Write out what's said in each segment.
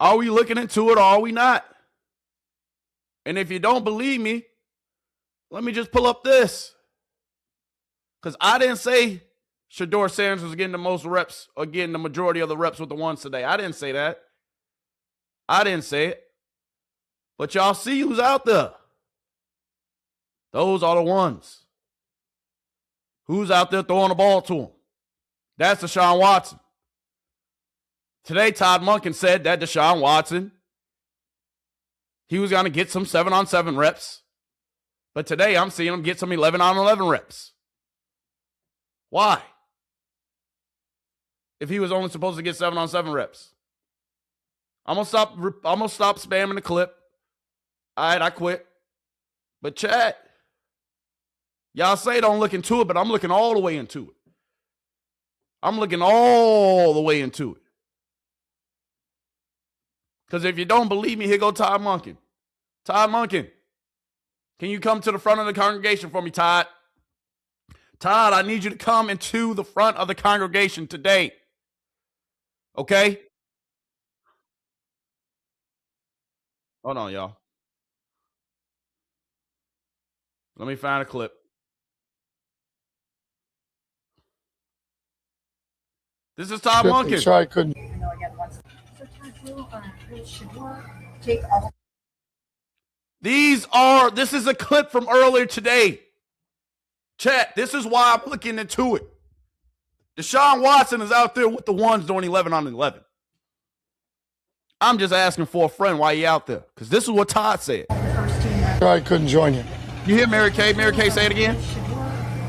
Are we looking into it or are we not? And if you don't believe me, let me just pull up this. Because I didn't say Shedeur Sanders was getting the most reps or getting the majority of the reps with the ones today. I didn't say that. I didn't say it. But y'all see who's out there. Those are the ones. Who's out there throwing the ball to him? That's Deshaun Watson. Today, Todd Monken said that Deshaun Watson, he was going to get some 7-on-7 reps. But today, I'm seeing him get some 11-on-11 reps. Why? If he was only supposed to get 7-on-7 reps. I'm gonna stop spamming the clip. All right, I quit. But chat, y'all say don't look into it, but I'm looking all the way into it. I'm looking all the way into it. Because if you don't believe me, here go Todd Monken. Todd Monken, can you come to the front of the congregation for me, Todd? Todd, I need you to come into the front of the congregation today. Okay? Hold on, y'all. Let me find a clip. This is Todd Monken. Sorry, I couldn't. This is a clip from earlier today. Chat, this is why I'm looking into it. Deshaun Watson is out there with the ones doing 11-on-11. I'm just asking for a friend why you out there. Because this is what Todd said. Sorry, I couldn't join you. You hear Mary Kay? Mary Kay, say it again.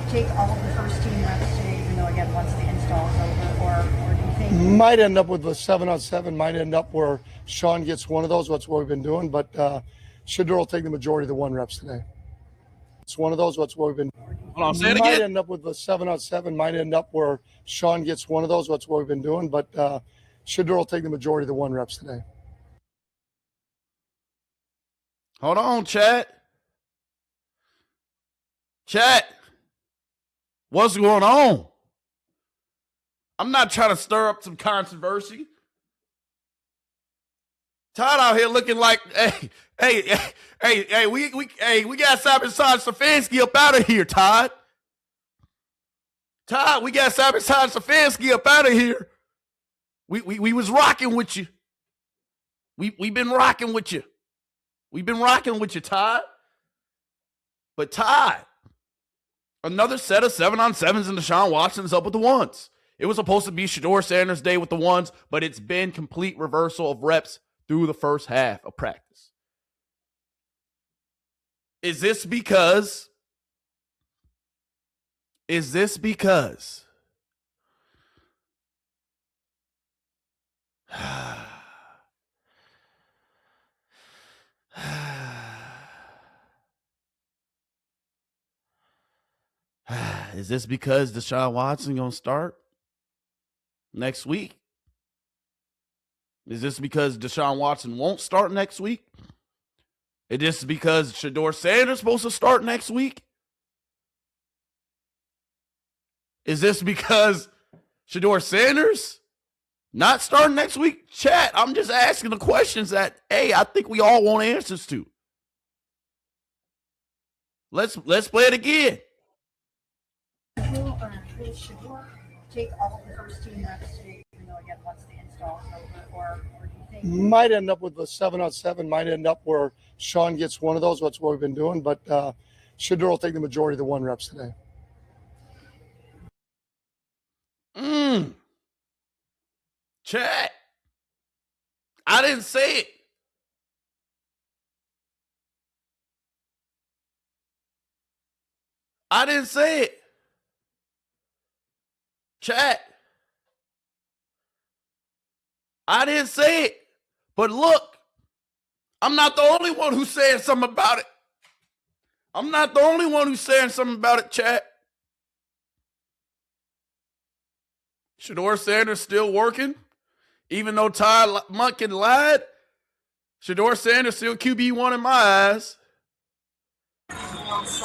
Take all of the first team reps today, even though, again, once the install is over, or do you think? Might end up with a 7-on-7, might end up where Sean gets one of those. That's what we've been doing. But Shedeur will take the majority of the 1 reps today. It's one of those. That's what we've been doing. Hold on, say it might again. end up with a 7-on-7, might end up where Sean gets one of those. That's what we've been doing. But Shedeur will take the majority of the 1 reps today. Hold on, chat. Chat. What's going on? I'm not trying to stir up some controversy. Todd out here looking like, hey, we got Simon Stefanski up out of here, Todd. Todd, we got Simon Stefanski up out of here. We was rocking with you. We've been rocking with you. We've been rocking with you, Todd. But Todd, another set of 7-on-7s and Deshaun Watson's up with the ones. It was supposed to be Shedeur Sanders' day with the ones, but it's been complete reversal of reps through the first half of practice. Is this because is this because Deshaun Watson gonna start next week? Is this because Deshaun Watson won't start next week? Is this because Shedeur Sanders supposed to start next week? Is this because Shedeur Sanders not starting next week? Chat, I'm just asking the questions that, I think we all want answers to. Let's play it again. Shedeur take all of the first team reps today, even though, again, once the install is over, or do you think? Might end up with a 7-on-7, might end up where Sean gets one of those. That's what we've been doing. But Shedeur will take the majority of the 1 reps today. Chat. I didn't say it. I didn't say it. Chat. I didn't say it. But look, I'm not the only one who's saying something about it. I'm not the only one who's saying something about it, chat. Shedeur Sanders still working. Even though Todd Monken lied, Shedeur Sanders still QB1 in my eyes.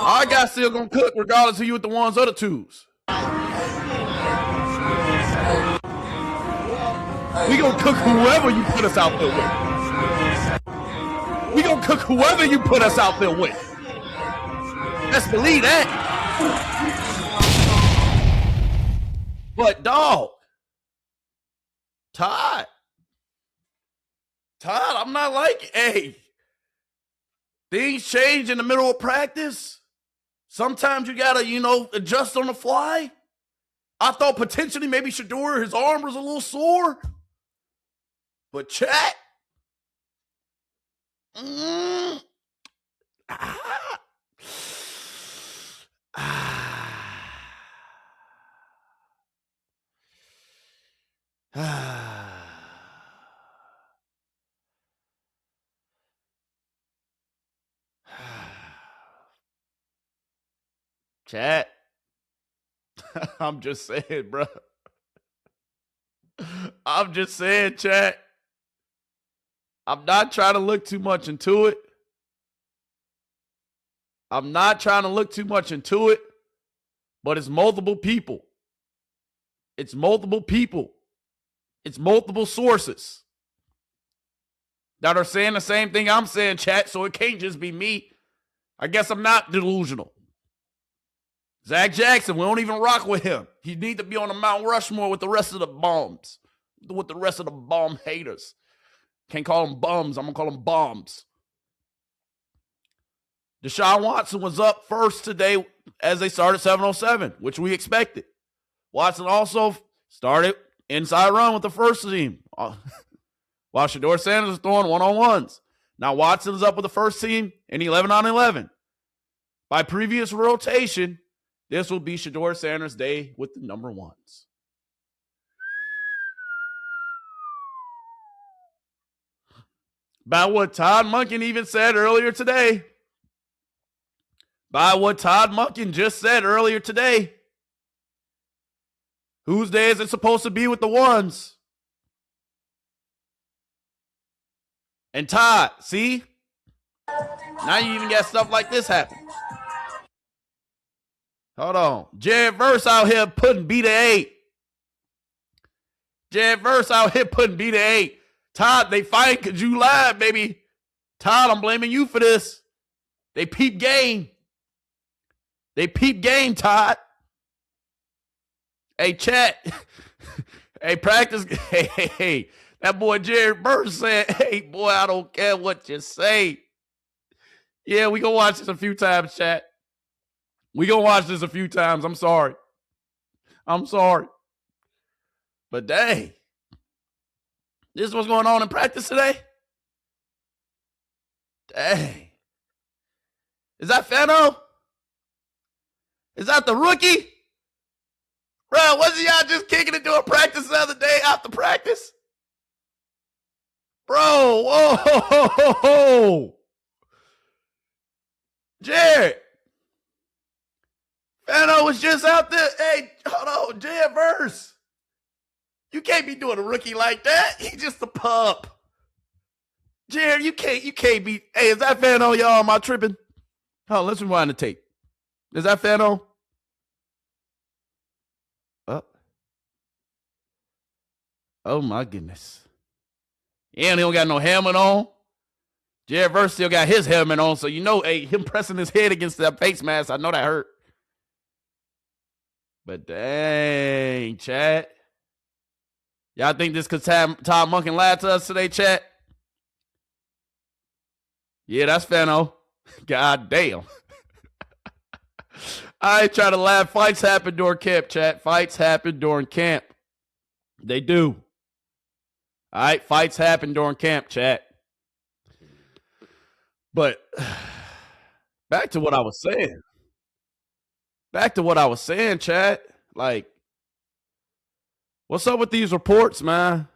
Our guy still gonna cook regardless of you with the ones or the twos. We gonna cook whoever you put us out there with. We gonna cook whoever you put us out there with. Let's believe that. But dog, Todd, I'm not like, hey, things change in the middle of practice. Sometimes you gotta, adjust on the fly. I thought potentially maybe Shedeur, his arm was a little sore. But chat. Chat. I'm just saying, bro. I'm just saying, chat. I'm not trying to look too much into it. But it's multiple people. It's multiple sources that are saying the same thing I'm saying, chat, so it can't just be me. I guess I'm not delusional. Zach Jackson, we don't even rock with him. He need to be on the Mount Rushmore with the rest of the bombs, with the rest of the bomb haters. Can't call them bums. I'm going to call them bombs. Deshaun Watson was up first today as they started 7-on-7, which we expected. Watson also started inside run with the first team, while Shedeur Sanders was throwing one-on-ones. Now Watson's up with the first team in 11-on-11. By previous rotation, this will be Shedeur Sanders' day with the number ones. By what Todd Monken even said earlier today. Whose day is it supposed to be with the ones? And Todd, see? Now you even got stuff like this happen. Hold on. Jared Verse out here putting B to 8. Todd, they fight because you lied, baby. Todd, I'm blaming you for this. They peep game. Todd. Hey, chat. Hey, practice. Hey. That boy Jared Burns said, hey, boy, I don't care what you say. Yeah, we gonna watch this a few times, chat. I'm sorry. But dang. This is what's going on in practice today? Dang. Is that Fano? Is that the rookie? Bro, wasn't y'all just kicking it during practice the other day after practice? Bro, whoa. Jared. Fano was just out there. Hey, hold on, Jared Verse. You can't be doing a rookie like that. He's just a pup. Jared, you can't be. Hey, is that Fano, y'all? Am I tripping? Hold on, let's rewind the tape. Is that Fano? Oh my goodness. And he don't got no helmet on. Jared Verse still got his helmet on, so hey, him pressing his head against that face mask, I know that hurt. But dang, chat. Y'all think this because Todd Monken lied to us today, chat? Yeah, that's Fano. God damn. I ain't trying to laugh. Fights happen during camp, chat. Fights happen during camp. They do. All right, fights happen during camp, chat. But back to what I was saying. Chat. Like, what's up with these reports, man?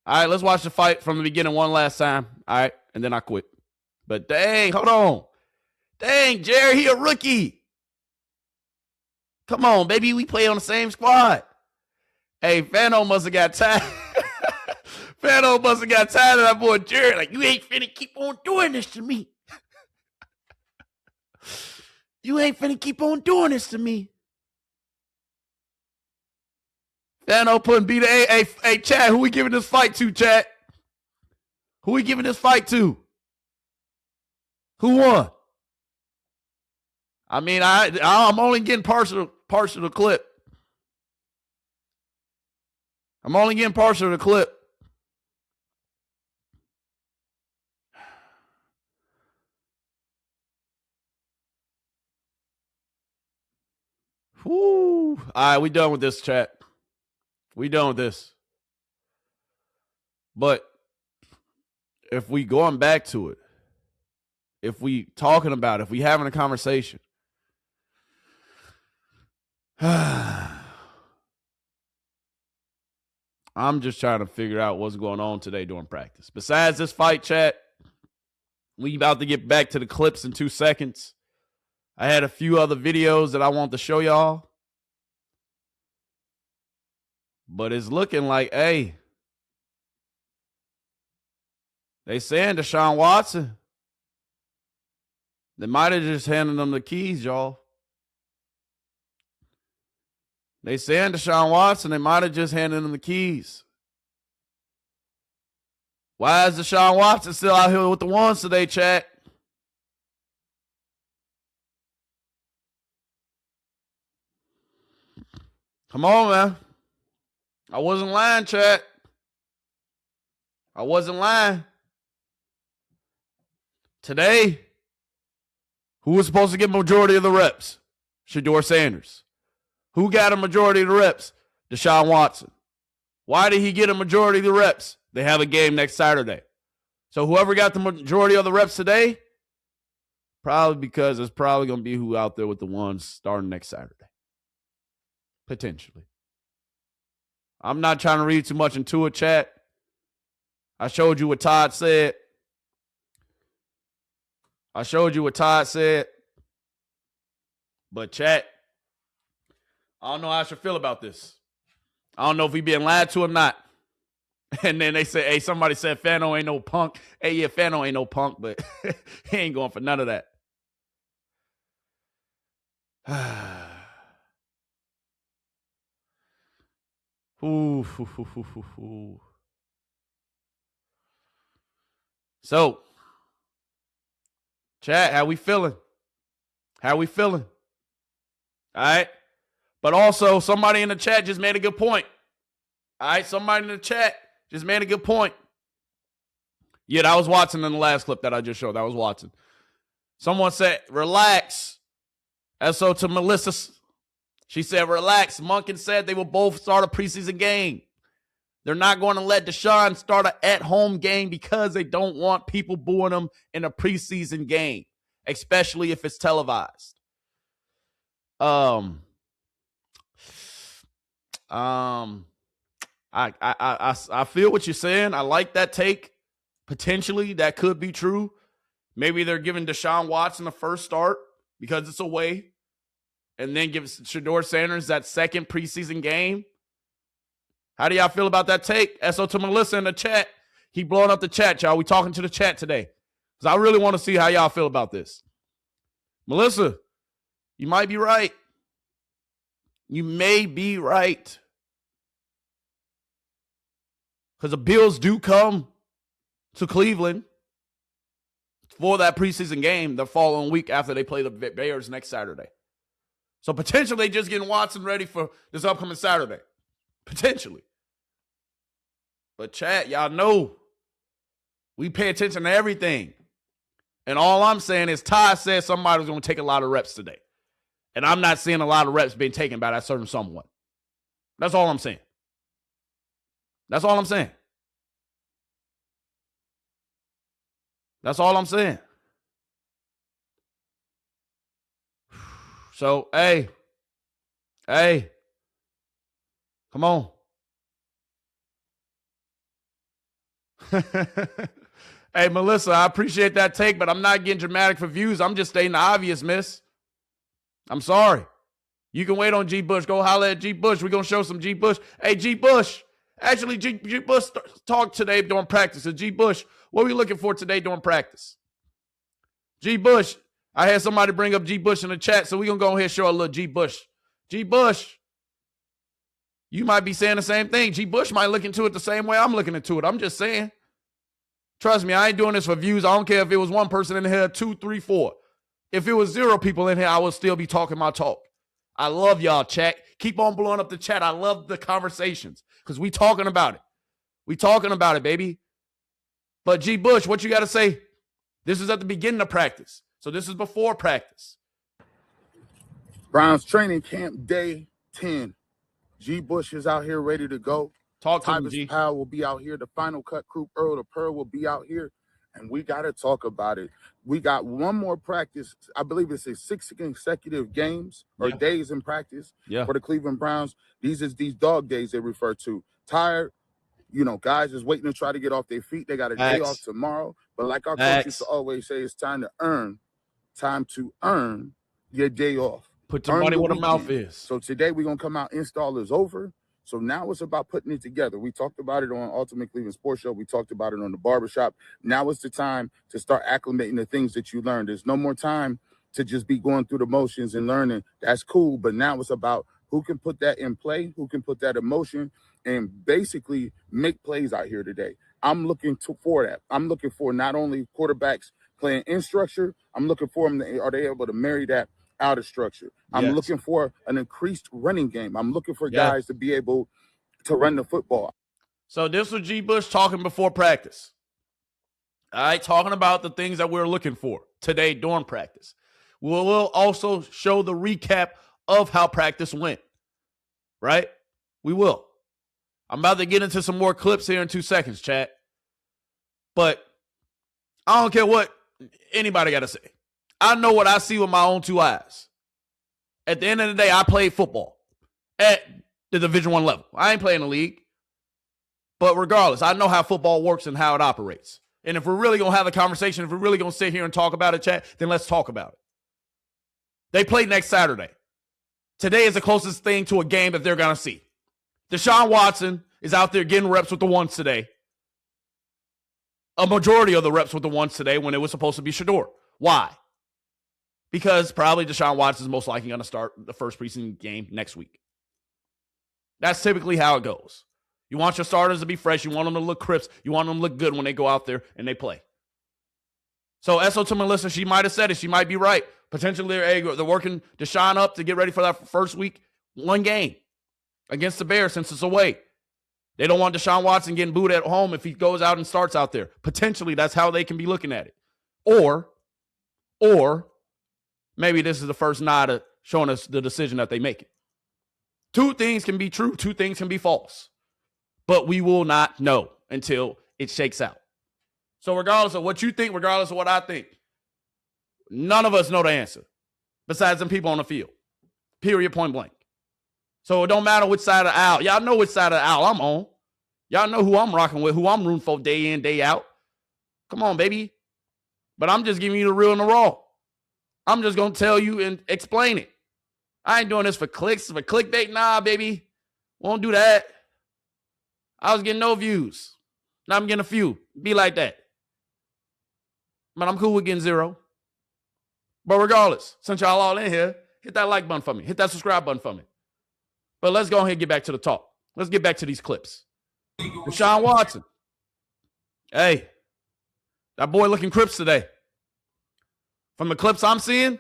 All right, let's watch the fight from the beginning one last time. All right, and then I quit. But dang, hold on. Dang, Jerry, he a rookie. Come on, baby, we play on the same squad. Hey, Fano must have got tired. Fano must have got tired of that boy Jerry. Like, you ain't finna keep on doing this to me. Fano putting B to A. Hey, Chad, who we giving this fight to, Chad? Who we giving this fight to? Who won? I mean, I'm only getting partial of the clip. I'm only getting partial of the clip. Whoo. All right, we done with this, chat. We done with this. But if we going back to it, if we talking about it, if we having a conversation, I'm just trying to figure out what's going on today during practice. Besides this fight, chat, we about to get back to the clips in 2 seconds. I had a few other videos that I want to show y'all. But it's looking like, hey, they saying Deshaun Watson, they might have just handed them the keys, y'all. They saying Deshaun Watson, they might have just handed him the keys. Why is Deshaun Watson still out here with the ones today, chat? Come on, man. I wasn't lying, chat. I wasn't lying. Today, who was supposed to get majority of the reps? Shedeur Sanders. Who got a majority of the reps? Deshaun Watson. Why did he get a majority of the reps? They have a game next Saturday. So whoever got the majority of the reps today, probably because it's probably going to be who out there with the ones starting next Saturday. Potentially. I'm not trying to read too much into it, chat. I showed you what Todd said. But chat, I don't know how I should feel about this. I don't know if we being lied to or not. And then they say, hey, somebody said Fano ain't no punk. Hey, yeah, Fano ain't no punk, but he ain't going for none of that. Ooh. So, chat, how we feeling? All right. But also, somebody in the chat just made a good point. All right. Somebody in the chat just made a good point. Yeah, that was Watson in the last clip that I just showed. That was Watson. Someone said, relax. SO to Melissa. She said, relax. Monken said they will both start a preseason game. They're not going to let Deshaun start an at-home game because they don't want people booing him in a preseason game, especially if it's televised. I feel what you're saying. I like that take. Potentially, that could be true. Maybe they're giving Deshaun Watson the first start because it's away, and then give Shedeur Sanders that second preseason game. How do y'all feel about that take? SO to Melissa in the chat. Keep blowing up the chat, y'all. We talking to the chat today. Because I really want to see how y'all feel about this. Melissa, you might be right. You may be right. Because the Bills do come to Cleveland for that preseason game the following week after they play the Bears next Saturday. So potentially just getting Watson ready for this upcoming Saturday. Potentially. But chat, y'all know we pay attention to everything. And all I'm saying is Ty said somebody was going to take a lot of reps today. And I'm not seeing a lot of reps being taken by that certain someone. That's all I'm saying. That's all I'm saying. So, hey, come on. Hey, Melissa, I appreciate that take, but I'm not getting dramatic for views. I'm just stating the obvious, miss. I'm sorry. You can wait on G. Bush. Go holler at G. Bush. We're going to show some G. Bush. Hey, G. Bush. Actually, G. Bush talked today during practice. So G. Bush, what are we looking for today during practice? G. Bush. I had somebody bring up G. Bush in the chat, so we're going to go ahead and show a little G. Bush. G. Bush. You might be saying the same thing. G. Bush might look into it the same way I'm looking into it. I'm just saying. Trust me, I ain't doing this for views. I don't care if it was one person in here, 2, 3, 4. If it was 0 people in here, I would still be talking my talk. I love y'all, chat. Keep on blowing up the chat. I love the conversations because we talking about it. We talking about it, baby. But G. Bush, what you got to say? This is at the beginning of practice. So this is before practice. Browns training camp day 10. G. Bush is out here ready to go. Talk to me, G. Powell will be out here. The final cut crew, Earl the Pearl, will be out here. And we got to talk about it. We got one more practice. I believe it's 6 consecutive games or days in practice for the Cleveland Browns. These dog days they refer to. Tired, guys is waiting to try to get off their feet. They got a day off tomorrow. But like our coach used to always say, it's time to earn your day off. Put your money where the mouth is. So today we're going to come out. Install is over. So now it's about putting it together. We talked about it on Ultimate Cleveland Sports Show. We talked about it on the barbershop. Now it's the time to start acclimating the things that you learned. There's no more time to just be going through the motions and learning. That's cool. But now it's about who can put that in play, who can put that in motion, and basically make plays out here today. I'm looking for that. I'm looking for not only quarterbacks playing in structure, I'm looking for them. Are they able to marry that out of structure? I'm looking for an increased running game. I'm looking for guys to be able to run the football. So this was G. Bush talking before practice. All right, talking about the things that we're looking for today during practice. We'll also show the recap of how practice went, right? We will. I'm about to get into some more clips here in 2 seconds, chat. But I don't care what anybody got to say. I know what I see with my own 2 eyes. At the end of the day, I played football at the Division I level. I ain't playing the league. But regardless, I know how football works and how it operates. And if we're really going to have a conversation, if we're really going to sit here and talk about it, chat, then let's talk about it. They play next Saturday. Today is the closest thing to a game that they're going to see. Deshaun Watson is out there getting reps with the ones today. A majority of the reps with the ones today when it was supposed to be Shedeur. Why? Because probably Deshaun Watson is most likely going to start the first preseason game next week. That's typically how it goes. You want your starters to be fresh. You want them to look crisp. You want them to look good when they go out there and they play. So SO to Melissa, she might have said it. She might be right. Potentially they're working Deshaun up to get ready for that first week, 1 game against the Bears since it's away. They don't want Deshaun Watson getting booed at home if he goes out and starts out there. Potentially that's how they can be looking at it. Or maybe this is the first nod of showing us the decision that they make it. 2 things can be true. 2 things can be false. But we will not know until it shakes out. So regardless of what you think, regardless of what I think, none of us know the answer besides them people on the field. Period, point blank. So it don't matter which side of the aisle. Y'all know which side of the aisle I'm on. Y'all know who I'm rocking with, who I'm rooting for day in, day out. Come on, baby. But I'm just giving you the real and the raw. I'm just going to tell you and explain it. I ain't doing this for clicks, for clickbait. Nah, baby. Won't do that. I was getting no views. Now I'm getting a few. Be like that. But I'm cool with getting 0. But regardless, since y'all all in here, hit that like button for me. Hit that subscribe button for me. But let's go ahead and get back to the talk. Let's get back to these clips. Deshaun Watson. Hey, that boy looking crisp today. From the clips I'm seeing,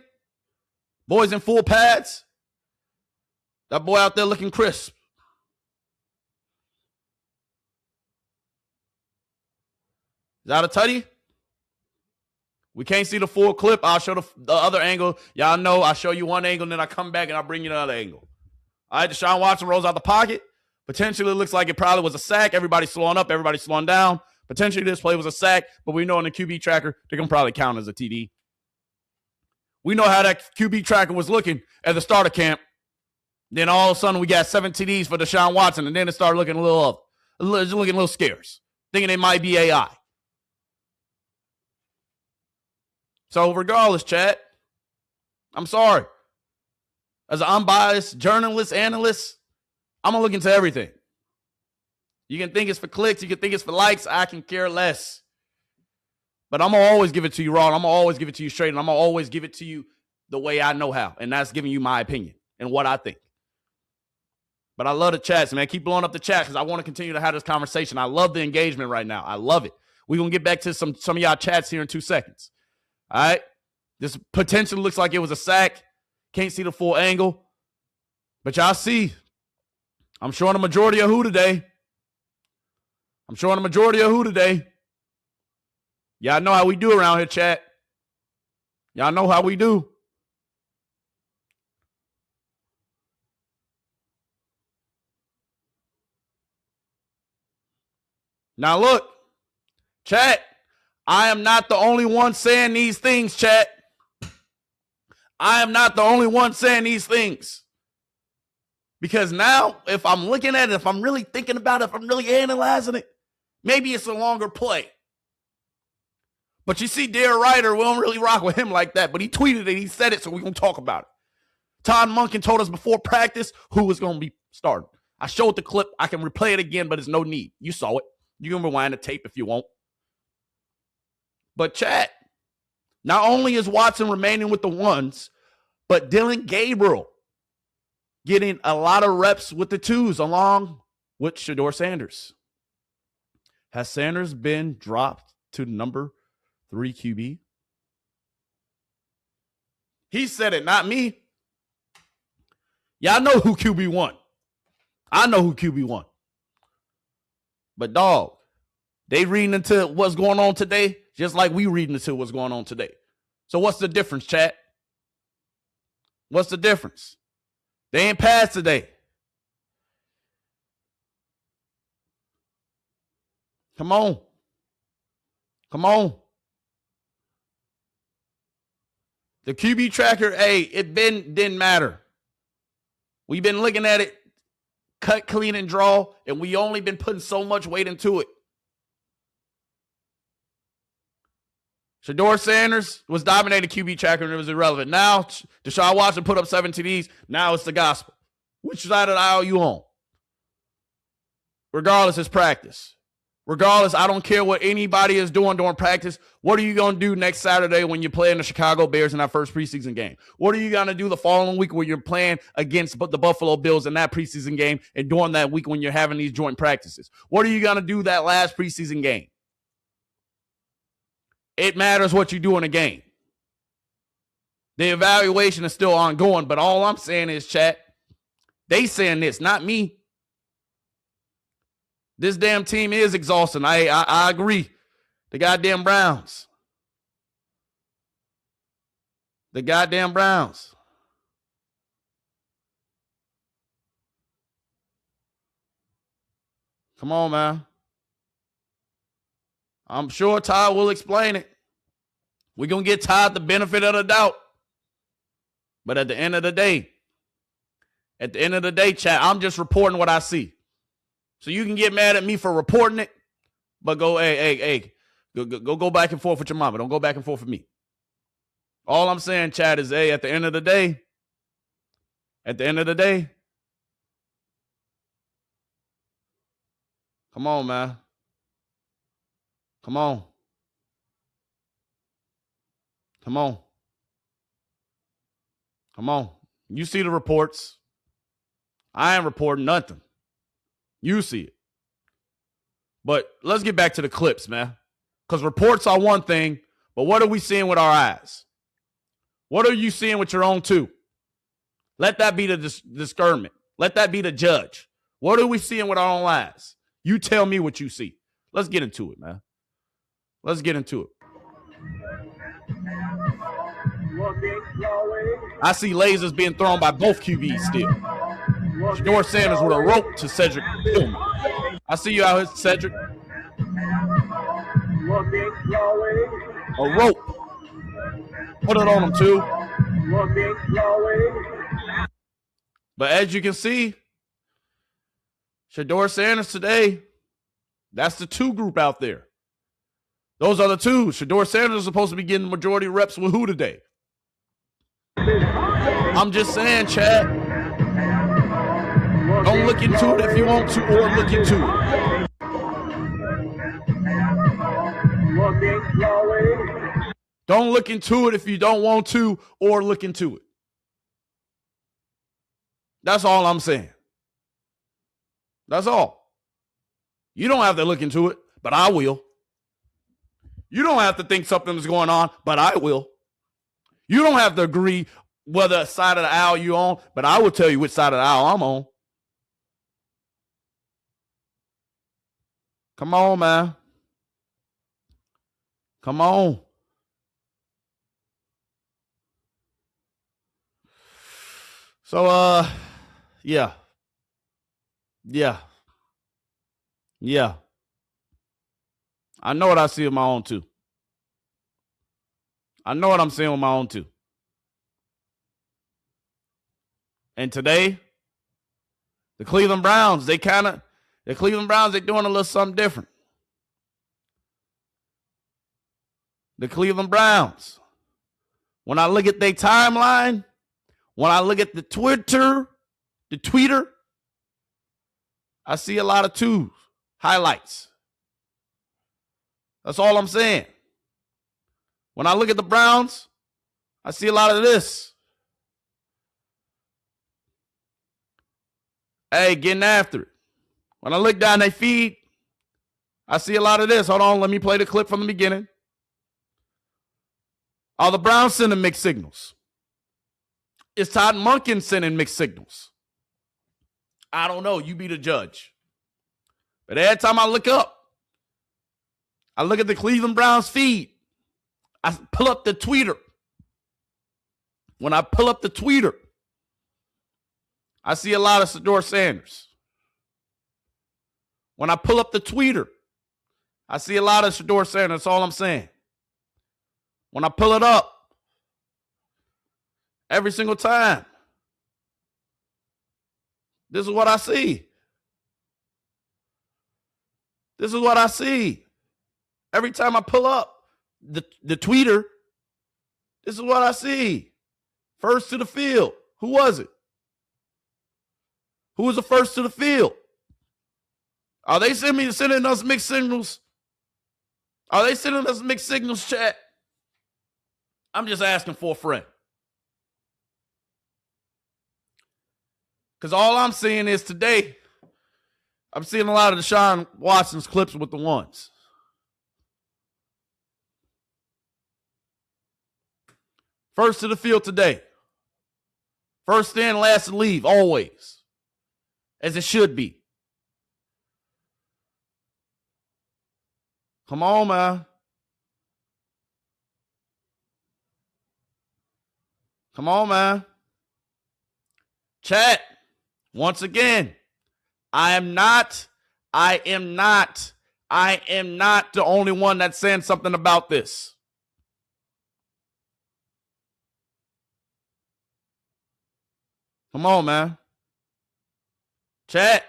boys in full pads. That boy out there looking crisp. Is that a tutty? We can't see the full clip. I'll show the other angle. Y'all know I show you one angle, and then I come back and I bring you another angle. All right, Deshaun Watson rolls out the pocket. Potentially looks like it probably was a sack. Everybody's slowing up. Everybody's slowing down. Potentially this play was a sack, but we know in the QB tracker, they're going to probably count as a TD. We know how that QB tracker was looking at the start of camp. Then all of a sudden we got 7 TDs for Deshaun Watson, and then it started looking a little scarce, thinking it might be AI. So regardless, chat, I'm sorry. As an unbiased journalist, analyst, I'm going to look into everything. You can think it's for clicks. You can think it's for likes. I can care less. But I'm going to always give it to you raw. And I'm going to always give it to you straight. And I'm going to always give it to you the way I know how. And that's giving you my opinion and what I think. But But I love the chats, man. Keep blowing up the chat because I want to continue to have this conversation. I love the engagement right now. I love it. We're going to get back to some of y'all chats here in 2 seconds. All right? This potentially looks like it was a sack. Can't see the full angle. But y'all see, I'm showing a majority of who today. Y'all know how we do around here, chat. Y'all know how we do. Now look, chat, I am not the only one saying these things, chat. I am not the only one saying these things. Because now, if I'm looking at it, if I'm really thinking about it, if I'm really analyzing it, maybe it's a longer play. But you see, Dare Ryder, we don't really rock with him like that. But he tweeted it, he said it, so we're going to talk about it. Todd Monken told us before practice who was going to be starting. I showed the clip. I can replay it again, but there's no need. You saw it. You can rewind the tape if you want. But chat, not only is Watson remaining with the ones, but Dylan Gabriel getting a lot of reps with the twos along with Shedeur Sanders. Has Sanders been dropped to number 3 QB? He said it, not me. Y'all know who QB1. I know who QB1. But dog, they reading into what's going on today, just like we reading into what's going on today. So what's the difference, chat? What's the difference? They ain't passed today. Come on. The QB tracker, hey, it didn't matter. We've been looking at it, cut, clean, and draw, and we only been putting so much weight into it. Shedeur Sanders was dominating QB tracker and it was irrelevant. Now, Deshaun Watson put up 7 TDs. Now it's the gospel. Which side of the aisle you on? Regardless, it's practice. Regardless, I don't care what anybody is doing during practice. What are you going to do next Saturday when you're playing the Chicago Bears in that first preseason game? What are you going to do the following week when you're playing against the Buffalo Bills in that preseason game and during that week when you're having these joint practices? What are you going to do that last preseason game? It matters what you do in a game. The evaluation is still ongoing, but all I'm saying is, chat, they saying this, not me. This damn team is exhausting. I agree. The goddamn Browns. Come on, man. I'm sure Todd will explain it. We're going to get Todd the benefit of the doubt. But at the end of the day, chat, I'm just reporting what I see. So you can get mad at me for reporting it, but go back and forth with your mama. Don't go back and forth with me. All I'm saying, chat, is, at the end of the day, come on, man. Come on. You see the reports. I ain't reporting nothing. You see it. But let's get back to the clips, man. Because reports are one thing, but what are we seeing with our eyes? What are you seeing with your own two? Let that be the discernment. Let that be the judge. What are we seeing with our own eyes? You tell me what you see. Let's get into it, man. Let's get into it. I see lasers being thrown by both QBs still. Shedeur Sanders with a rope to Cedric Tillman. I see you out here, Cedric. A rope. Put it on him, too. But as you can see, Shedeur Sanders today, that's the 2 group out there. Those are the 2. Shedeur Sanders is supposed to be getting majority reps with who today? I'm just saying, Chad. Don't look into it if you want to, or look into it. Don't look into it if you don't want to, or look into it. That's all I'm saying. That's all. You don't have to look into it, but I will. You don't have to think something's going on, but I will. You don't have to agree whether side of the aisle you're on, but I will tell you which side of the aisle I'm on. Come on, man. Come on. So, yeah. I know what I see with my own too. I know what I'm seeing with my own too. And today, the Cleveland Browns, they're doing a little something different. The Cleveland Browns, when I look at their timeline, when I look at the tweeter, I see a lot of twos, highlights. That's all I'm saying. When I look at the Browns, I see a lot of this. Hey, getting after it. When I look down their feed, I see a lot of this. Hold on, let me play the clip from the beginning. Are the Browns sending mixed signals? Is Todd Monken sending mixed signals? I don't know. You be the judge. But every time I look up, I look at the Cleveland Browns feed. I pull up the tweeter. When I pull up the tweeter, I see a lot of Shedeur Sanders. When I pull up the tweeter, I see a lot of Shedeur Sanders. That's all I'm saying. When I pull it up, every single time, this is what I see. This is what I see. Every time I pull up the tweeter, this is what I see. First to the field. Who was it? Who was the first to the field? Are they sending us mixed signals? Are they sending us mixed signals, chat? I'm just asking for a friend. Because all I'm seeing is today, I'm seeing a lot of Deshaun Watson's clips with the ones. First to the field today. First in, last to leave, always. As it should be. Come on, man. Come on, man. Chat. Once again, I am not the only one that's saying something about this. Come on, man. Chat.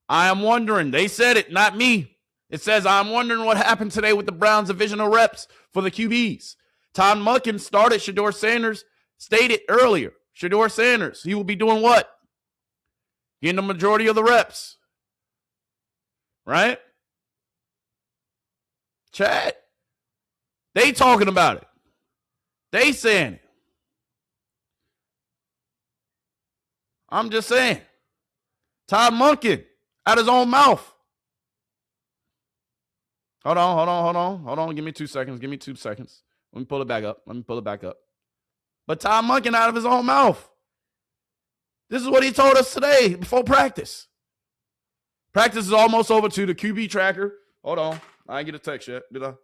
I am wondering. They said it, not me. It says, I'm wondering what happened today with the Browns divisional reps for the QBs. Todd Monken started Shedeur Sanders, stated earlier. Shedeur Sanders, he will be doing what? Getting the majority of the reps. Right? Chat. They talking about it. They saying it. I'm just saying. Todd Monken, out his own mouth. Hold on. Give me 2 seconds. Let me pull it back up. But Todd Monken out of his own mouth. This is what he told us today before practice. Practice is almost over to the QB tracker. Hold on. I didn't get a text yet, did I?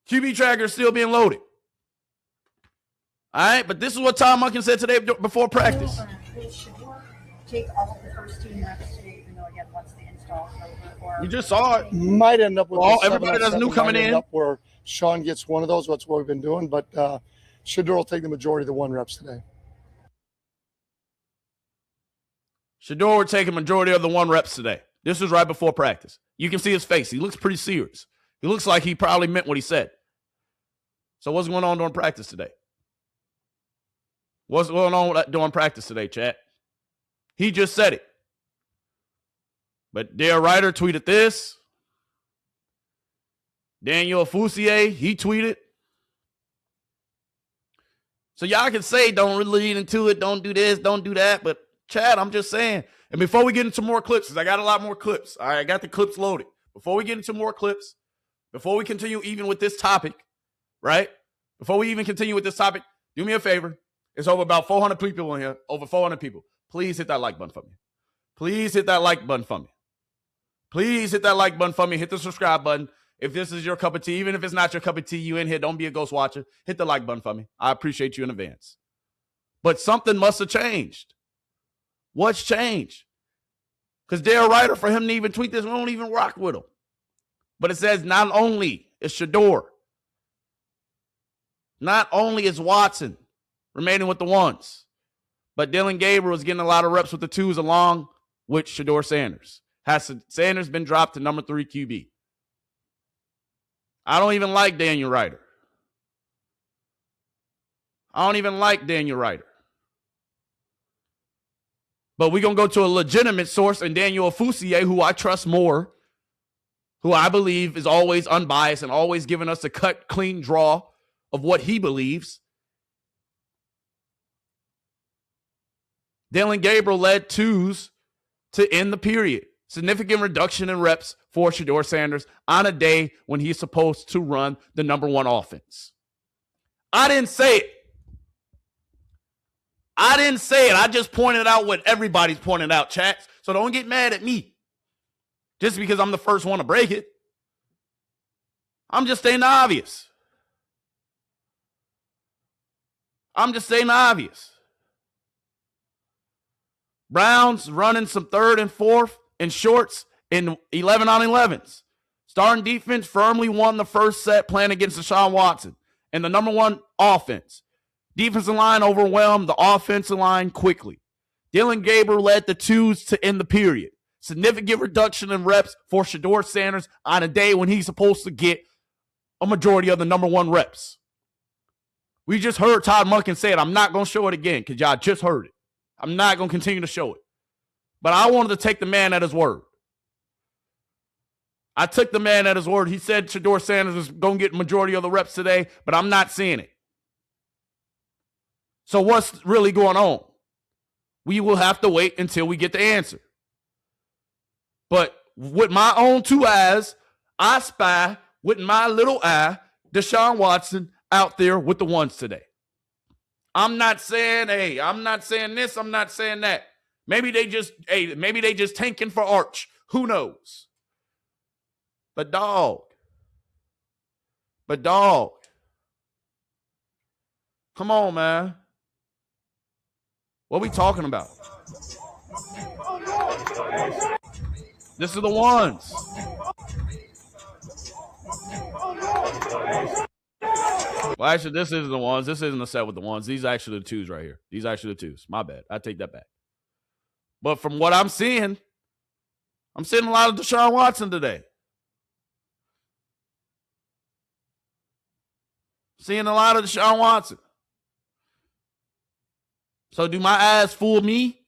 QB tracker is still being loaded. All right, but this is what Todd Monken said today before practice. Will Shedeur take all of the first team reps today, even though, again, once the install is over? Or You just saw it. Might end up with Everybody that's new coming in. Where Sean gets one of those. That's what we've been doing. But Shedeur will take the majority of the one reps today. Shedeur would take a majority of the one reps today. This was right before practice. You can see his face. He looks pretty serious. He looks like he probably meant what he said. So what's going on during practice today? What's going on during practice today, chat? He just said it. But their writer tweeted this. Daniel Fousier, he tweeted. So y'all can say don't really lead into it, don't do this, don't do that. But Chad, I'm just saying, And before we get into more clips, because I got a lot more clips. All right, I got the clips loaded. Before we get into more clips, before we continue even with this topic, right? Before we even continue with this topic, do me a favor. It's over about 400 people in here, over 400 people. Please hit that like button for me. Please hit that like button for me. Please hit that like button for me. Hit the subscribe button. If this is your cup of tea, even if it's not your cup of tea, you in here, don't be a ghost watcher. Hit the like button for me. I appreciate you in advance. But something must have changed. What's changed? Because Dale Ryder, for him to even tweet this, we don't even rock with him. But it says not only is Shedeur, not only is Watson remaining with the ones, but Dillon Gabriel is getting a lot of reps with the twos along with Shedeur Sanders. Has Sanders been dropped to number 3 QB? I don't even like Daniel Ryder. I don't even like Daniel Ryder. But we're going to go to a legitimate source in Daniel Ofusier, who I trust more, who I believe is always unbiased and always giving us a cut, clean draw of what he believes. Dillon Gabriel led twos to end the period. Significant reduction in reps for Shedeur Sanders on a day when he's supposed to run the number 1 offense. I didn't say it. I just pointed out what everybody's pointed out, chats. So don't get mad at me just because I'm the first one to break it. I'm just stating the obvious. Browns running some 3rd and 4th and shorts in 11 on 11s. Starting defense firmly won the first set playing against Deshaun Watson and the number 1 offense. Defensive line overwhelmed the offensive line quickly. Dillon Gabriel led the twos to end the period. Significant reduction in reps for Shedeur Sanders on a day when he's supposed to get a majority of the number 1 reps. We just heard Todd Monken say it. I'm not going to show it again because y'all just heard it. I'm not going to continue to show it. But I wanted to take the man at his word. I took the man at his word. He said Shedeur Sanders was going to get majority of the reps today, but I'm not seeing it. So what's really going on? We will have to wait until we get the answer. But with my own 2 eyes, I spy with my little eye Deshaun Watson out there with the ones today. I'm not saying, I'm not saying this, I'm not saying that. Maybe they just tanking for Arch. Who knows? But dog. Come on, man. What are we talking about? This is the ones. Well, actually, this isn't the ones. This isn't a set with the ones. These are actually the twos right here. These are actually the twos. My bad. I take that back. But from what I'm seeing a lot of Deshaun Watson today. Seeing a lot of Deshaun Watson. So do my eyes fool me?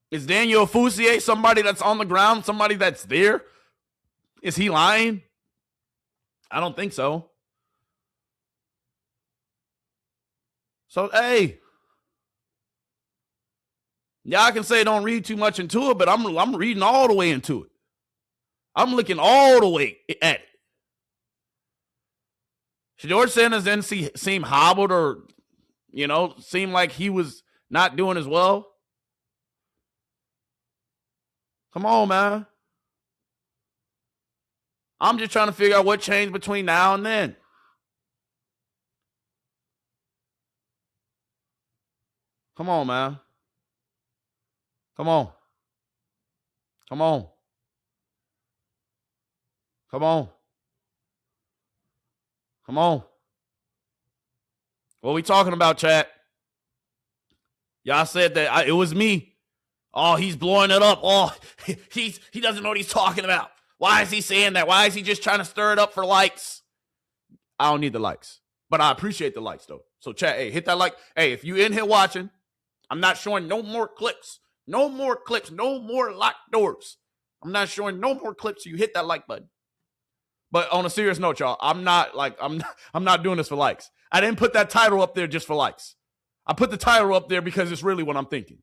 Is Daniel Ofusier somebody that's on the ground, somebody that's there? Is he lying? I don't think so. So, hey. Y'all can say don't read too much into it, but I'm reading all the way into it. I'm looking all the way at it. Shedeur Sanders didn't seem hobbled or, seem like he was not doing as well. Come on, man. I'm just trying to figure out what changed between now and then. Come on, man. Come on. Come on. Come on. Come on. What we talking about, chat? Y'all said that it was me. Oh, he's blowing it up. Oh, he doesn't know what he's talking about. Why is he saying that? Why is he just trying to stir it up for likes? I don't need the likes, but I appreciate the likes, though. So, chat, hey, hit that like. Hey, if you in here watching, I'm not showing no more clips. No more clips. No more locked doors. I'm not showing no more clips. So you hit that like button. But on a serious note, y'all, I'm not doing this for likes. I didn't put that title up there just for likes. I put the title up there because it's really what I'm thinking.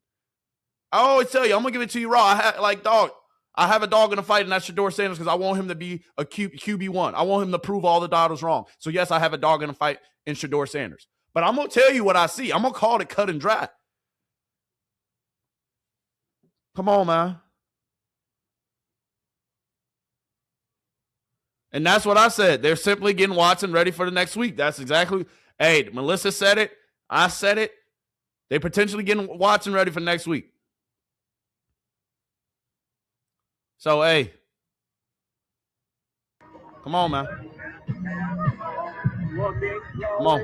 I always tell you, I'm going to give it to you raw. I have a dog in the fight, and that's Shedeur Sanders because I want him to be a QB1. I want him to prove all the doubters wrong. So, yes, I have a dog in the fight in Shedeur Sanders. But I'm going to tell you what I see. I'm going to call it cut and dry. Come on, man. And that's what I said. They're simply getting Watson ready for the next week. That's exactly. Hey, Melissa said it. I said it. They potentially getting Watson ready for next week. So, hey. Come on, man. Come on.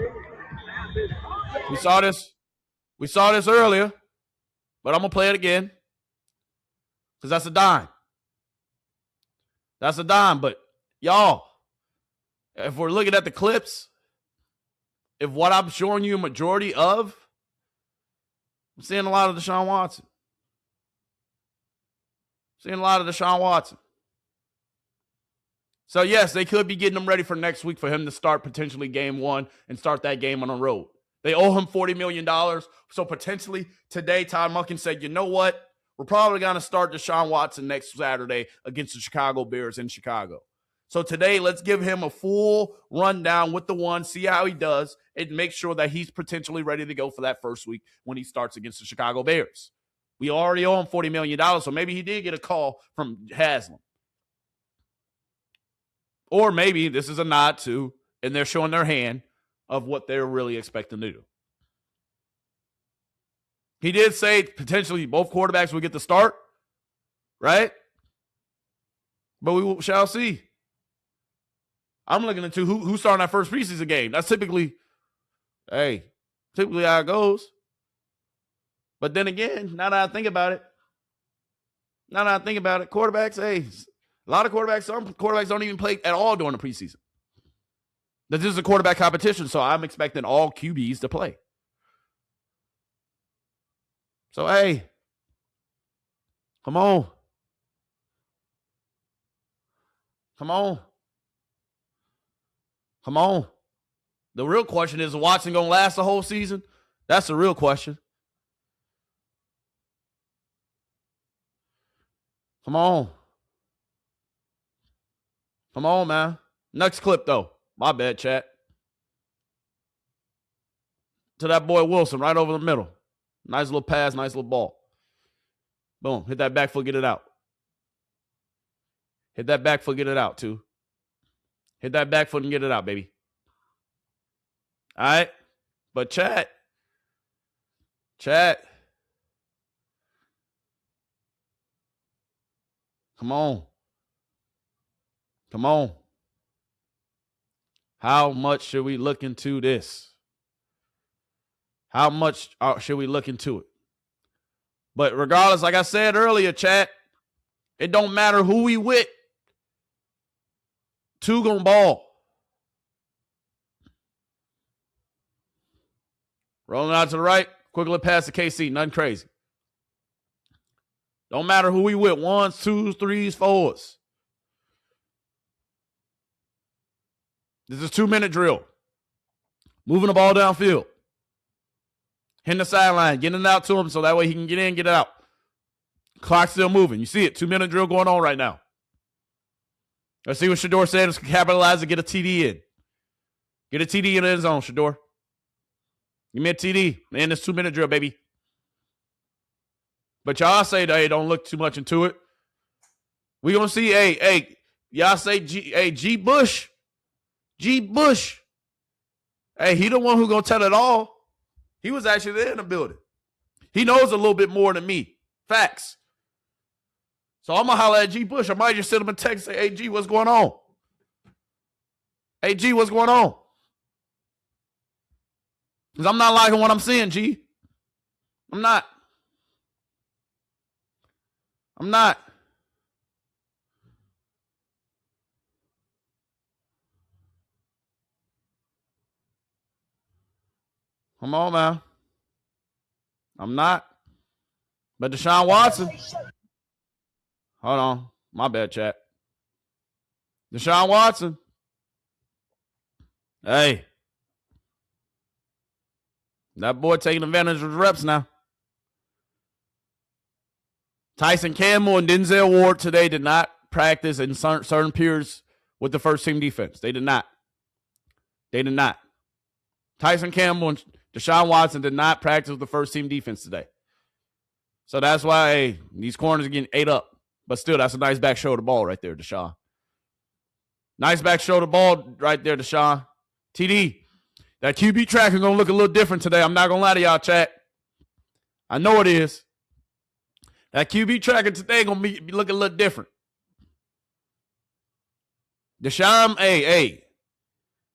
We saw this. We saw this earlier. But I'm going to play it again. Because that's a dime. That's a dime. But, y'all, if we're looking at the clips, if what I'm showing you a majority of, I'm seeing a lot of Deshaun Watson. Seeing a lot of Deshaun Watson. So, yes, they could be getting him ready for next week for him to start potentially game one and start that game on the road. They owe him $40 million. So, potentially today, Todd Monken said, you know what? We're probably going to start Deshaun Watson next Saturday against the Chicago Bears in Chicago. So, today, let's give him a full rundown with the one, see how he does, and make sure that he's potentially ready to go for that first week when he starts against the Chicago Bears. We already owe him $40 million, so maybe he did get a call from Haslam. Or maybe this is a nod to, and they're showing their hand of what they're really expecting to do. He did say potentially both quarterbacks will get the start, right? But we shall see. I'm looking into who's starting that first preseason game. That's typically how it goes. But then again, now that I think about it, quarterbacks, a lot of quarterbacks, some quarterbacks don't even play at all during the preseason. This is a quarterback competition, so I'm expecting all QBs to play. So, come on. Come on. Come on. The real question is Watson going to last the whole season? That's the real question. Come on. Come on, man. Next clip, though. My bad, chat. To that boy Wilson, right over the middle. Nice little pass, nice little ball. Boom. Hit that back foot, get it out. Hit that back foot, get it out, too. Hit that back foot and get it out, baby. All right? But chat. Come on. Come on. How much should we look into this? How much should we look into it? But regardless, like I said earlier, chat, it don't matter who we with. Two gonna ball. Rolling out to the right. Quickly pass to KC. Nothing crazy. Don't matter who we with. Ones, twos, threes, fours. This is a 2-minute drill. Moving the ball downfield. Hitting the sideline. Getting it out to him so that way he can get in, get it out. Clock's still moving. You see it. 2-minute drill going on right now. Let's see what Shedeur Sanders can capitalize and get a TD in. Get a TD in the end zone, Shedeur. Give me a TD. Man, this 2-minute drill, baby. But y'all say, hey, don't look too much into it. We gonna see, y'all say, G Bush. G Bush. Hey, he the one who gonna tell it all. He was actually there in the building. He knows a little bit more than me. Facts. So I'm gonna holler at G Bush. I might just send him a text and say, hey, G, what's going on? Hey, G, what's going on? Because I'm not liking what I'm seeing, G. I'm not. Come on, man. I'm not. But Deshaun Watson. Hold on. My bad, chat. Deshaun Watson. Hey. That boy taking advantage of the reps now. Tyson Campbell and Denzel Ward today did not practice in certain periods with the first team defense. They did not. They did not. Tyson Campbell and Deshaun Watson did not practice with the first team defense today. So that's why these corners are getting ate up. But still, that's a nice back shoulder ball right there, Deshaun. Nice back shoulder ball right there, Deshaun. TD, that QB track is going to look a little different today. I'm not going to lie to y'all, chat. I know it is. That QB tracker today going to be looking a little different. Deshaun, hey.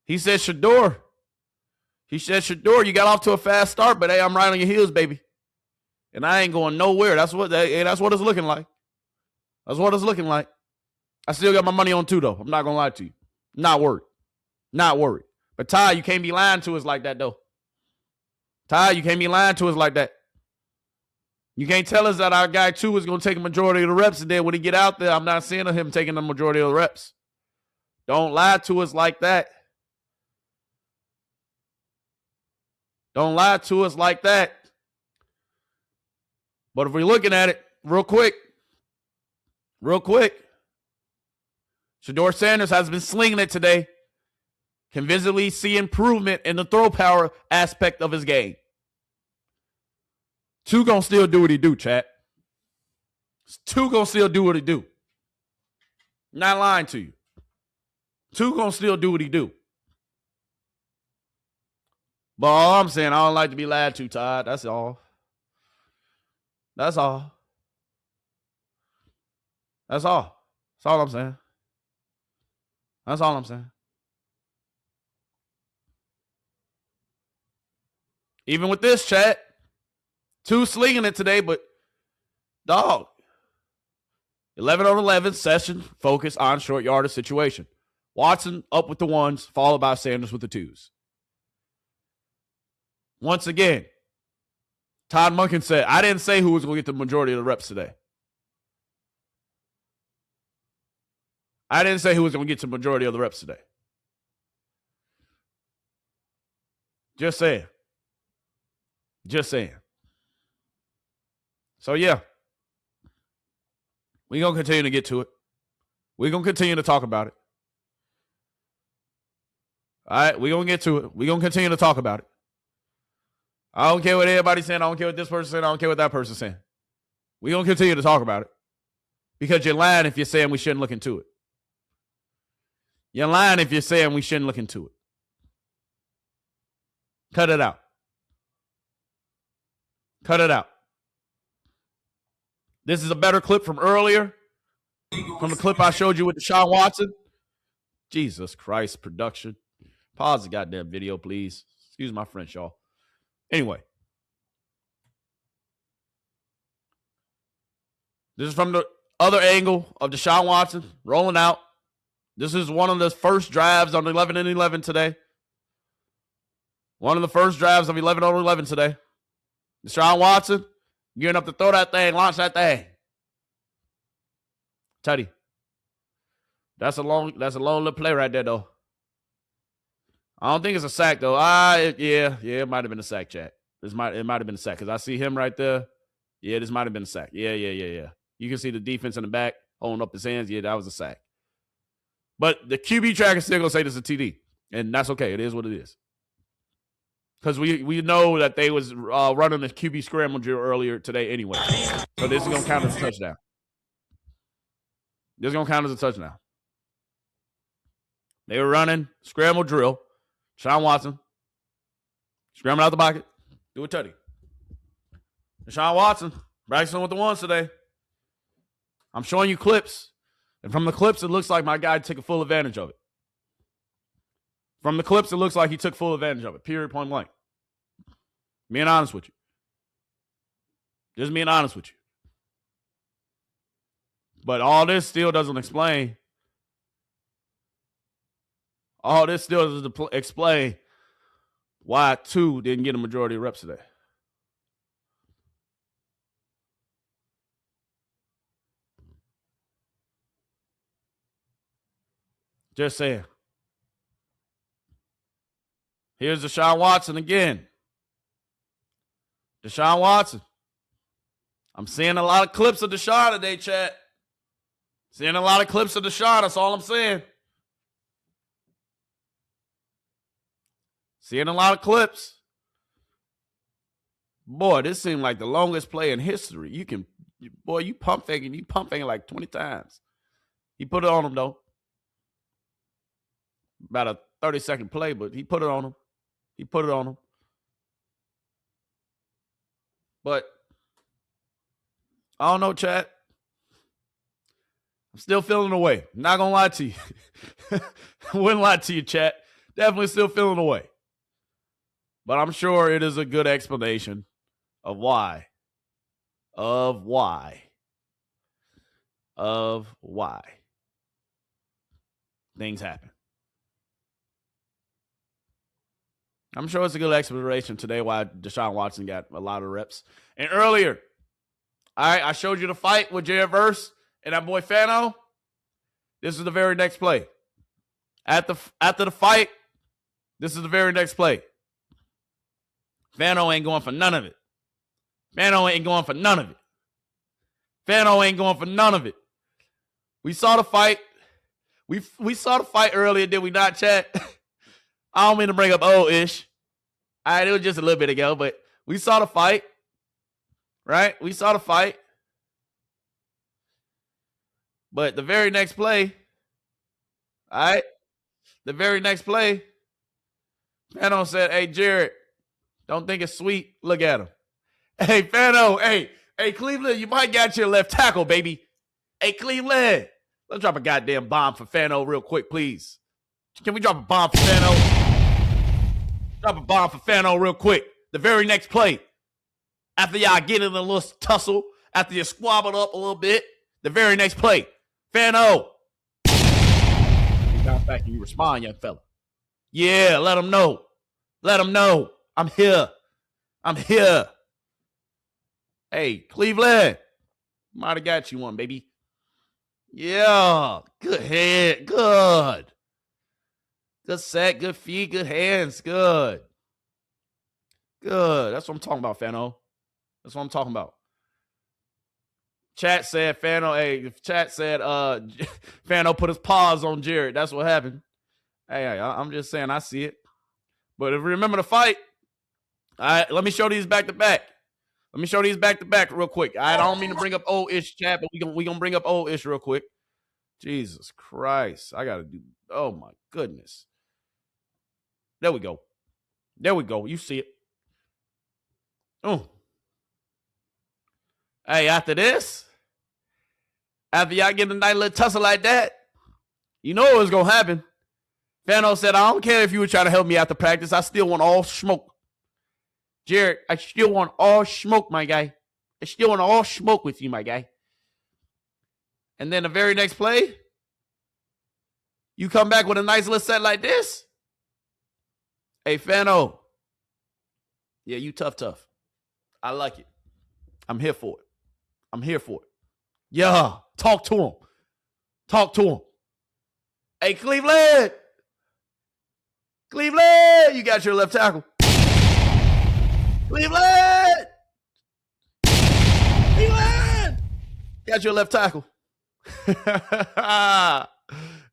He said, Shedeur. You got off to a fast start, but hey, I'm right on your heels, baby. And I ain't going nowhere. That's what it's looking like. That's what it's looking like. I still got my money on 2, though. I'm not going to lie to you. Not worried. But Ty, you can't be lying to us like that, though. Ty, you can't be lying to us like that. You can't tell us that our guy 2 is going to take a majority of the reps, and then when he get out there, I'm not seeing him taking the majority of the reps. Don't lie to us like that. Don't lie to us like that. But if we're looking at it real quick, Shedeur Sanders has been slinging it today. Can visibly see improvement in the throw power aspect of his game. 2 gonna still do what he do, chat. 2 gonna still do what he do. Not lying to you. 2 gonna still do what he do. But all I'm saying, I don't like to be lied to, Todd. That's all. That's all. That's all. That's all I'm saying. That's all I'm saying. Even with this, chat, 2 slinging it today, but dog. 11 on 11, session, focus on short yardage situation. Watson up with the 1s, followed by Sanders with the 2s. Once again, Todd Monken said, I didn't say who was going to get the majority of the reps today. I didn't say who was going to get the majority of the reps today. Just saying. So, yeah. We're going to continue to get to it. We're going to continue to talk about it. All right, we're going to get to it. We're going to continue to talk about it. I don't care what everybody's saying. I don't care what this person's saying. I don't care what that person's saying. We're going to continue to talk about it. Because you're lying if you're saying we shouldn't look into it. You're lying if you're saying we shouldn't look into it. Cut it out. Cut it out. This is a better clip from earlier. From the clip I showed you with Deshaun Watson. Jesus Christ, production. Pause the goddamn video, please. Excuse my French, y'all. Anyway. This is from the other angle of Deshaun Watson rolling out. This is one of the first drives on 11 and 11 today. One of the first drives of 11 on 11 today. Deshaun Watson gearing up to throw that thing, launch that thing. Teddy. That's a long little play right there, though. I don't think it's a sack, though. It might have been a sack, chat. It might have been a sack because I see him right there. Yeah, this might have been a sack. Yeah. You can see the defense in the back holding up his hands. Yeah, that was a sack. But the QB track is still going to say this is a TD. And that's okay. It is what it is. Because we know that they was running the QB scramble drill earlier today anyway. So this is going to count as a touchdown. This is going to count as a touchdown. They were running scramble drill. Deshaun Watson. Scramble out the pocket. Do a tutty. Deshaun Watson. Practicing with the 1s today. I'm showing you clips. And from the clips, it looks like my guy took a full advantage of it. From the clips, it looks like he took full advantage of it. Period, point blank. Being honest with you. Just being honest with you. But all this still doesn't explain. All this still doesn't explain why 2 didn't get a majority of reps today. Just saying. Here's Deshaun Watson again. Deshaun Watson. I'm seeing a lot of clips of Deshaun today, chat. Seeing a lot of clips of Deshaun. That's all I'm saying. Seeing a lot of clips. Boy, this seemed like the longest play in history. You pump faking like 20 times. He put it on him, though. About a 30-second play, but he put it on him. But I don't know, chat. I'm still feeling the way. Not going to lie to you. I wouldn't lie to you, chat. Definitely still feeling the way. But I'm sure it is a good explanation of why. Things happen. I'm sure it's a good explanation today why Deshaun Watson got a lot of reps. And earlier, I showed you the fight with Jared Verse and that boy Fano. This is the very next play. After the fight, this is the very next play. Fano ain't going for none of it. We saw the fight. We saw the fight earlier, did we not, chat? I don't mean to bring up old-ish. All right, it was just a little bit ago, but we saw the fight. Right? We saw the fight. But the very next play, all right, Fano said, hey, Jared, don't think it's sweet. Look at him. Hey, Fano, hey, Cleveland, you might got your left tackle, baby. Hey, Cleveland, let's drop a goddamn bomb for Fano real quick, please. Can we drop a bomb for Fano? Drop a bomb for Fano real quick. The very next play. After y'all get in a little tussle, after you squabbled up a little bit, the very next play. Fano. You bounce back and you respond, young fella. Yeah, let him know. I'm here. Hey, Cleveland. Might have got you one, baby. Yeah. Good head. Good. Good set, good feet, good hands. Good. That's what I'm talking about, Fano. That's what I'm talking about. Chat said Fano put his paws on Jared. That's what happened. Hey, I'm just saying I see it. But if you remember the fight, all right, let me show these back to back. Real quick. I don't mean to bring up old-ish, chat, but we gonna bring up old-ish real quick. Jesus Christ. I gotta do, oh my goodness. There we go. You see it. Oh. Hey, after y'all get a nice little tussle like that, you know what was going to happen. Fano said, I don't care if you were trying to help me after practice. I still want all smoke. Jared, I still want all smoke, my guy. I still want all smoke with you, my guy. And then the very next play, you come back with a nice little set like this. Hey, Fano. Yeah, you tough. I like it. I'm here for it. Yeah, talk to him. Hey, Cleveland, you got your left tackle. Cleveland, got your left tackle.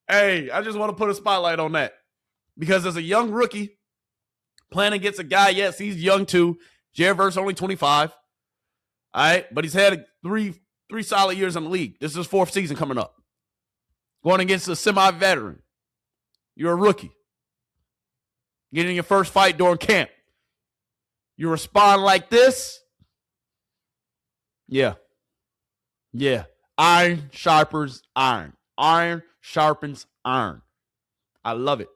Hey, I just want to put a spotlight on that because as a young rookie playing against a guy, yes, he's young too. Jared Verse only 25. All right, but he's had three solid years in the league. This is his fourth season coming up. Going against a semi-veteran. You're a rookie. Getting your first fight during camp. You respond like this. Yeah. Iron sharpens iron. Iron sharpens iron. I love it.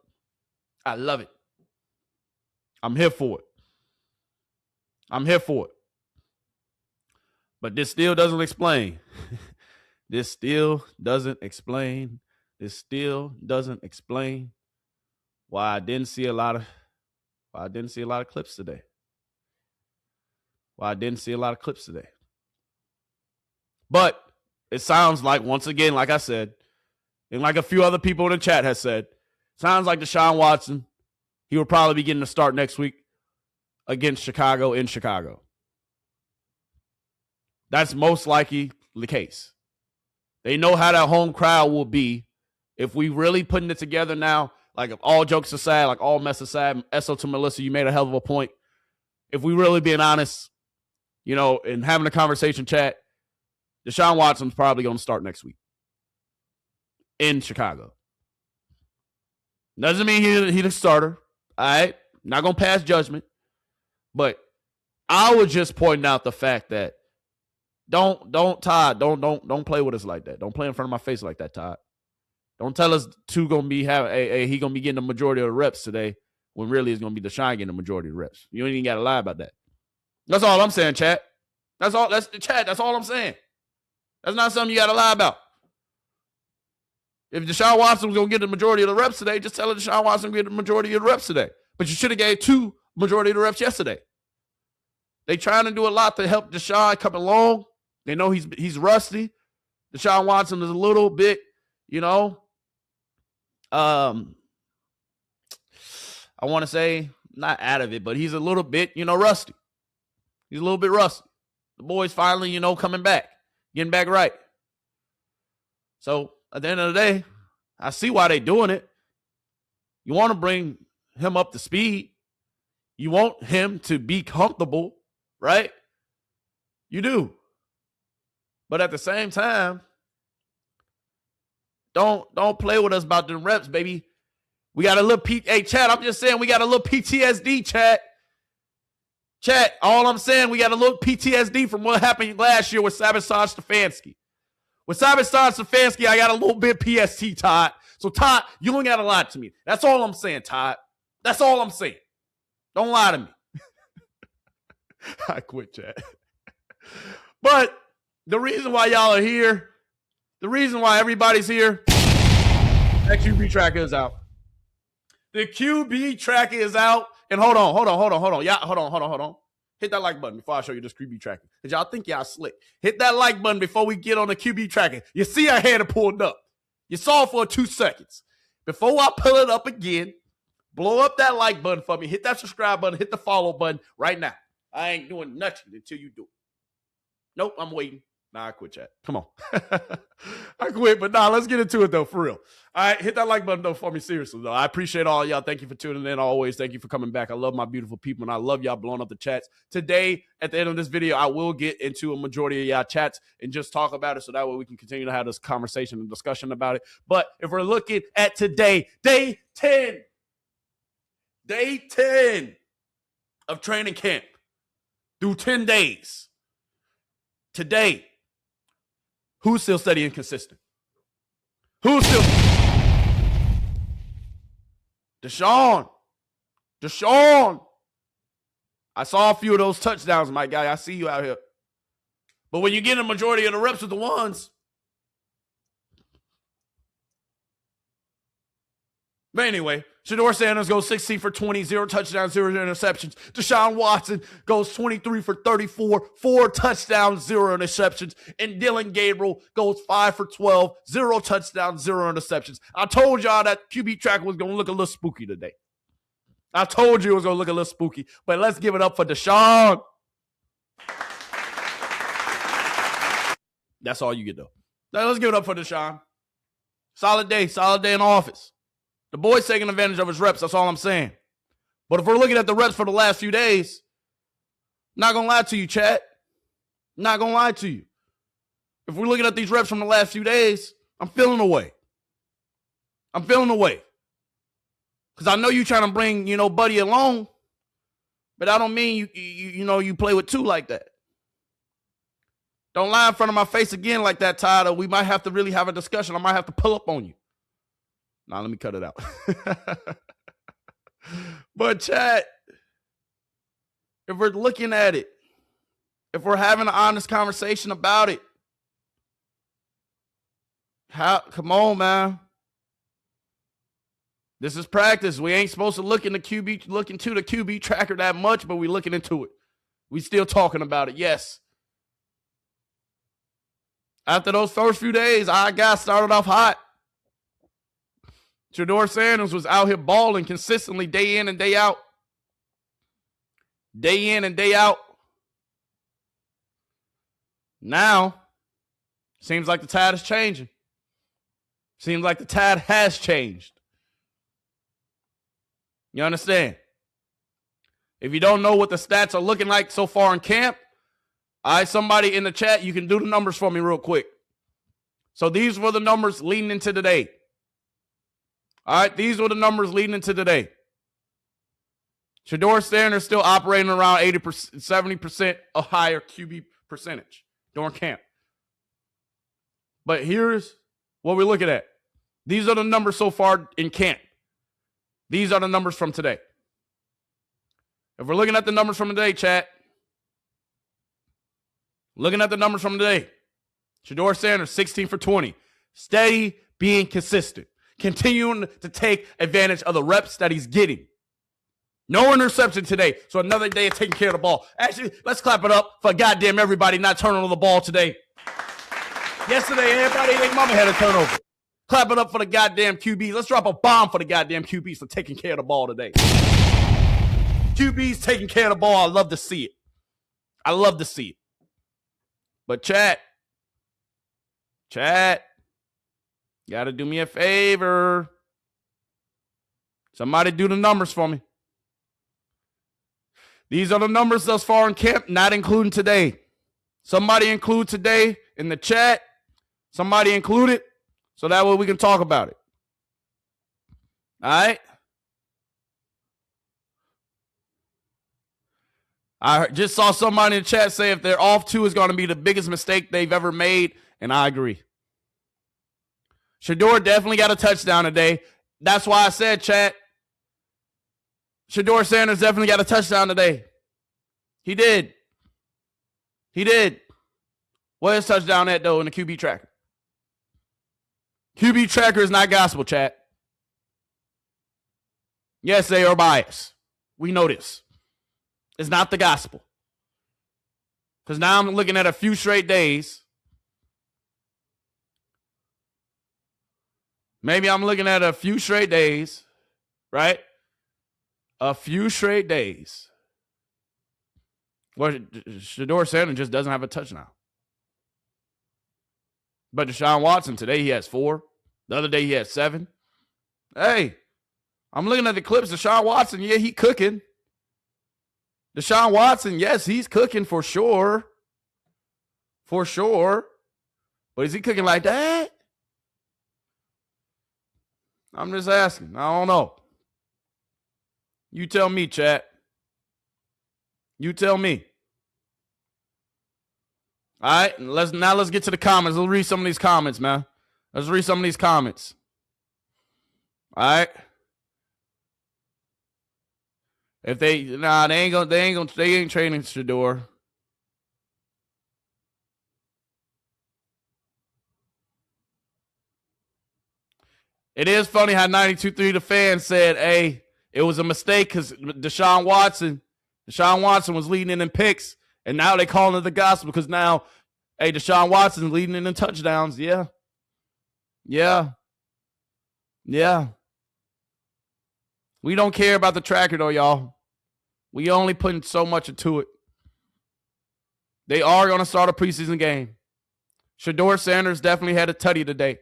I'm here for it. But this still doesn't explain. This still doesn't explain why I didn't see a lot of clips today. But it sounds like, once again, like I said, and like a few other people in the chat has said, sounds like Deshaun Watson, he will probably be getting a start next week against Chicago in Chicago. That's most likely the case. They know how that home crowd will be if we really putting it together now. Like, if all jokes aside, like all mess aside, Esso to Melissa, you made a hell of a point. If we really being honest, you know, and having a conversation chat, Deshaun Watson's probably going to start next week in Chicago. Doesn't mean he's the starter. All right, not going to pass judgment, but I was just pointing out the fact that don't play with us like that. Don't play in front of my face like that, Todd. Don't tell us he gonna be getting the majority of the reps today when really it's gonna be Deshaun getting the majority of the reps. You ain't even gotta lie about that. That's all I'm saying, chat. That's all I'm saying. That's not something you gotta lie about. If Deshaun Watson was gonna get the majority of the reps today, just tell Deshaun Watson get the majority of the reps today. But you should have gave 2 majority of the reps yesterday. They trying to do a lot to help Deshaun come along. They know he's rusty. Deshaun Watson is a little bit, you know, I want to say not out of it, but he's a little bit, you know, rusty. He's a little bit rusty. The boy's finally, you know, coming back, getting back right. So at the end of the day, I see why they're doing it. You want to bring him up to speed. You want him to be comfortable, right? You do. But at the same time, don't play with us about the reps, baby. We got a little hey, chat, I'm just saying we got a little PTSD, chat. Chat, all I'm saying, we got a little PTSD from what happened last year with Sabotage Stefanski. With Sabotage Stefanski, I got a little bit PST, Todd. So, Todd, you ain't got to lie to me. That's all I'm saying, Todd. That's all I'm saying. Don't lie to me. I quit, chat. But the reason why y'all are here, the reason why everybody's here, that QB tracker is out. The QB tracker is out. And hold on. Yeah, hold on. Hit that like button before I show you this QB tracker. Because y'all think y'all slick. Hit that like button before we get on the QB tracker. You see I had it pulled up. You saw it for 2 seconds. Before I pull it up again, blow up that like button for me. Hit that subscribe button. Hit the follow button right now. I ain't doing nothing until you do it. Nope, I'm waiting. Nah, I quit, chat. Come on. I quit, but let's get into it, though, for real. All right, hit that like button, though, for me, seriously, though. I appreciate all y'all. Thank you for tuning in always. Thank you for coming back. I love my beautiful people, and I love y'all blowing up the chats. Today, at the end of this video, I will get into a majority of y'all chats and just talk about it so that way we can continue to have this conversation and discussion about it. But if we're looking at today, day 10 of training camp through 10 days. Today, who's still steady and consistent? Who's still? Deshaun. I saw a few of those touchdowns, my guy. I see you out here. But when you get a majority of the reps with the ones. But anyway, Shedeur Sanders goes 16 for 20, 0 touchdowns, 0 interceptions. Deshaun Watson goes 23 for 34, 4 touchdowns, 0 interceptions. And Dylan Gabriel goes 5 for 12, 0 touchdowns, 0 interceptions. I told y'all that QB track was going to look a little spooky today. I told you it was going to look a little spooky. But let's give it up for Deshaun. That's all you get, though. Now, let's give it up for Deshaun. Solid day in office. The boy's taking advantage of his reps. That's all I'm saying. But if we're looking at the reps for the last few days, not going to lie to you, chat. Not going to lie to you. If we're looking at these reps from the last few days, I'm feeling away. Because I know you're trying to bring, Buddy along, but I don't mean you play with 2 like that. Don't lie in front of my face again like that, Todd, or we might have to really have a discussion. I might have to pull up on you. Let me cut it out. But chat, if we're looking at it, if we're having an honest conversation about it, come on, man. This is practice. We ain't supposed to look into the QB tracker that much, but we're looking into it. We still talking about it, yes. After those first few days, our guy started off hot. Shedeur Sanders was out here balling consistently day in and day out. Now, seems like the tide is changing. Seems like the tide has changed. You understand? If you don't know what the stats are looking like so far in camp, all right, somebody in the chat, you can do the numbers for me real quick. So these were the numbers leading into today. All right, these were the numbers leading into today. Shedeur Sanders still operating around 80%, 70% or higher QB percentage during camp. But here's what we're looking at. These are the numbers so far in camp. These are the numbers from today. If we're looking at the numbers from today, chat, looking at the numbers from today, Shedeur Sanders, 16 for 20. Steady, being consistent. Continuing to take advantage of the reps that he's getting. No interception today, so another day of taking care of the ball. Actually, let's clap it up for goddamn everybody not turning over the ball today. Yesterday, everybody and their mama had a turnover. Clap it up for the goddamn QBs. Let's drop a bomb for the goddamn QBs for taking care of the ball today. QBs taking care of the ball. I love to see it. I love to see it. But chat, you got to do me a favor. Somebody do the numbers for me. These are the numbers thus far in camp, not including today. Somebody include today in the chat. Somebody include it so that way we can talk about it. All right? I just saw somebody in the chat say if they're off 2 is going to be the biggest mistake they've ever made, and I agree. Shedeur definitely got a touchdown today. That's why I said, chat, Shedeur Sanders definitely got a touchdown today. He did. He did. Where's touchdown at, though, in the QB tracker? QB tracker is not gospel, chat. Yes, they are biased. We know this. It's not the gospel. Because now I'm looking at a few straight days. Maybe I'm looking at a few straight days, right? A few straight days. Well, Shedeur Sanders just doesn't have a touchdown. But Deshaun Watson, today he has 4. The other day he had 7. Hey, I'm looking at the clips. Deshaun Watson, yeah, he cooking. Deshaun Watson, yes, he's cooking for sure. For sure. But is he cooking like that? I'm just asking. I don't know. You tell me, chat. You tell me. All right, let's get to the comments. Let's read some of these comments, man. Let's read some of these comments. All right. If they ain't trading Shedeur. It is funny how 92.3 the fans said, hey, it was a mistake because Deshaun Watson was leading in picks, and now they calling it the gospel because now, hey, Deshaun Watson's leading in touchdowns. Yeah. We don't care about the tracker, though, y'all. We only putting so much into it. They are going to start a preseason game. Shedeur Sanders definitely had a tutty today.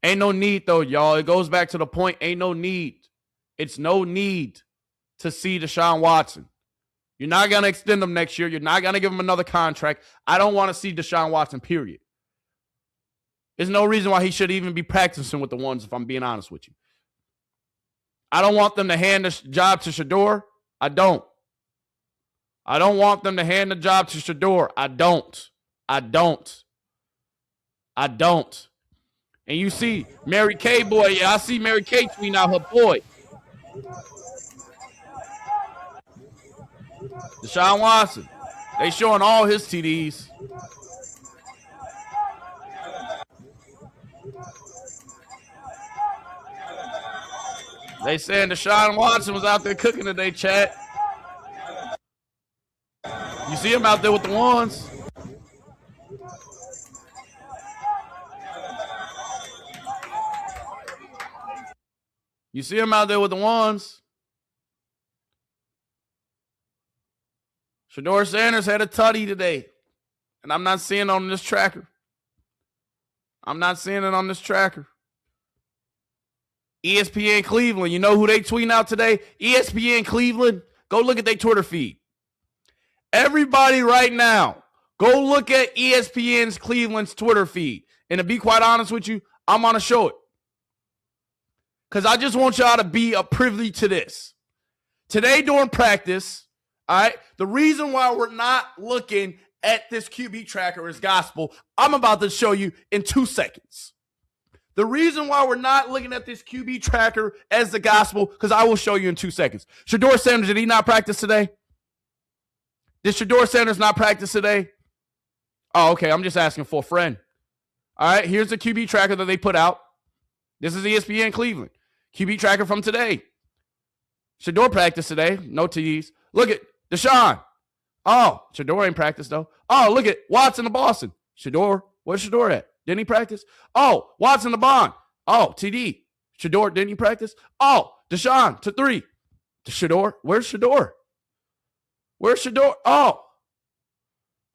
Ain't no need, though, y'all. It goes back to the point, ain't no need. It's no need to see Deshaun Watson. You're not going to extend him next year. You're not going to give him another contract. I don't want to see Deshaun Watson, period. There's no reason why he should even be practicing with the ones, if I'm being honest with you. I don't want them to hand the job to Shedeur. I don't want them to hand the job to Shedeur. I don't. And you see Mary Kay boy. Yeah, I see Mary Kay tweeting out her boy. Deshaun Watson. They showing all his TDs. They saying Deshaun Watson was out there cooking today, chat. You see him out there with the ones. You see him out there with the ones. Shedeur Sanders had a tutty today, and I'm not seeing it on this tracker. I'm not seeing it on this tracker. ESPN Cleveland, you know who they tweeting out today? ESPN Cleveland, go look at their Twitter feed. Everybody right now, go look at ESPN's Cleveland's Twitter feed. And to be quite honest with you, I'm going to show it. Because I just want y'all to be a privy to this. Today during practice, all right, the reason why we're not looking at this QB tracker is gospel. I'm about to show you in 2 seconds. The reason why we're not looking at this QB tracker as the gospel, because I will show you in 2 seconds. Shedeur Sanders, did he not practice today? Did Shedeur Sanders not practice today? Oh, okay. I'm just asking for a friend. All right. Here's the QB tracker that they put out. This is ESPN Cleveland. QB tracker from today. Shedeur practiced today. No TDs. Look at Deshaun. Oh, Shedeur ain't practiced though. Oh, look at Watson to Boston. Shedeur. Where's Shedeur at? Didn't he practice? Oh, Watson to Bond. Oh, TD. Shedeur, didn't he practice? Oh, Deshaun to 3. To Shedeur. Where's Shedeur? Where's Shedeur? Oh,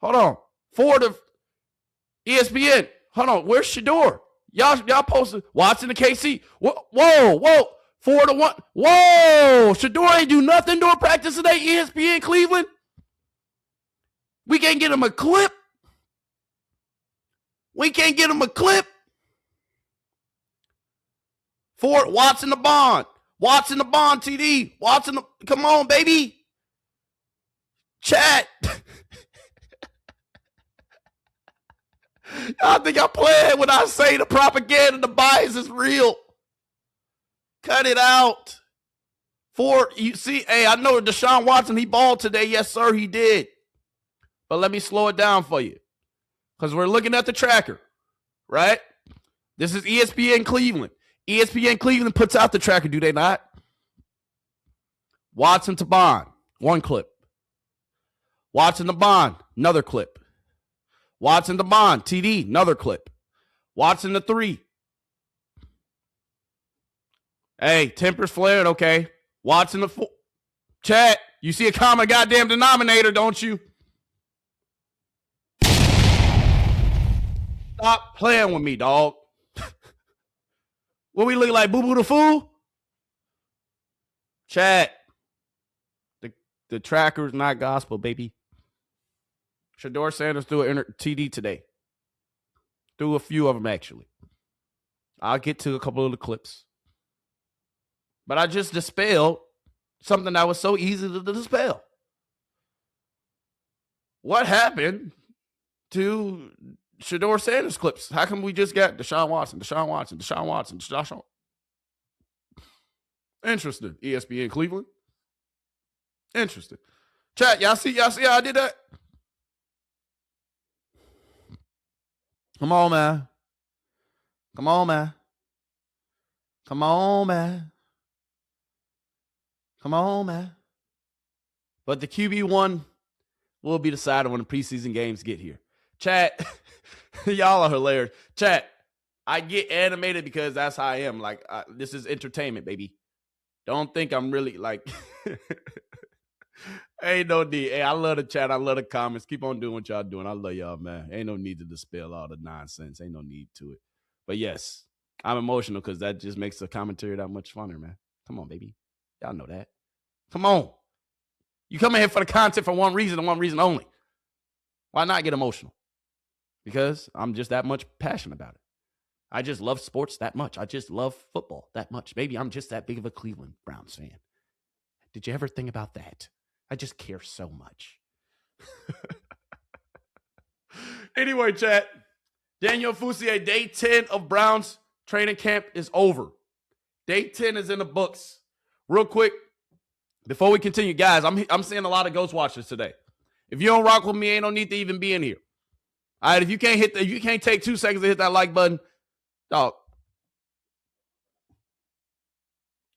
hold on. 4 to ESPN. Hold on. Where's Shedeur? Y'all posted Watson to KC. Whoa. 4 to 1. Whoa. Shedeur ain't do nothing during practice today. ESPN Cleveland. We can't get him a clip. We can't get him a clip. 4, Watson to Bond. Watson to Bond TD. Watson to, come on, baby. Chat. Y'all think I'm playing when I say the propaganda, the bias is real. Cut it out. 4, you see, hey, I know Deshaun Watson, he balled today. Yes, sir, he did. But let me slow it down for you. Because we're looking at the tracker, right? This is ESPN Cleveland. ESPN Cleveland puts out the tracker, do they not? Watson to Bond, 1 clip. Watson to Bond, another clip. Watson to Bond, TD, another clip. Watson to 3. Hey, tempers flared, okay. Watson to 4. Chat, you see a common goddamn denominator, don't you? Stop playing with me, dog. What we look like, Boo Boo the Fool? Chat. The tracker's not gospel, baby. Shedeur Sanders threw an TD today. Threw a few of them, actually. I'll get to a couple of the clips. But I just dispelled something that was so easy to dispel. What happened to Shedeur Sanders clips? How come we just got Deshaun Watson? Interesting. ESPN Cleveland. Interesting. Chat, y'all see how I did that? Come on, man. Come on, man. Come on, man. Come on, man. But the QB1 will be decided when the preseason games get here. Chat, y'all are hilarious. Chat, I get animated because that's how I am. Like, this is entertainment, baby. Don't think I'm really like... Ain't no need. Hey, I love the chat. I love the comments. Keep on doing what y'all doing. I love y'all, man. Ain't no need to dispel all the nonsense. Ain't no need to it. But yes, I'm emotional because that just makes the commentary that much funner, man. Come on, baby. Y'all know that. Come on. You come in here for the content for one reason and one reason only. Why not get emotional? Because I'm just that much passionate about it. I just love sports that much. I just love football that much. Maybe I'm just that big of a Cleveland Browns fan. Did you ever think about that? I just care so much. Anyway, chat. Daniel Fousier, day 10 of Browns training camp is over. Day 10 is in the books. Real quick, before we continue, guys, I'm seeing a lot of ghost watchers today. If you don't rock with me, ain't no need to even be in here. All right, if you can't take 2 seconds to hit that like button, dog,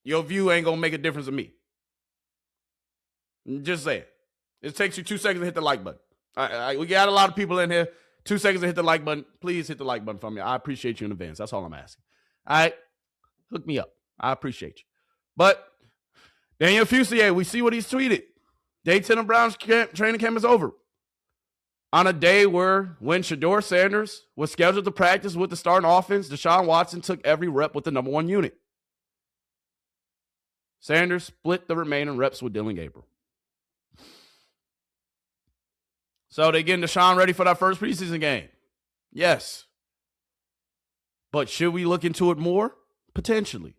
your view ain't gonna make a difference to me. Just say it. It takes you 2 seconds to hit the like button. All right, we got a lot of people in here. 2 seconds to hit the like button. Please hit the like button for me. I appreciate you in advance. That's all I'm asking. All right? Hook me up. I appreciate you. But Daniel Fousier, we see what he's tweeted. Day 10 of Browns training camp is over. On a day when Shedeur Sanders was scheduled to practice with the starting offense, Deshaun Watson took every rep with the number one unit. Sanders split the remaining reps with Dylan Gabriel. So they getting Deshaun ready for that first preseason game. Yes. But should we look into it more? Potentially.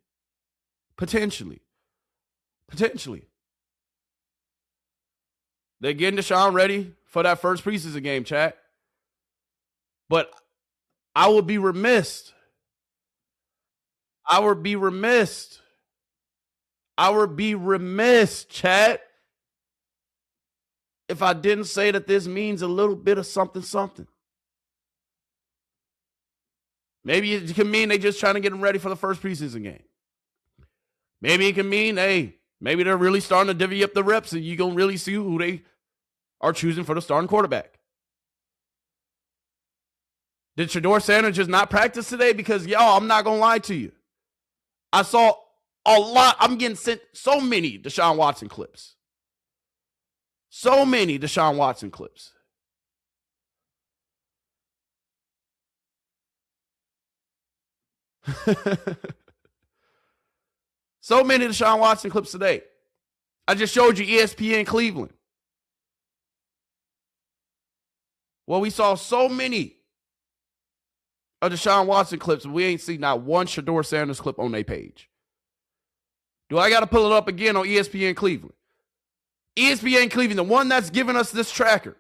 They're getting Deshaun ready for that first preseason game, chat. But I would be remiss. Chat, if I didn't say that this means a little bit of something. Maybe it can mean they just trying to get them ready for the first preseason game. Maybe it can mean, hey, maybe they're really starting to divvy up the reps and you're going to really see who they are choosing for the starting quarterback. Did Shedeur Sanders just not practice today? Because, y'all, I'm not going to lie to you. I saw a lot. I'm getting sent so many Deshaun Watson clips. So many Deshaun Watson clips. So many Deshaun Watson clips today. I just showed you ESPN Cleveland. Well, we saw so many of Deshaun Watson clips, and we ain't seen not one Shedeur Sanders clip on their page. Do I got to pull it up again on ESPN Cleveland? ESPN Cleveland, the one that's giving us this tracker.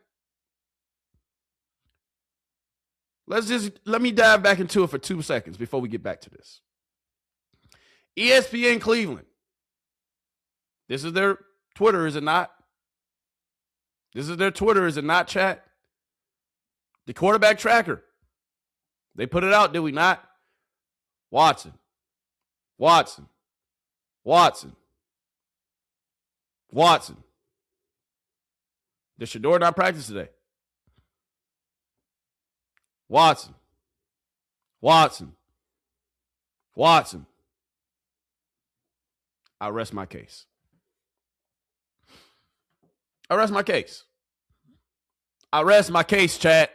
Let me dive back into it for 2 seconds before we get back to this. ESPN Cleveland. This is their Twitter, is it not? This is their Twitter, is it not, chat? The quarterback tracker. They put it out, did we not? Watson. Did Shedeur not practice today? Watson. I rest my case. Chat.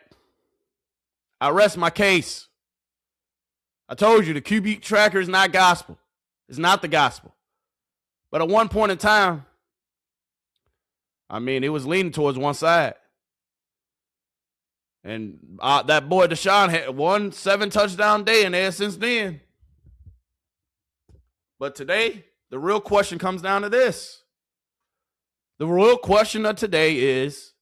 I rest my case. I told you the QB tracker is not gospel. It's not the gospel. But at one point in time, I mean, it was leaning towards one side. And that boy Deshaun had won 7 touchdown day in there since then. But today, the real question comes down to this. The real question of today is,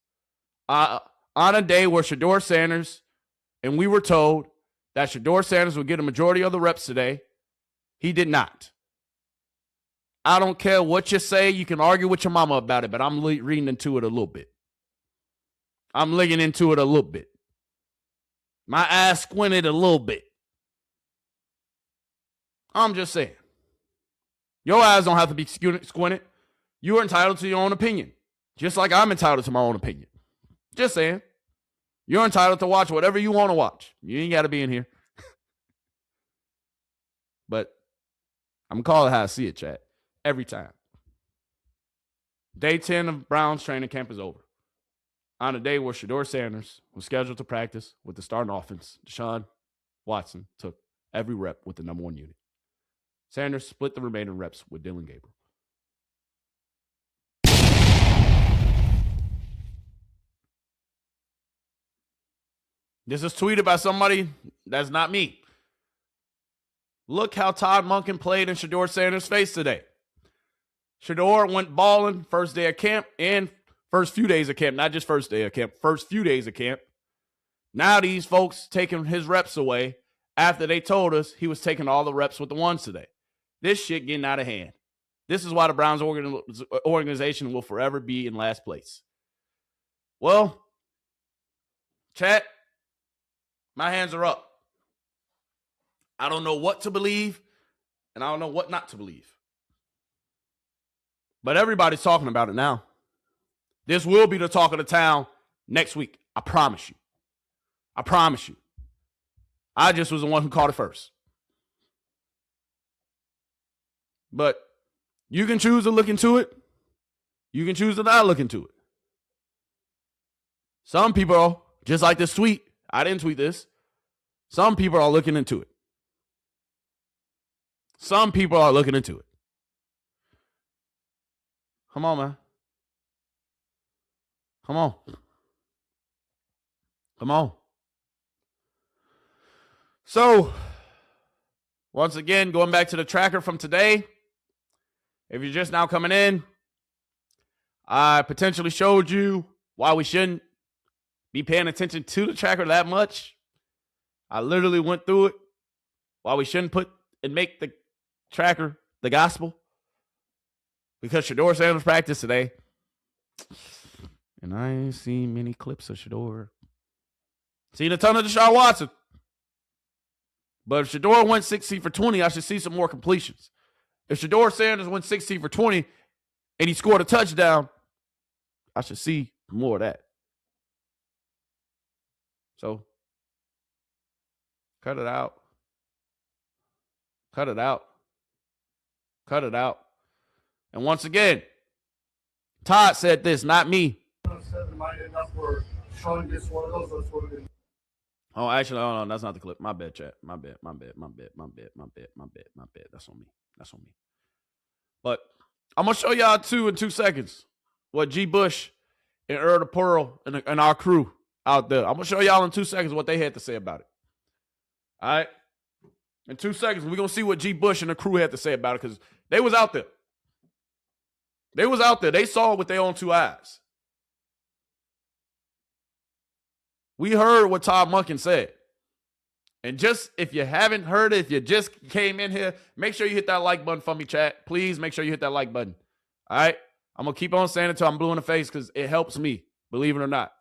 on a day where Shedeur Sanders, and we were told that Shedeur Sanders would get a majority of the reps today, he did not. I don't care what you say. You can argue with your mama about it, but I'm reading into it a little bit. I'm looking into it a little bit. My eyes squinted a little bit. I'm just saying. Your eyes don't have to be squinted. You are entitled to your own opinion. Just like I'm entitled to my own opinion. Just saying. You're entitled to watch whatever you want to watch. You ain't got to be in here. But I'm going to call it how I see it, chat. Every time. Day 10 of Browns training camp is over. On a day where Shedeur Sanders was scheduled to practice with the starting offense, Deshaun Watson took every rep with the number one unit. Sanders split the remaining reps with Dylan Gabriel. This is tweeted by somebody that's not me. Look how Todd Monken played in Shedeur Sanders' face today. Shedeur went balling first day of camp and first few days of camp, not just first day of camp, first few days of camp. Now these folks taking his reps away after they told us he was taking all the reps with the ones today. This shit getting out of hand. This is why the Browns organization will forever be in last place. Well, chat, my hands are up. I don't know what to believe, and I don't know what not to believe. But everybody's talking about it now. This will be the talk of the town next week. I promise you. I just was the one who caught it first. But you can choose to look into it. You can choose to not look into it. Some people, just like this tweet, I didn't tweet this. Some people are looking into it. Some people are looking into it. Come on, man. Come on. Come on. So, once again, going back to the tracker from today, if you're just now coming in, I potentially showed you why we shouldn't be paying attention to the tracker that much. I literally went through it, why we shouldn't put and make the tracker the gospel. Because Shedeur Sanders practiced today. And I ain't seen many clips of Shedeur. Seen a ton of Deshaun Watson. But if Shedeur went 16 for 20, I should see some more completions. If Shedeur Sanders went 16 for 20 and he scored a touchdown, I should see more of that. So, cut it out. Cut it out. Cut it out. And once again, Todd said this, not me. Oh, actually, no, that's not the clip. My bad, chat. My bad. That's on me. That's on me. But I'm going to show y'all in 2 seconds what G. Bush and the Pearl and our crew out there. I'm going to show y'all in 2 seconds what they had to say about it. All right? In 2 seconds, we're going to see what G. Bush and the crew had to say about it because they was out there. They was out there. They saw it with their own 2 eyes. We heard what Todd Monken said. And just if you haven't heard it, if you just came in here, make sure you hit that like button for me, chat. Please make sure you hit that like button. All right? I'm going to keep on saying it until I'm blue in the face because it helps me, believe it or not.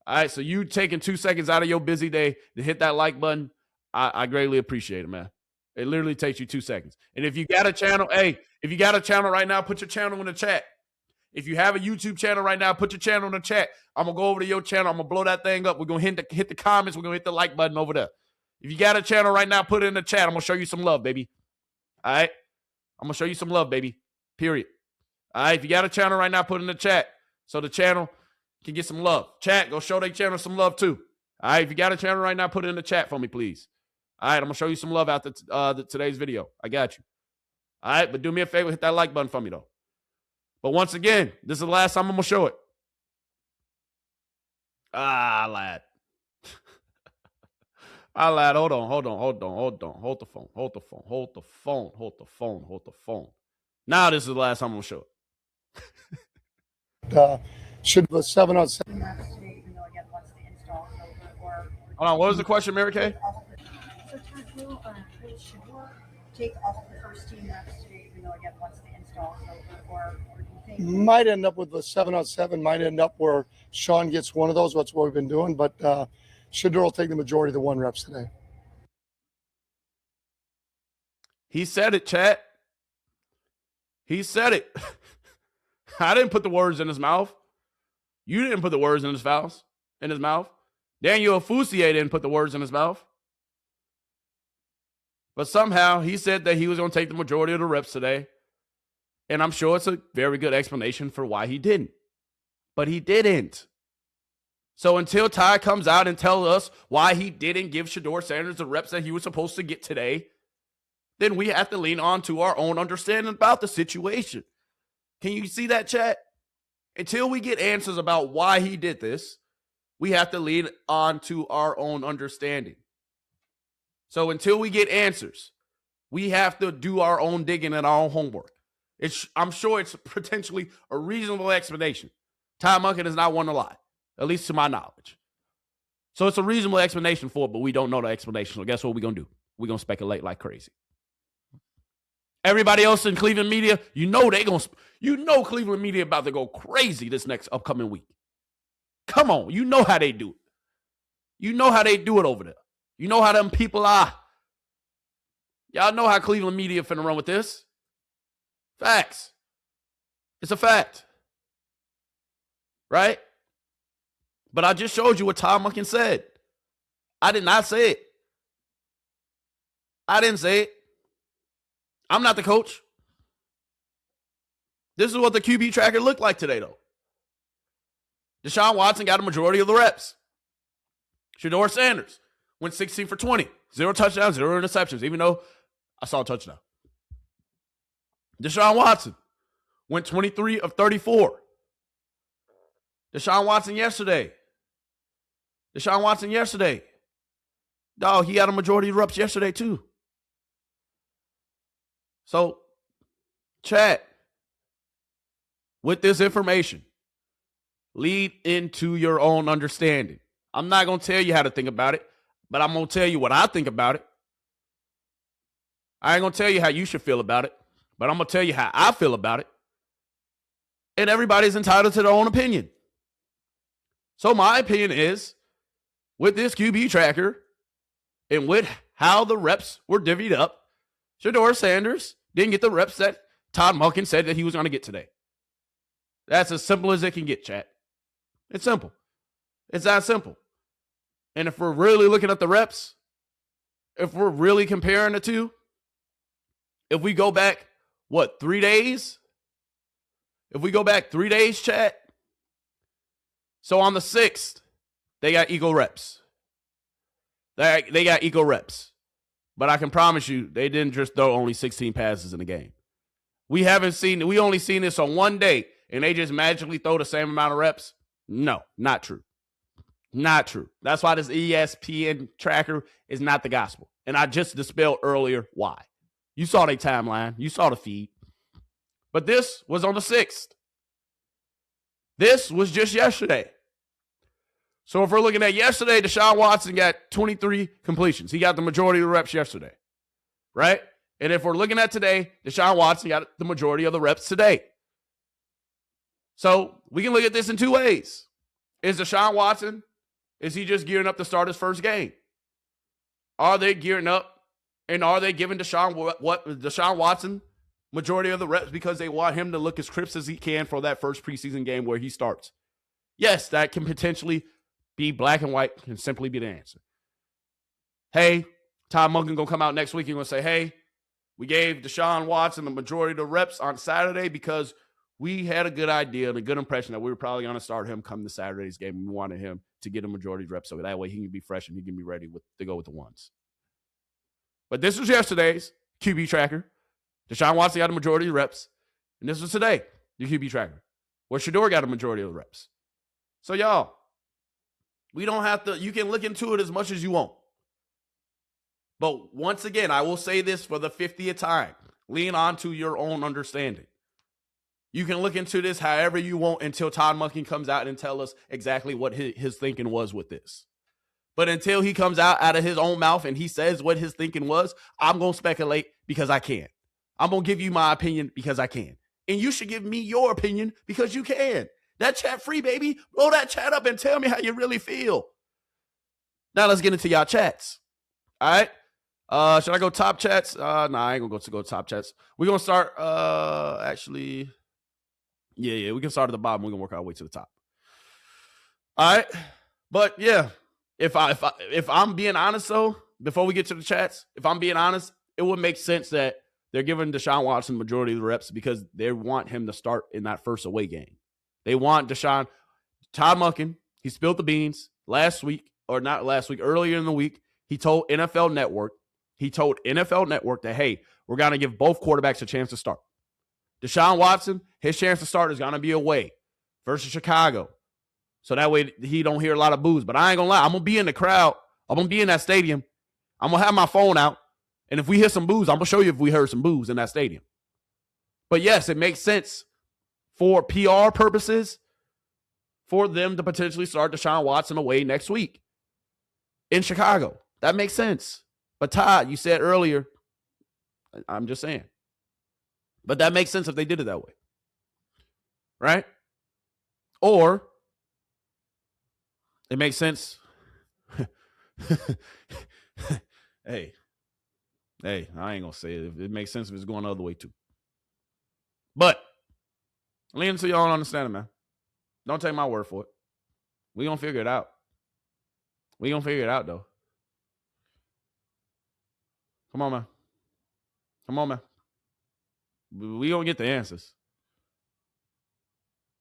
All right? So you taking 2 seconds out of your busy day to hit that like button, I greatly appreciate it, man. It literally takes you 2 seconds. And if you got a channel, if you got a channel right now, put your channel in the chat. If you have a YouTube channel right now, put your channel in the chat. I'm going to go over to your channel. I'm going to blow that thing up. We're going to hit the comments. We're going to hit the like button over there. If you got a channel right now, put it in the chat. I'm going to show you some love, baby. All right? I'm going to show you some love, baby. Period. All right? If you got a channel right now, put it in the chat so the channel can get some love. Chat, go show their channel some love too. All right? If you got a channel right now, put it in the chat for me, please. All right? I'm going to show you some love after today's video. I got you. All right? But do me a favor, hit that like button for me, though. But once again, this is the last time I'm going to show it. I lied. I lied. Hold on. Hold the phone. Now this is the last time I'm going to show it. Should the 7-on-7. Even though, again, once the install is over, or Hold on. What was the question, Mary Kay? So, Todd, will Shedeur take all of the first team reps today, even though, again, once the install is over, or do you think? Might end up with the 7-on-7, might end up where Sean gets one of those. That's what we've been doing. But Shedeur will take the majority of the 1 reps today. He said it, chat. He said it. I didn't put the words in his mouth. You didn't put the words in his mouth. Daniel Fusier didn't put the words in his mouth. But somehow he said that he was going to take the majority of the reps today. And I'm sure it's a very good explanation for why he didn't. But he didn't. So until Ty comes out and tells us why he didn't give Shedeur Sanders the reps that he was supposed to get today, then we have to lean on to our own understanding about the situation. Can you see that, chat? Until we get answers about why he did this, we have to lean on to our own understanding. So until we get answers, we have to do our own digging and our own homework. I'm sure it's potentially a reasonable explanation. Ty Monken is not one to lie, at least to my knowledge. So it's a reasonable explanation for it, but we don't know the explanation. So guess what we're going to do? We're going to speculate like crazy. Everybody else in Cleveland media, Cleveland media about to go crazy this next upcoming week. Come on, you know how they do it. You know how they do it over there. You know how them people are. Y'all know how Cleveland media finna run with this. Facts. It's a fact. Right? But I just showed you what Todd Monken said. I did not say it. I didn't say it. I'm not the coach. This is what the QB tracker looked like today, though. Deshaun Watson got a majority of the reps. Shedeur Sanders went 16 for 20. 0 touchdowns, 0 interceptions, even though I saw a touchdown. Deshaun Watson went 23 of 34. Deshaun Watson yesterday. Dog, he had a majority of reps yesterday, too. So, chat, with this information, lead into your own understanding. I'm not going to tell you how to think about it, but I'm going to tell you what I think about it. I ain't going to tell you how you should feel about it, but I'm going to tell you how I feel about it. And everybody's entitled to their own opinion. So my opinion is, with this QB tracker and with how the reps were divvied up, Shedeur Sanders didn't get the reps that Todd Monken said that he was going to get today. That's as simple as it can get, chat. It's simple. It's that simple. And if we're really looking at the reps, if we're really comparing the two, if we go back, 3 days? If we go back 3 days, chat. So on the 6th, they got equal reps. They got equal reps. But I can promise you, they didn't just throw only 16 passes in the game. We only seen this on one day, and they just magically throw the same amount of reps. No, not true. Not true. That's why this ESPN tracker is not the gospel. And I just dispelled earlier why. You saw their timeline. You saw the feed. But this was on the 6th. This was just yesterday. So if we're looking at yesterday, Deshaun Watson got 23 completions. He got the majority of the reps yesterday, right? And if we're looking at today, Deshaun Watson got the majority of the reps today. So we can look at this in two ways. Is Deshaun Watson, is he just gearing up to start his first game? Are they gearing up and are they giving Deshaun Watson majority of the reps because they want him to look as crisp as he can for that first preseason game where he starts? Yes, that can potentially be black and white, can simply be the answer. Hey, Todd Monken gonna come out next week and gonna say, hey, we gave Deshaun Watson the majority of the reps on Saturday because we had a good idea and a good impression that we were probably gonna start him come to Saturday's game, and we wanted him to get a majority of reps so that way he can be fresh and he can be ready to go with the ones. But this was yesterday's QB tracker. Deshaun Watson got a majority of the reps, and this was today, the QB tracker, where Shedeur got a majority of the reps. So y'all, we don't have to, you can look into it as much as you want. But once again, I will say this for the 50th time. Lean on to your own understanding. You can look into this however you want until Todd Monken comes out and tell us exactly what his thinking was with this. But until he comes out of his own mouth and he says what his thinking was, I'm going to speculate because I can. I'm going to give you my opinion because I can. And you should give me your opinion because you can. That chat free, baby. Blow that chat up and tell me how you really feel. Now let's get into y'all chats. All right. Should I go top chats? I ain't gonna go top chats. We're gonna start. Actually, yeah. We can start at the bottom. We're gonna work our way to the top. All right. But yeah, if I'm being honest though, before we get to the chats, if I'm being honest, it would make sense that they're giving Deshaun Watson the majority of the reps because they want him to start in that first away game. They want Todd Monken, he spilled the beans earlier in the week. He told NFL Network that, hey, we're going to give both quarterbacks a chance to start. Deshaun Watson, his chance to start is going to be away versus Chicago. So that way he don't hear a lot of boos. But I ain't going to lie. I'm going to be in the crowd. I'm going to be in that stadium. I'm going to have my phone out. And if we hear some boos, I'm going to show you if we heard some boos in that stadium. But yes, it makes sense for PR purposes for them to potentially start Deshaun Watson away next week in Chicago. That makes sense. But Todd, you said earlier, I'm just saying. But that makes sense if they did it that way. Right? Or it makes sense. Hey, I ain't going to say it. It makes sense if it's going the other way too. But lean into your own understanding, man. Don't take my word for it. We going to figure it out. We going to figure it out, though. Come on, man. We going to get the answers.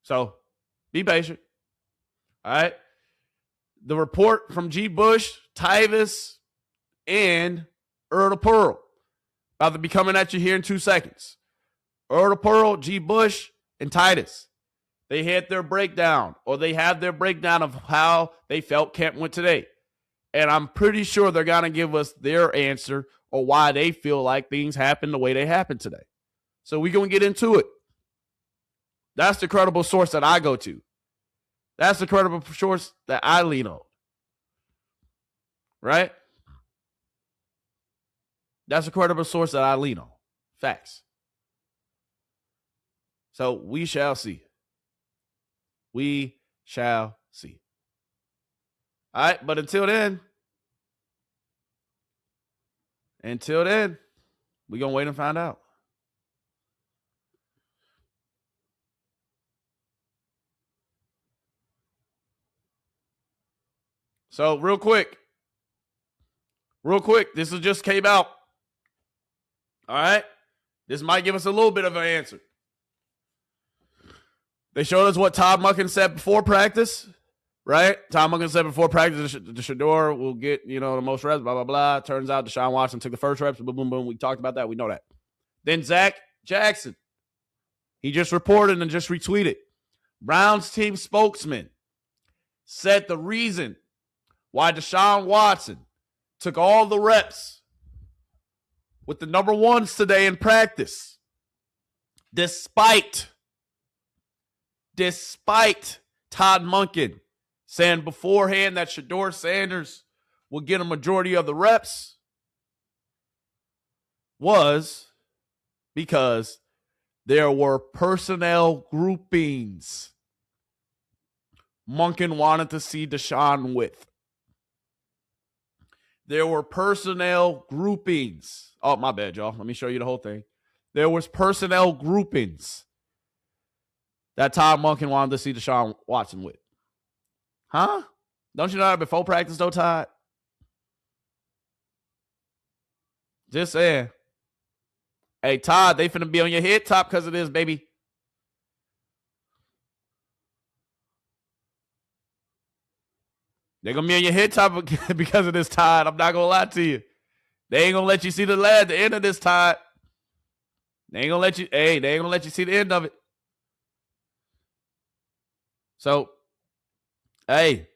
So be patient. All right. The report from G. Bush, Tyvis, and Earl Pearl about to be coming at you here in 2 seconds. Earl Pearl, G. Bush, and Titus. They had their breakdown, or they have their breakdown of how they felt camp went today. And I'm pretty sure they're going to give us their answer or why they feel like things happened the way they happened today. So we're going to get into it. That's the credible source that I go to. That's the credible source that I lean on. Right? That's a credible source that I lean on. Facts. So we shall see. We shall see. All right, but until then, we're going to wait and find out. So real quick, this just came out. All right, this might give us a little bit of an answer. They showed us what Todd Monken said before practice, right? Todd Monken said before practice, the Shedeur will get, the most reps, blah, blah, blah. Turns out Deshaun Watson took the first reps, boom, boom, boom. We talked about that. We know that. Then Zach Jackson, he just reported and just retweeted. Browns team spokesman said the reason why Deshaun Watson took all the reps with the number ones today in practice, despite Todd Monken saying beforehand that Shedeur Sanders would get a majority of the reps, was because there were personnel groupings Monken wanted to see Deshaun with. There were personnel groupings. Oh, my bad, y'all. Let me show you the whole thing. There was personnel groupings that Todd Monken wanted to see Deshaun Watson with. Huh? Don't you know that before practice, though, Todd? Just saying. Hey, Todd, they finna be on your head top because of this, baby. They're going to be on your head top because of this, Todd. I'm not going to lie to you. They ain't going to let you see the end of this, Todd. They ain't going to let you see the end of it. So, hey,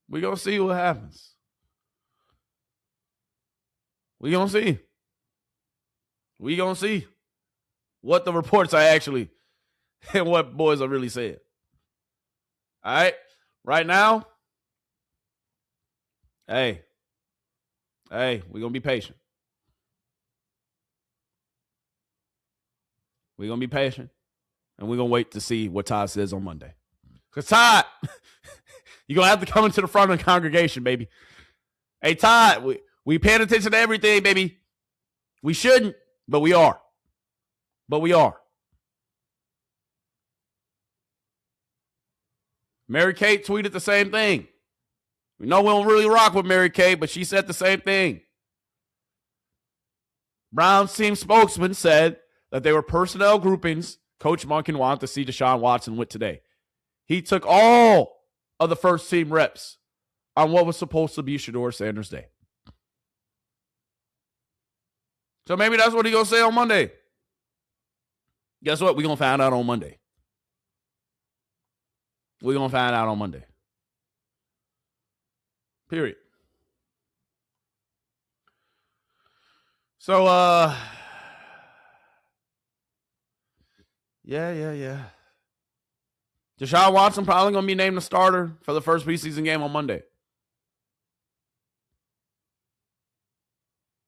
we're going to see what happens. We're going to see. We're going to see what the reports are actually and what boys are really saying. All right? Right now, hey, we're going to be patient. We're going to be patient. And we're going to wait to see what Todd says on Monday. Because, Todd, you're going to have to come into the front of the congregation, baby. Hey, Todd, we paying attention to everything, baby. We shouldn't, but we are. Mary Kate tweeted the same thing. We know we don't really rock with Mary Kate, but she said the same thing. Browns team spokesman said that they were personnel groupings Coach Monken wanted to see Deshaun Watson with today. He took all of the first team reps on what was supposed to be Shedeur Sanders' day. So maybe that's what he's going to say on Monday. Guess what? We're going to find out on Monday. Period. So, yeah. Deshaun Watson probably going to be named the starter for the first preseason game on Monday.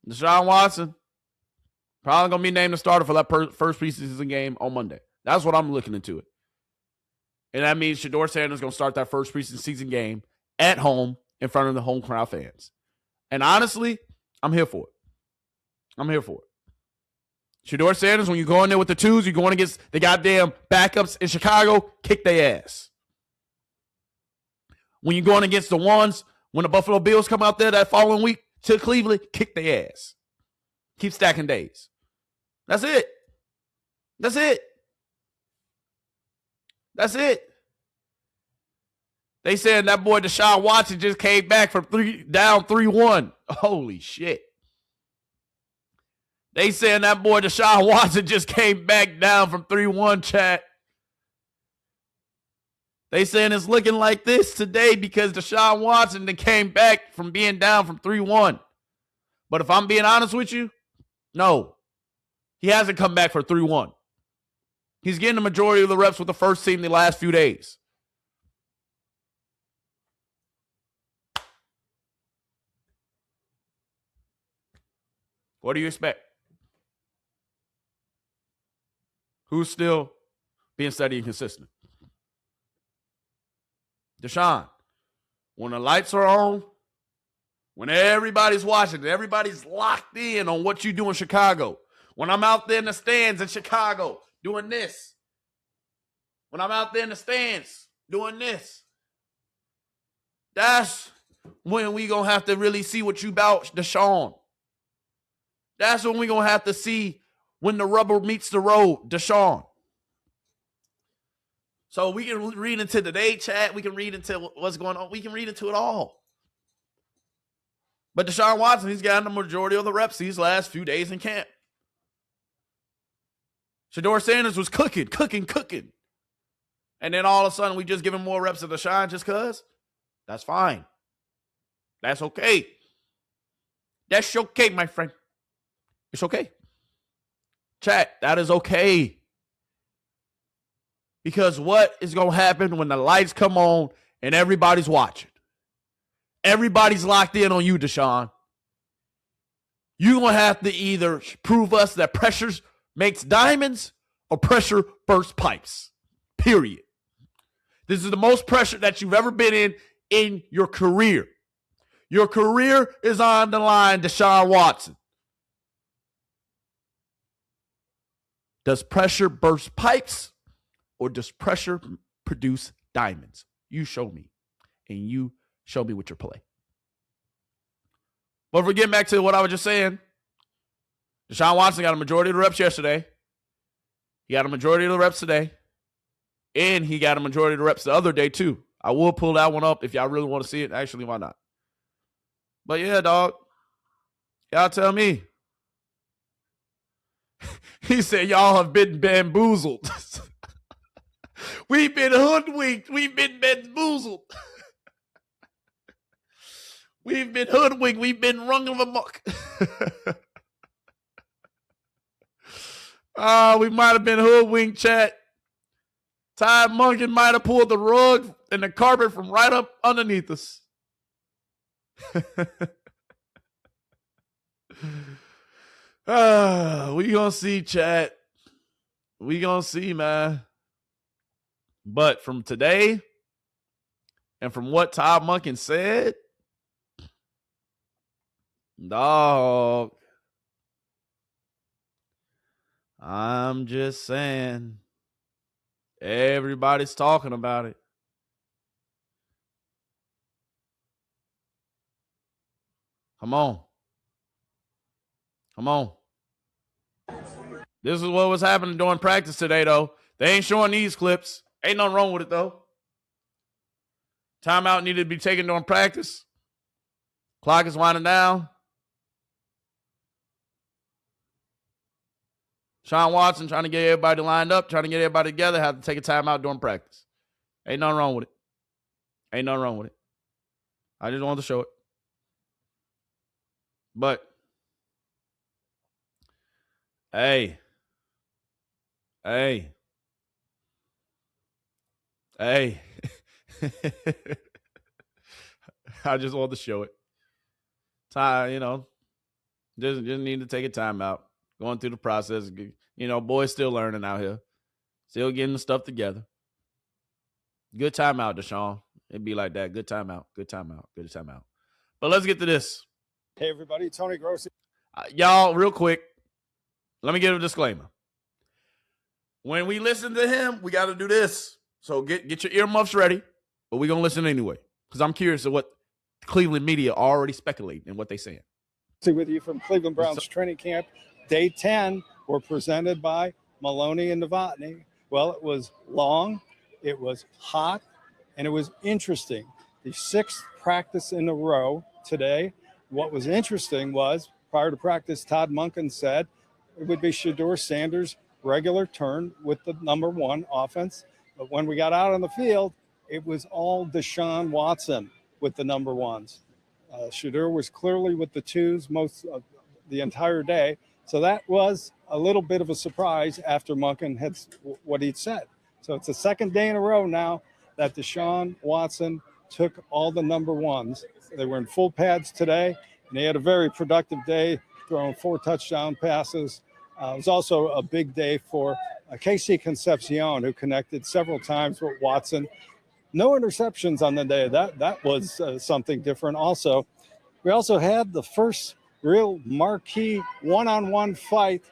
Deshaun Watson probably going to be named the starter for that first preseason game on Monday. That's what I'm looking into it. And that means Shedeur Sanders is going to start that first preseason game at home in front of the home crowd fans. And honestly, I'm here for it. Shedeur Sanders, when you go in there with the twos, you're going against the goddamn backups in Chicago, kick their ass. When you're going against the ones, when the Buffalo Bills come out there that following week to Cleveland, kick their ass. Keep stacking days. That's it. That's it. They saying that boy Deshaun Watson just came back from down 3-1. Holy shit. They saying that boy Deshaun Watson just came back down from 3-1, chat. They saying it's looking like this today because Deshaun Watson then came back from being down from 3-1. But if I'm being honest with you, no. He hasn't come back for 3-1. He's getting the majority of the reps with the first team the last few days. What do you expect? Who's still being steady and consistent? Deshaun, when the lights are on, when everybody's watching, everybody's locked in on what you do in Chicago. When I'm out there in the stands in Chicago doing this. When I'm out there in the stands doing this. That's when we going to have to really see what you about, Deshaun. That's when we going to have to see when the rubber meets the road, Deshaun. So we can read into today chat. We can read into what's going on. We can read into it all. But Deshaun Watson, he's gotten the majority of the reps these last few days in camp. Shedeur Sanders was cooking. And then all of a sudden, we just give him more reps to Deshaun just because? That's fine. That's okay. That's okay, my friend. It's okay. Chat, that is okay. Because what is going to happen when the lights come on and everybody's watching? Everybody's locked in on you, Deshaun. You're going to have to either prove us that pressure makes diamonds or pressure bursts pipes. Period. This is the most pressure that you've ever been in your career. Your career is on the line, Deshaun Watson. Does pressure burst pipes or does pressure produce diamonds? You show me. And you show me with your play. But if we get back to what I was just saying, Deshaun Watson got a majority of the reps yesterday. He got a majority of the reps today. And he got a majority of the reps the other day, too. I will pull that one up if y'all really want to see it. Actually, why not? But yeah, dog. Y'all tell me. He said, y'all have been bamboozled. We've been hoodwinked. We've been bamboozled. We've been hoodwinked. We've been rung of amok. We might have been hoodwinked, chat. Ty Monken might have pulled the rug and the carpet from right up underneath us. We gonna see, chat. We gonna see, man. But from today and from what Ty Monken said, dog, I'm just saying, everybody's talking about it. Come on. Come on. This is what was happening during practice today, though. They ain't showing these clips. Ain't nothing wrong with it, though. Timeout needed to be taken during practice. Clock is winding down. Deshaun Watson trying to get everybody lined up, trying to get everybody together, had to take a timeout during practice. Ain't nothing wrong with it. Ain't nothing wrong with it. I just wanted to show it. But, hey. I just wanted to show it. Ty, just need to take a timeout. Going through the process. Boys still learning out here. Still getting the stuff together. Good timeout, Deshaun. It'd be like that. Good timeout. Good timeout. Good timeout. But let's get to this. Hey, everybody. Tony Grossi. Y'all, real quick, let me give a disclaimer. When we listen to him, we got to do this. So get your earmuffs ready, but we're going to listen anyway because I'm curious of what Cleveland media are already speculating and what they're saying. With you from Cleveland Browns training camp. Day 10 were presented by Maloney and Novotny. Well, it was long, It was hot, and it was interesting. The 6th practice in a row today. What was interesting was, prior to practice, Todd Monken said it would be Shedeur Sanders' regular turn with the number 1 offense. But when we got out on the field, it was all Deshaun Watson with the number 1s. Shedeur was clearly with the 2s most of the entire day. So that was a little bit of a surprise after Monken had what he'd said. So it's the 2nd day in a row now that Deshaun Watson took all the number 1s. They were in full pads today, and they had a very productive day, throwing 4 touchdown passes. It was also a big day for Casey Concepcion, who connected several times with Watson. No interceptions on the day. That was something different. Also, we also had the first real marquee one-on-one fight,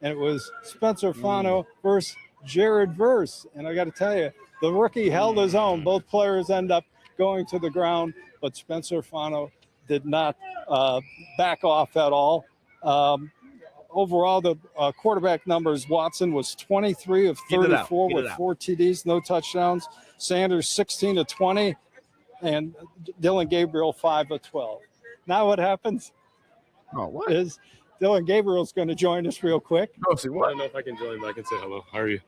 and it was Spencer Fano versus Jared Verse. And I got to tell you, the rookie held his own. Both players end up going to the ground, but Spencer Fano did not back off at all. Overall, the quarterback numbers, Watson was 23 of 34 with 4 TDs, no touchdowns. Sanders 16 of 20, and Dylan Gabriel 5 of 12. Now what happens is Dylan Gabriel's going to join us real quick. I don't know if I can join, but I can say hello. How are you?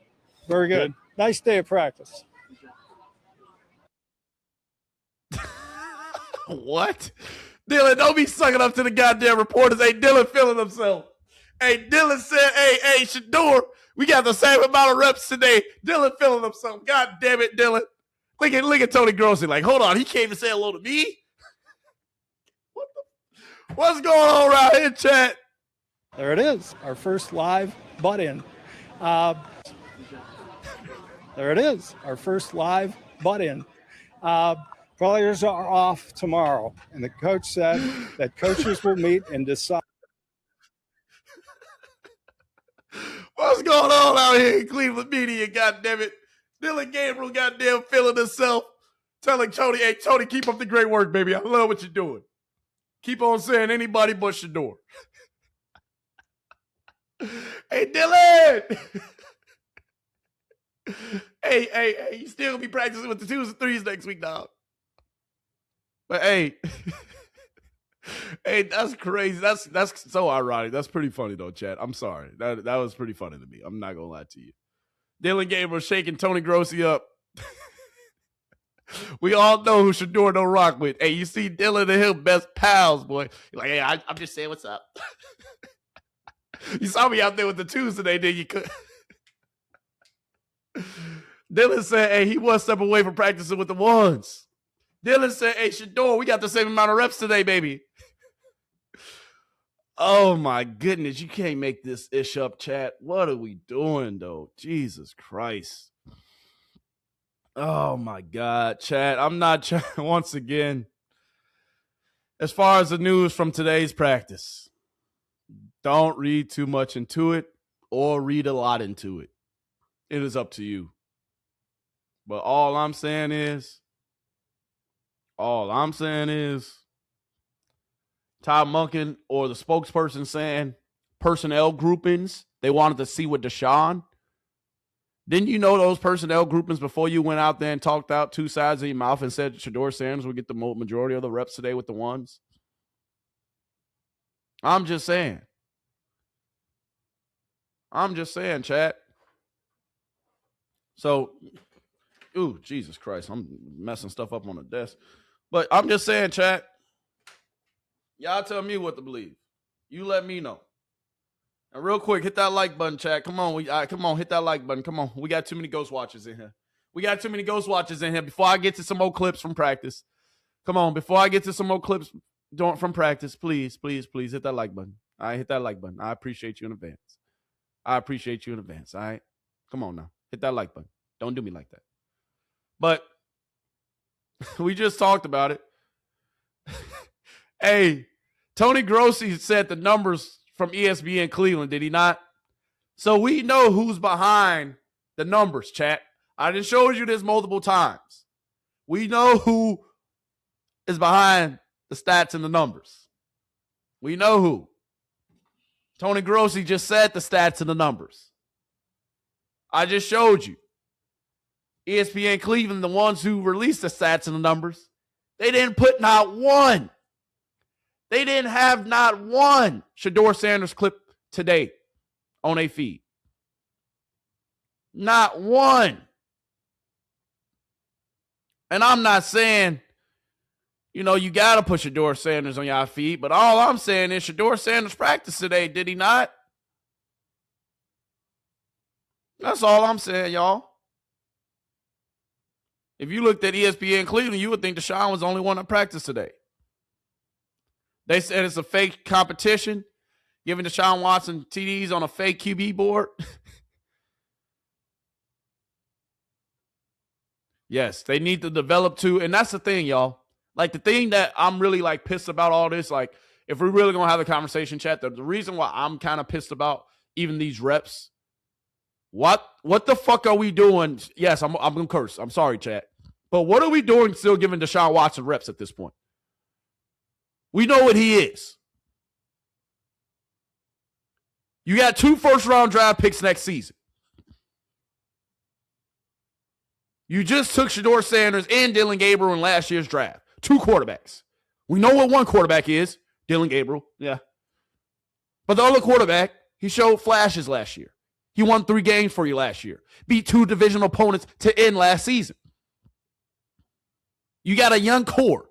Very good. Nice day of practice. What? Dylan, don't be sucking up to the goddamn reporters. Hey, Dylan feeling himself. Hey, Dylan said, hey, Shedeur, we got the same amount of reps today. Dylan feeling himself. God damn it, Dylan. Look at Tony Grossi. Like, hold on, he came to say hello to me? What's going on around here, chat? There it is, our first live butt-in. There it is, our first live butt-in. Players are off tomorrow, and the coach said that coaches will meet and decide. What's going on out here in Cleveland media, goddammit? Dylan Gabriel goddamn feeling himself. Telling Tony, hey, Tony, keep up the great work, baby. I love what you're doing. Keep on saying anybody but Shedeur. Hey, Dylan! hey, you still gonna be practicing with the 2s and 3s next week, dog. But hey, hey, that's crazy. That's so ironic. That's pretty funny though, Chad. I'm sorry. That was pretty funny to me. I'm not gonna lie to you. Dylan Gabriel shaking Tony Grossi up. We all know who Shedeur don't rock with. Hey, you see Dylan and him best pals, boy. You're like, hey, I'm just saying what's up. You saw me out there with the 2s today, did you? Dylan said, hey, he 1 step away from practicing with the 1s. Dylan said, hey, Shedeur, we got the same amount of reps today, baby. Oh, my goodness. You can't make this ish up, chat. What are we doing, though? Jesus Christ. Oh, my God, chat. I'm not trying, once again, as far as the news from today's practice, don't read too much into it or read a lot into it. It is up to you. But all I'm saying is, Todd Monken or the spokesperson saying personnel groupings, they wanted to see with Deshaun. Didn't you know those personnel groupings before you went out there and talked out 2 sides of your mouth and said Shedeur Sanders would get the majority of the reps today with the 1s? I'm just saying, chat. So, ooh, Jesus Christ, I'm messing stuff up on the desk. But I'm just saying, chat, y'all tell me what to believe. You let me know. And real quick, hit that like button, chat. Come on, come on, hit that like button. Come on, we got too many ghost watchers in here. Before I get to some more clips from practice. Come on, before I get to some more clips from practice, please hit that like button. All right, hit that like button. I appreciate you in advance. All right? Come on now. Hit that like button. Don't do me like that. But we just talked about it. Hey, Tony Grossi said the numbers from ESPN Cleveland, did he not? So we know who's behind the numbers, chat. I just showed you this multiple times. We know who is behind the stats and the numbers. We know who. Tony Grossi just said the stats and the numbers. I just showed you. ESPN Cleveland, the ones who released the stats and the numbers, they didn't put not one. They didn't have not one Shedeur Sanders clip today on a feed. Not one. And I'm not saying, you got to put Shedeur Sanders on your feed, but all I'm saying is Shedeur Sanders practiced today, did he not? That's all I'm saying, y'all. If you looked at ESPN Cleveland, you would think Deshaun was the only one that practiced today. They said it's a fake competition, giving Deshaun Watson TDs on a fake QB board. Yes, they need to develop too. And that's the thing, y'all. Like, the thing that I'm really, pissed about all this, if we're really going to have the conversation, chat, the reason why I'm kind of pissed about even these reps, what the fuck are we doing? Yes, I'm going to curse. I'm sorry, chat. But what are we doing still giving Deshaun Watson reps at this point? We know what he is. You got 2 first-round draft picks next season. You just took Shedeur Sanders and Dillon Gabriel in last year's draft. 2 quarterbacks. We know what one quarterback is, Dillon Gabriel. Yeah. But the other quarterback, he showed flashes last year. He won 3 games for you last year. Beat 2 division opponents to end last season. You got a young core,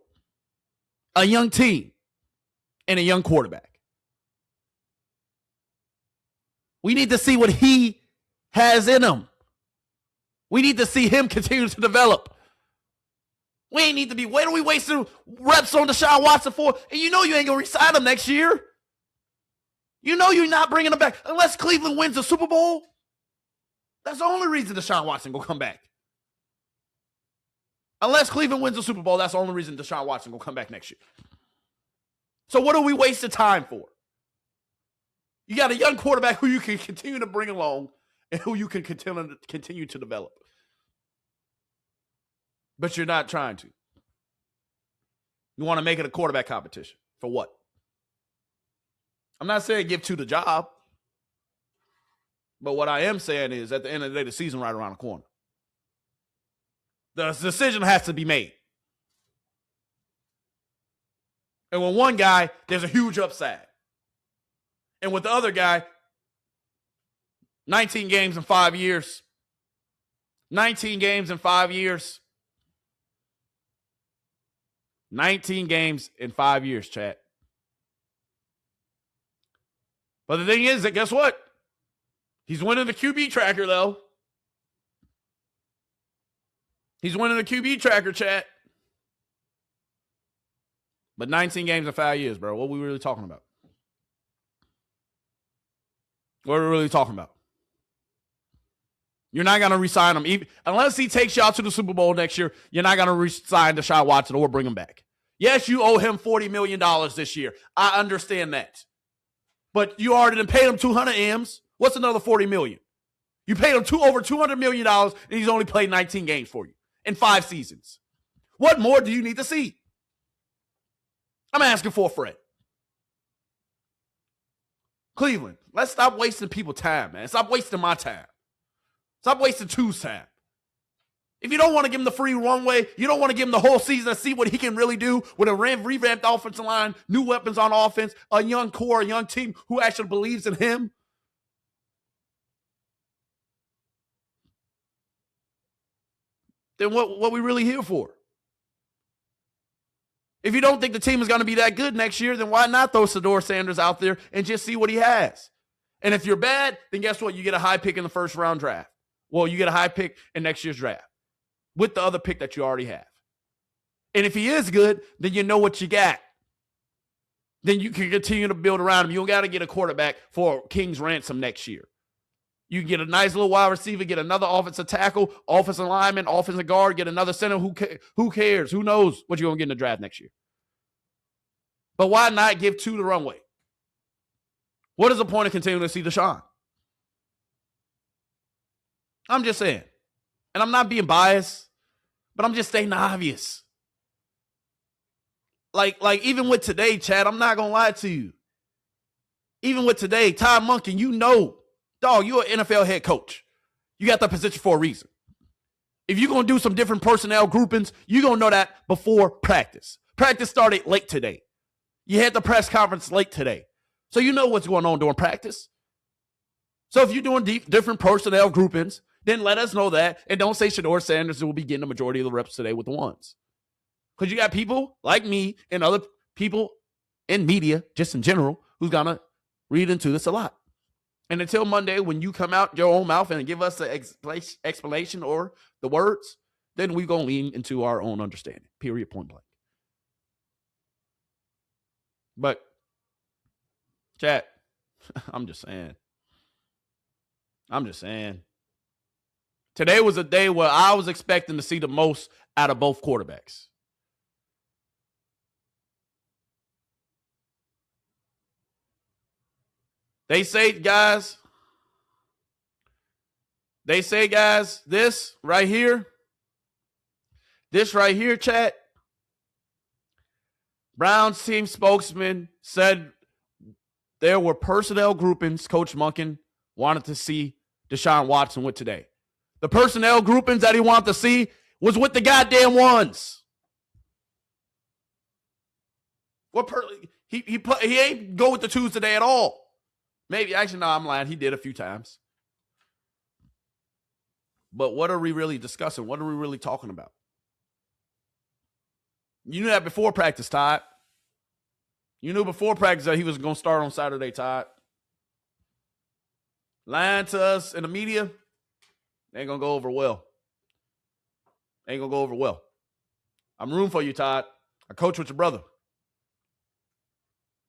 a young team, and a young quarterback. We need to see what he has in him. We need to see him continue to develop. We ain't need to be, what are we wasting reps on Deshaun Watson for? And you ain't going to re-sign him next year. You're not bringing him back. Unless Cleveland wins the Super Bowl. That's the only reason Deshaun Watson will come back. Unless Cleveland wins the Super Bowl, that's the only reason Deshaun Watson will come back next year. So what are we wasting time for? You got a young quarterback who you can continue to bring along and who you can continue to develop. But you're not trying to. You want to make it a quarterback competition. For what? I'm not saying give 2 the job. But what I am saying is, at the end of the day, the season right around the corner. The decision has to be made. And with one guy, there's a huge upside. And with the other guy, 19 games in 5 years. 19 games in 5 years. 19 games in 5 years, chat. But the thing is that, guess what? He's winning the QB tracker, though. He's winning the QB tracker, chat. But 19 games in 5 years, bro. What are we really talking about? What are we really talking about? You're not going to re-sign him. Unless he takes y'all to the Super Bowl next year, you're not going to re-sign Deshaun Watson or bring him back. Yes, you owe him $40 million this year. I understand that. But you already paid him 200 M's. What's another $40 million? You paid him over $200 million, and he's only played 19 games for you in 5 seasons. What more do you need to see? I'm asking for a friend. Cleveland, let's stop wasting people's time, man. Stop wasting my time. Stop wasting 2's time. If you don't want to give him the free runway, you don't want to give him the whole season to see what he can really do with a revamped offensive line, new weapons on offense, a young core, a young team who actually believes in him. Then what we really here for? If you don't think the team is going to be that good next year, then why not throw Shedeur Sanders out there and just see what he has? And if you're bad, then guess what? You get a high pick in the first round draft. Well, you get a high pick in next year's draft with the other pick that you already have. And if he is good, then you know what you got. Then you can continue to build around him. You don't got to get a quarterback for King's ransom next year. You can get a nice little wide receiver, get another offensive tackle, offensive lineman, offensive guard, get another center. Who cares? Who knows what you're going to get in the draft next year? But why not give 2 the runway? What is the point of continuing to see Deshaun? I'm just saying. And I'm not being biased, but I'm just stating the obvious. Like even with today, Chad, I'm not going to lie to you. Even with today, Todd Monken, dog, you're an NFL head coach. You got that position for a reason. If you're going to do some different personnel groupings, you're going to know that before practice. Practice started late today. You had the press conference late today. So you know what's going on during practice. So if you're doing different personnel groupings, then let us know that. And don't say Shedeur Sanders will be getting the majority of the reps today with the ones. Because you got people like me and other people in media, just in general, who's going to read into this a lot. And until Monday, when you come out your own mouth and give us the explanation or the words, then we're going to lean into our own understanding. Period, point blank. But, chat, I'm just saying. Today was a day where I was expecting to see the most out of both quarterbacks. They say, guys, this right here, chat, Browns team spokesman said there were personnel groupings Coach Monken wanted to see Deshaun Watson with today. The personnel groupings that he wanted to see was with the goddamn ones. He ain't go with the twos today at all. Maybe, actually, no, I'm lying. He did a few times. But what are we really discussing? What are we really talking about? You knew that before practice, Todd. You knew before practice that he was going to start on Saturday, Todd. Lying to us in the media ain't going to go over well. I'm rooting for you, Todd. I coach with your brother.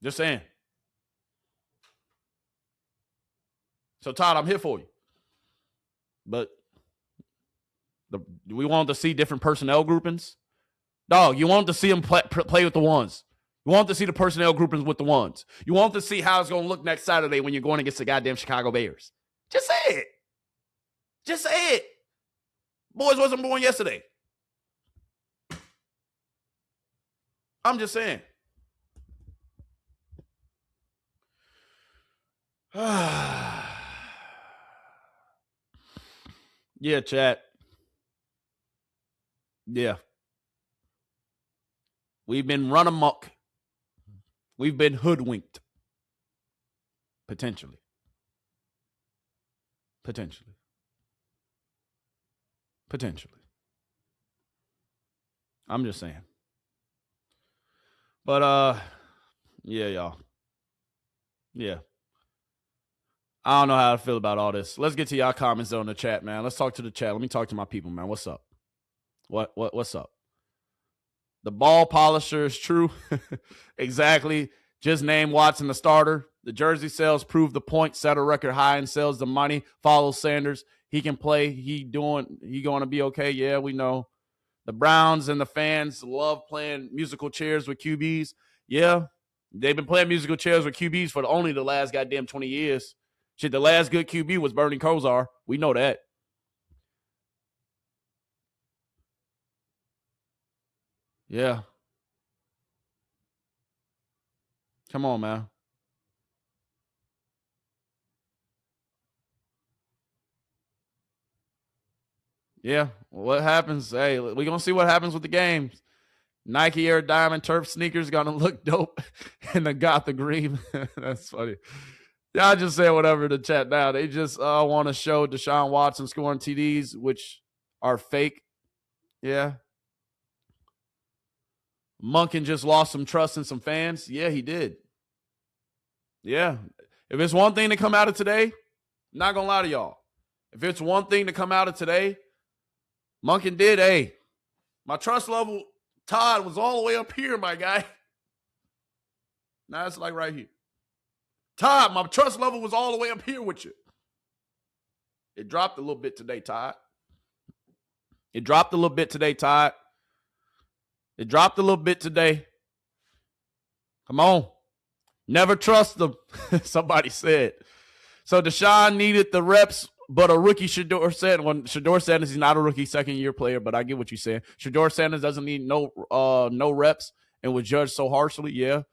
Just saying. So, Todd, I'm here for you. But we wanted to see different personnel groupings. Dog, you wanted to see him play with the ones. You want to see the personnel groupings with the ones. You want to see how it's going to look next Saturday when you're going against the goddamn Chicago Bears. Just say it. Boys wasn't born yesterday. I'm just saying. Yeah, chat. Yeah. We've been run amok. We've been hoodwinked. Potentially. I'm just saying. But, yeah, y'all. Yeah. I don't know how I feel about all this. Let's get to y'all comments on the chat, man. Let's talk to the chat. Let me talk to my people, man. What's up? What's up? The ball polisher is true. Exactly. Just name Watson the starter. The jersey sales prove the point. Set a record high in sales. The money follows Sanders. He can play. He going to be okay. Yeah, we know. The Browns and the fans love playing musical chairs with QBs. Yeah, they've been playing musical chairs with QBs for only the last goddamn 20 years. Shit, the last good QB was Bernie Kosar. We know that. Yeah. Come on, man. Yeah. What happens? Hey, we're going to see what happens with the games. Nike Air Diamond Turf sneakers going to look dope in the Gothic green. That's funny. Y'all just say whatever in the chat now. They just want to show Deshaun Watson scoring TDs, which are fake. Yeah. Monken just lost some trust in some fans. Yeah, he did. Yeah. If it's one thing to come out of today, not going to lie to y'all. If it's one thing to come out of today, Monken did, hey, my trust level, Todd, was all the way up here, my guy. Now it's like right here. Todd, my trust level was all the way up here with you. It dropped a little bit today, Todd. It dropped a little bit today. Come on. Never trust them, somebody said. So Deshaun needed the reps, but a rookie Shedeur Sanders, he's not a rookie, second-year player, but I get what you're saying. Shedeur Sanders doesn't need no reps and was judged so harshly, yeah.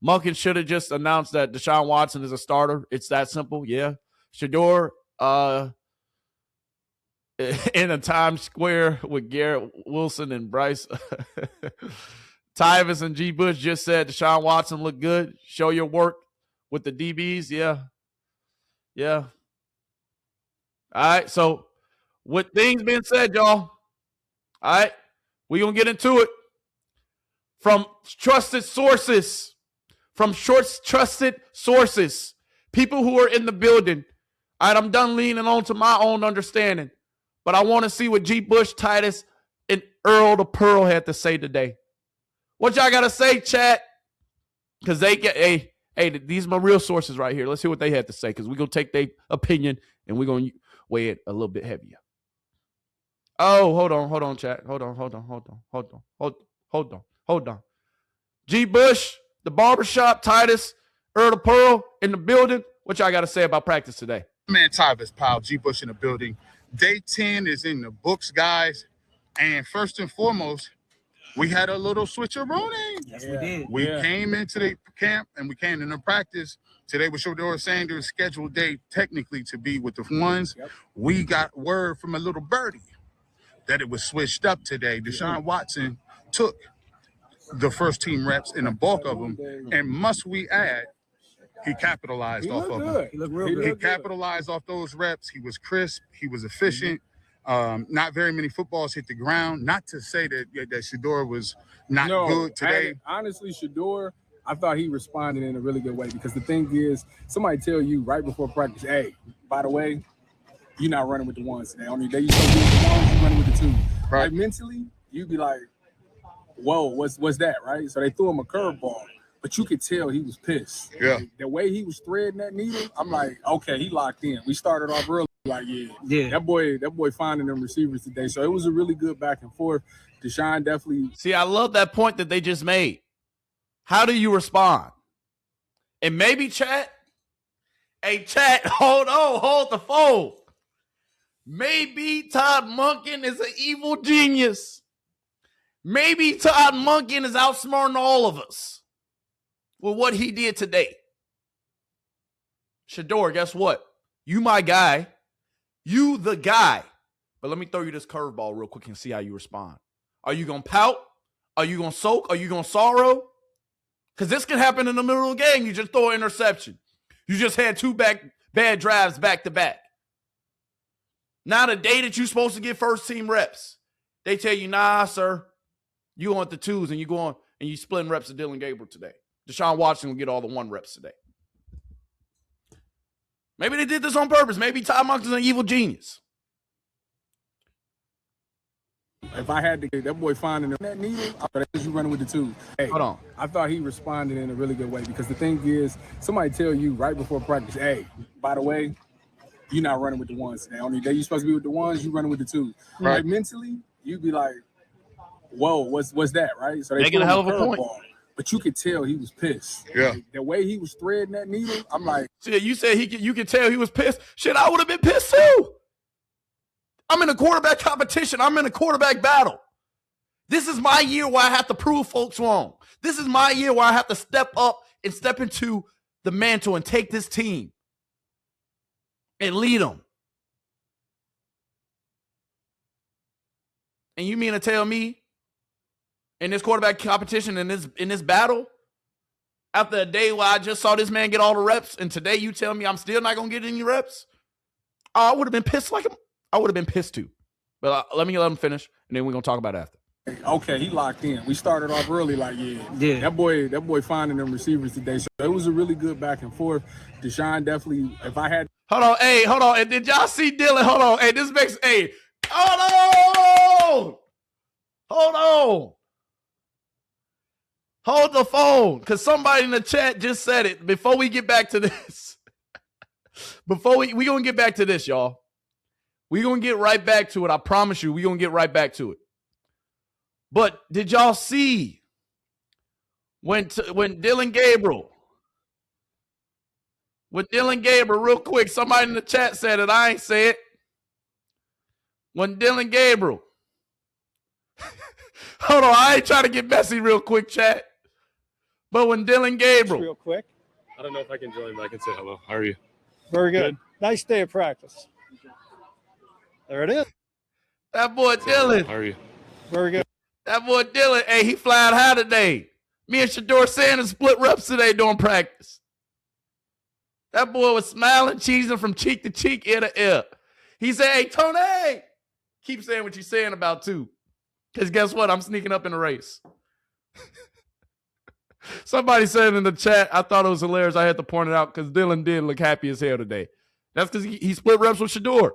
Monken should have just announced that Deshaun Watson is a starter. It's that simple, yeah. Shedeur, in a Times Square with Garrett Wilson and Bryce. Tyvis and G. Bush just said Deshaun Watson looked good. Show your work with the DBs. Yeah. Yeah. All right. So with things being said, y'all, all right, we're going to get into it. From trusted sources, people who are in the building. All right, I'm done leaning on to my own understanding. But I want to see what G. Bush, Titus, and Earl the Pearl had to say today. What y'all got to say, chat? Because they get, hey, these are my real sources right here. Let's hear what they had to say, because we're going to take their opinion and we're going to weigh it a little bit heavier. Oh, hold on, chat. Hold on. G. Bush, the barbershop, Titus, Earl the Pearl in the building. What y'all got to say about practice today? Man, Tyvis, pal, G. Bush in the building. Day 10 is in the books, guys. And first and foremost, we had a little switcheroonie. Yes, we did. We came into the camp and we came into practice. Today was Shedeur Sanders' scheduled day technically to be with the ones. Yep. We got word from a little birdie that it was switched up today. Deshaun Watson took the first team reps in the bulk of them. And must we add, he capitalized off of them. He looked real good. He capitalized off those reps. He was crisp. He was efficient. Not very many footballs hit the ground. Not to say that Shedeur was not good today. Honestly, Shedeur, I thought he responded in a really good way, because the thing is, somebody tell you right before practice, hey, by the way, you're not running with the ones today. On the day you're supposed to be with the ones, you're running with the two. Right. Like mentally, you'd be like, whoa, what's that, right? So they threw him a curveball, but you could tell he was pissed. Yeah. Like, the way he was threading that needle, I'm like, okay, he locked in. We started off early, like, yeah. That boy finding them receivers today. So it was a really good back and forth. Deshaun definitely. See, I love that point that they just made. How do you respond? And maybe chat, hold the phone. Maybe Todd Monken is an evil genius. Maybe Todd Monken is outsmarting all of us with what he did today. Shedeur, guess what? You my guy. You the guy. But let me throw you this curveball real quick and see how you respond. Are you going to pout? Are you going to soak? Are you going to sorrow? Because this can happen in the middle of the game. You just throw an interception. You just had two bad drives back to back. Now the day that you're supposed to get first team reps, they tell you, nah, sir. You on the twos and you go on and you splitting reps to Dylan Gabriel today. Deshaun Watson will get all the 1 reps today. Maybe they did this on purpose. Maybe Todd Monken's an evil genius. If I had to get that boy finding that needle, I thought you running with the two. Hey, hold on. I thought he responded in a really good way, because the thing is, somebody tell you right before practice, hey, by the way, you're not running with the ones today. On the day you're supposed to be with the ones, you're running with the two. Right. Like mentally, you'd be like, whoa, what's that, right? So they making a hell of a point. But you could tell he was pissed. Yeah. Like, the way he was threading that needle, I'm like. See, you said you could tell he was pissed. Shit, I would have been pissed too. I'm in a quarterback competition. I'm in a quarterback battle. This is my year where I have to prove folks wrong. This is my year where I have to step up and step into the mantle and take this team and lead them. And you mean to tell me in this quarterback competition, in this battle, after a day where I just saw this man get all the reps, and today you tell me I'm still not going to get any reps? Oh, I would have been pissed I would have been pissed too. But let him finish, and then we're going to talk about it after. Okay, he locked in. We started off early, like, yeah. That boy finding them receivers today. So it was a really good back and forth. Deshaun definitely, if I had. Hold on. And did y'all see Dylan? Hold on. Hey, this makes, hold on. Hold the phone, because somebody in the chat just said it. Before we get back to this, we going to get back to this, y'all. We going to get right back to it. I promise you, we going to get right back to it. But did y'all see when Dylan Gabriel, real quick, somebody in the chat said it, I ain't say it. When Dylan Gabriel, hold on, I ain't trying to get messy real quick, chat. But when Dylan Gabriel. Real quick. I don't know if I can join, but I can say hello. How are you? Very good. Nice day of practice. There it is. That boy Dylan. How are you? Very good. That boy Dylan, hey, he flying high today. Me and Shedeur Sanders split reps today during practice. That boy was smiling, cheesing from cheek to cheek, ear to ear. He said, hey, Tony, keep saying what you're saying about two. Because guess what? I'm sneaking up in the race. Somebody said in the chat, I thought it was hilarious. I had to point it out because Dylan did look happy as hell today. That's because he split reps with Shedeur.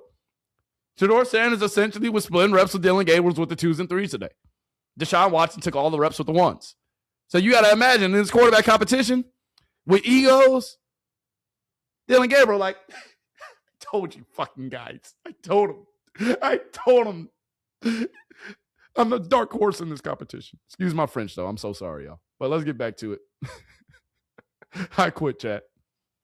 Shedeur Sanders essentially was splitting reps with Dylan Gabriels with the 2s and 3s today. Deshaun Watson took all the reps with the 1s. So you got to imagine in this quarterback competition with egos, Dylan Gabriel, like, I told you fucking guys. I told him. I'm the dark horse in this competition. Excuse my French, though. I'm so sorry, y'all. But let's get back to it. I quit, chat.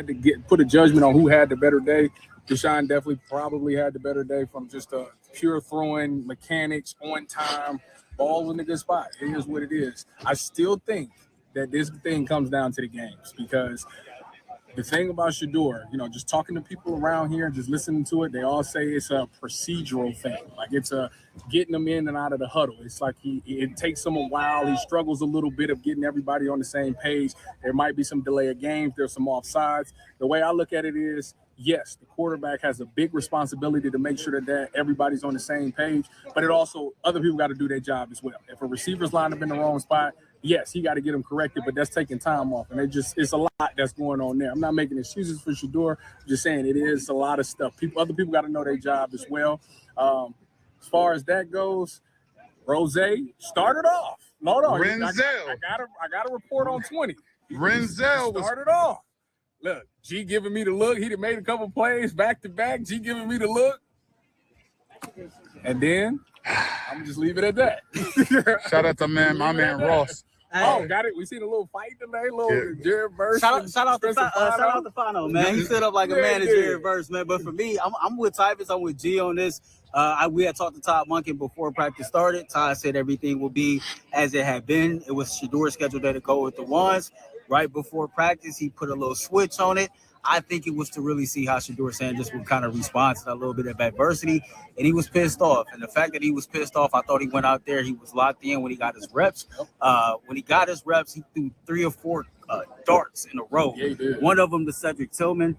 To put a judgment on who had the better day. Deshaun definitely probably had the better day from just a pure throwing, mechanics, on time, ball in a good spot. It is what it is. I still think that this thing comes down to the games because the thing about Shedeur, just talking to people around here and just listening to it, they all say it's a procedural thing. Like it's a getting them in and out of the huddle. It's like it takes him a while. He struggles a little bit of getting everybody on the same page. There might be some delay of games. There's some offsides. The way I look at it is, yes, the quarterback has a big responsibility to make sure that everybody's on the same page, but it also, other people got to do their job as well. If a receiver's lined up in the wrong spot, yes, he got to get them corrected, but that's taking time off. And it's a lot that's going on there. I'm not making excuses for Shedeur. I'm just saying it is a lot of stuff. Other people got to know their job as well. As far as that goes, Rose started off. Hold on. Renzel. I got a report on 20. Renzel started off. Look, G giving me the look. He done made a couple plays back to back. G giving me the look. And then I'm going to just leave it at that. Shout out to my man Ross. Oh, got it. We seen a little fight today, Jared Verse. Shout out to Fano, man. He stood up like a man in Jared Verse, man. But for me, I'm with Tyvis. I'm with G on this. We had talked to Todd Monken before practice started. Todd said everything will be as it had been. It was Shedeur scheduled to go with the 1s. Right before practice, he put a little switch on it. I think it was to really see how Shedeur Sanders would kind of respond to that little bit of adversity, and he was pissed off. And the fact that he was pissed off, I thought he went out there, he was locked in when he got his reps. When he got his reps, he threw 3 or 4 darts in a row. Yeah, he did. One of them to Cedric Tillman.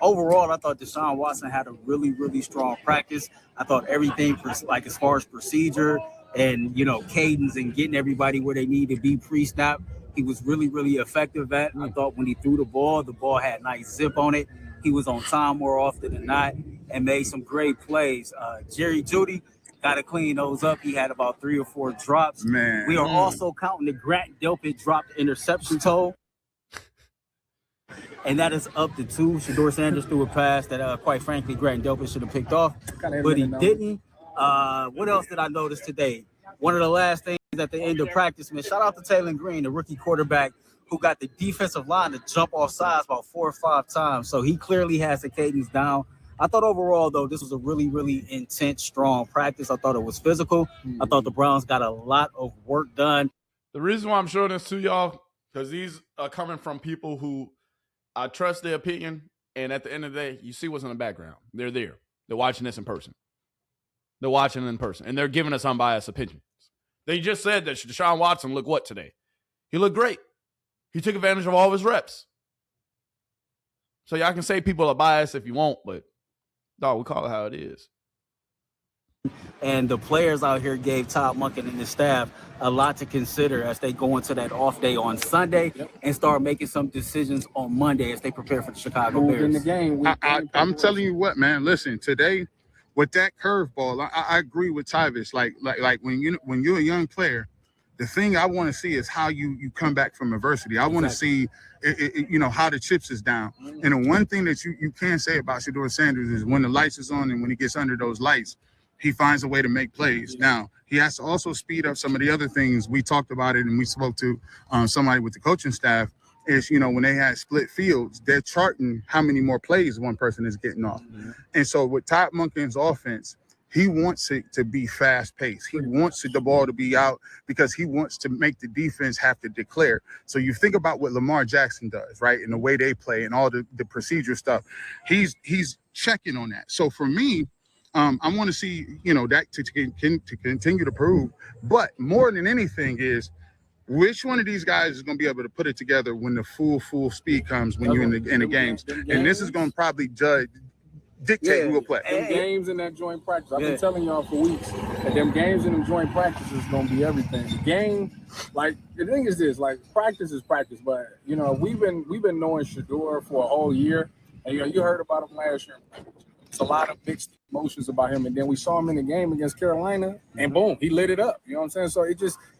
Overall, I thought Deshaun Watson had a really, really strong practice. I thought everything, like as far as procedure and, cadence and getting everybody where they need to be pre-snap, he was really, really effective at. I thought when he threw the ball had nice zip on it. He was on time more often than not and made some great plays. Jerry Jeudy got to clean those up. He had about 3 or 4 drops. Man. We are also counting the Grant Delpit dropped interception total. And that is up to 2. Shedeur Sanders threw a pass that, quite frankly, Grant Delpit should have picked off, but he didn't. What else did I notice today? One of the last things at the end of practice, man, shout out to Taylor Green, the rookie quarterback who got the defensive line to jump off sides about 4 or 5 times. So he clearly has the cadence down. I thought overall, though, this was a really, really intense, strong practice. I thought it was physical. I thought the Browns got a lot of work done. The reason why I'm showing this to y'all, because these are coming from people who I trust their opinion, and at the end of the day, you see what's in the background. They're there. They're watching this in person. They're watching it in person, and they're giving us unbiased opinions. They just said that Deshaun Watson looked what today? He looked great. He took advantage of all of his reps. So y'all can say people are biased if you want, but dog, we call it how it is. And the players out here gave Todd Monken and his staff a lot to consider as they go into that off day on Sunday and start making some decisions on Monday as they prepare for the Chicago Bears. In the game, I'm telling you what, man. Listen, today with that curveball, I agree with Tyvis. Like when you're a young player, the thing I want to see is how you come back from adversity. I want to see, how the chips is down. And the one thing that you can say about Shedeur Sanders is when the lights is on and when he gets under those lights, he finds a way to make plays. Now, he has to also speed up some of the other things. We talked about it and we spoke to somebody with the coaching staff is, when they had split fields, they're charting how many more plays one person is getting off. And so with Todd Monken's offense, he wants it to be fast-paced. He wants the ball to be out because he wants to make the defense have to declare. So you think about what Lamar Jackson does, right, and the way they play and all the procedure stuff. He's checking on that. So for me, I want to see, that to continue to prove. But more than anything is which one of these guys is going to be able to put it together when the full speed comes when you're in the games. And this is going to probably dictate who will play. Them games in that joint practice. I've been telling y'all for weeks that them games in them joint practices is going to be everything. The game, like, the thing is this, like, practice is practice. But, we've been knowing Shedeur for a whole year. And, you heard about him last year. It's a lot of mixed emotions about him. And then we saw him in the game against Carolina, and boom, he lit it up. You know what I'm saying? So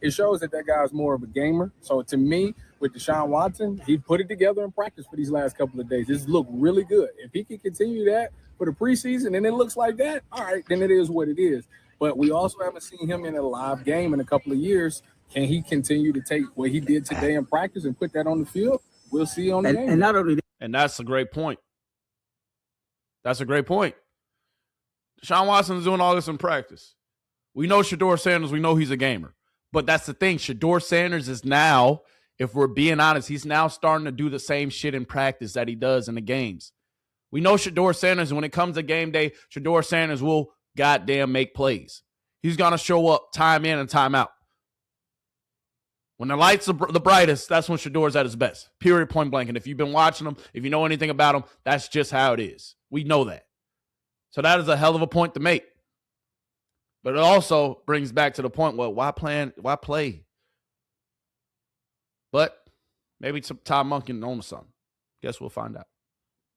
it shows that guy's more of a gamer. So to me, with Deshaun Watson, he put it together in practice for these last couple of days. This looked really good. If he can continue that for the preseason and it looks like that, all right, then it is what it is. But we also haven't seen him in a live game in a couple of years. Can he continue to take what he did today in practice and put that on the field? We'll see on the game. And not only that, And that's a great point. That's a great point. Deshaun Watson is doing all this in practice. We know Shedeur Sanders. We know he's a gamer. But that's the thing. Shedeur Sanders is now, if we're being honest, he's now starting to do the same shit in practice that he does in the games. We know Shedeur Sanders, when it comes to game day, Shedeur Sanders will goddamn make plays. He's going to show up time in and time out. When the lights are the brightest, that's when Shedeur's at his best. Period, point blank. And if you've been watching him, if you know anything about him, that's just how it is. We know that. So that is a hell of a point to make. But it also brings back to the point, well, why play? But maybe Todd Monken knows something. Guess we'll find out.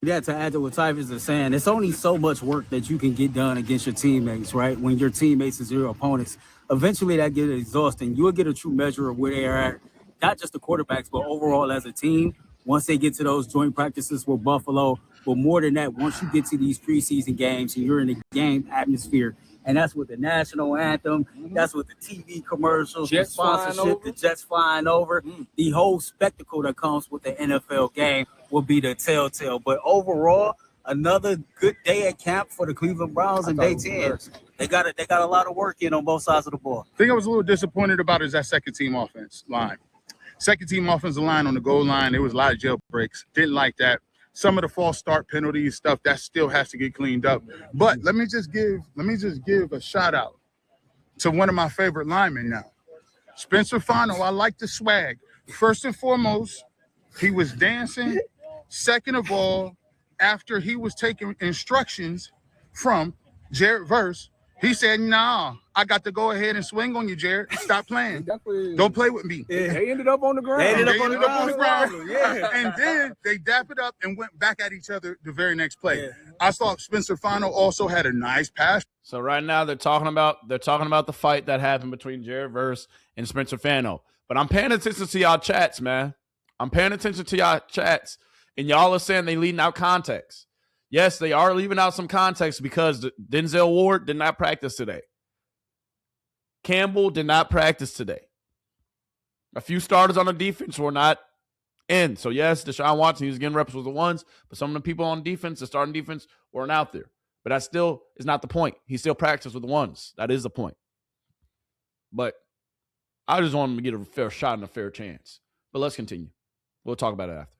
Yeah, to add to what Tyvus is saying, it's only so much work that you can get done against your teammates, right? When your teammates is your opponents, eventually that gets exhausting. You'll get a true measure of where they are at, not just the quarterbacks, but overall as a team. Once they get to those joint practices with Buffalo, but more than that, once you get to these preseason games and you're in the game atmosphere, and that's with the national anthem, that's with the TV commercials, Jets the sponsorship, flying the Jets flying over, the whole spectacle that comes with the NFL game will be the telltale. But overall, another good day at camp for the Cleveland Browns in day 10. They got a lot of work in on both sides of the ball. The thing I was a little disappointed about is that second team offense line. Second team offensive line on the goal line, there was a lot of jailbreaks. Didn't like that. Some of the false start penalties, stuff that still has to get cleaned up. But let me just give a shout out to one of my favorite linemen now. Spencer Fano. I like the swag. First and foremost, he was dancing. Second of all, after he was taking instructions from Jared Verse, he said, nah, I got to go ahead and swing on you, Jared. Stop playing. Don't play with me. They ended up on the ground. They ended up on the ground. Yeah. And then they dapped it up and went back at each other the very next play. I thought Spencer Fano also had a nice pass. So right now they're talking about the fight that happened between Jared Verse and Spencer Fano. But I'm paying attention to y'all chats, man. I'm paying attention to y'all chats, and y'all are saying they leaving out context. Yes, they are leaving out some context because Denzel Ward did not practice today. Campbell did not practice today. A few starters on the defense were not in. So, yes, Deshaun Watson, he was getting reps with the ones, but some of the people on defense, the starting defense, weren't out there. But that still is not the point. He still practiced with the ones. That is the point. But I just want him to get a fair shot and a fair chance. But let's continue. We'll talk about it after.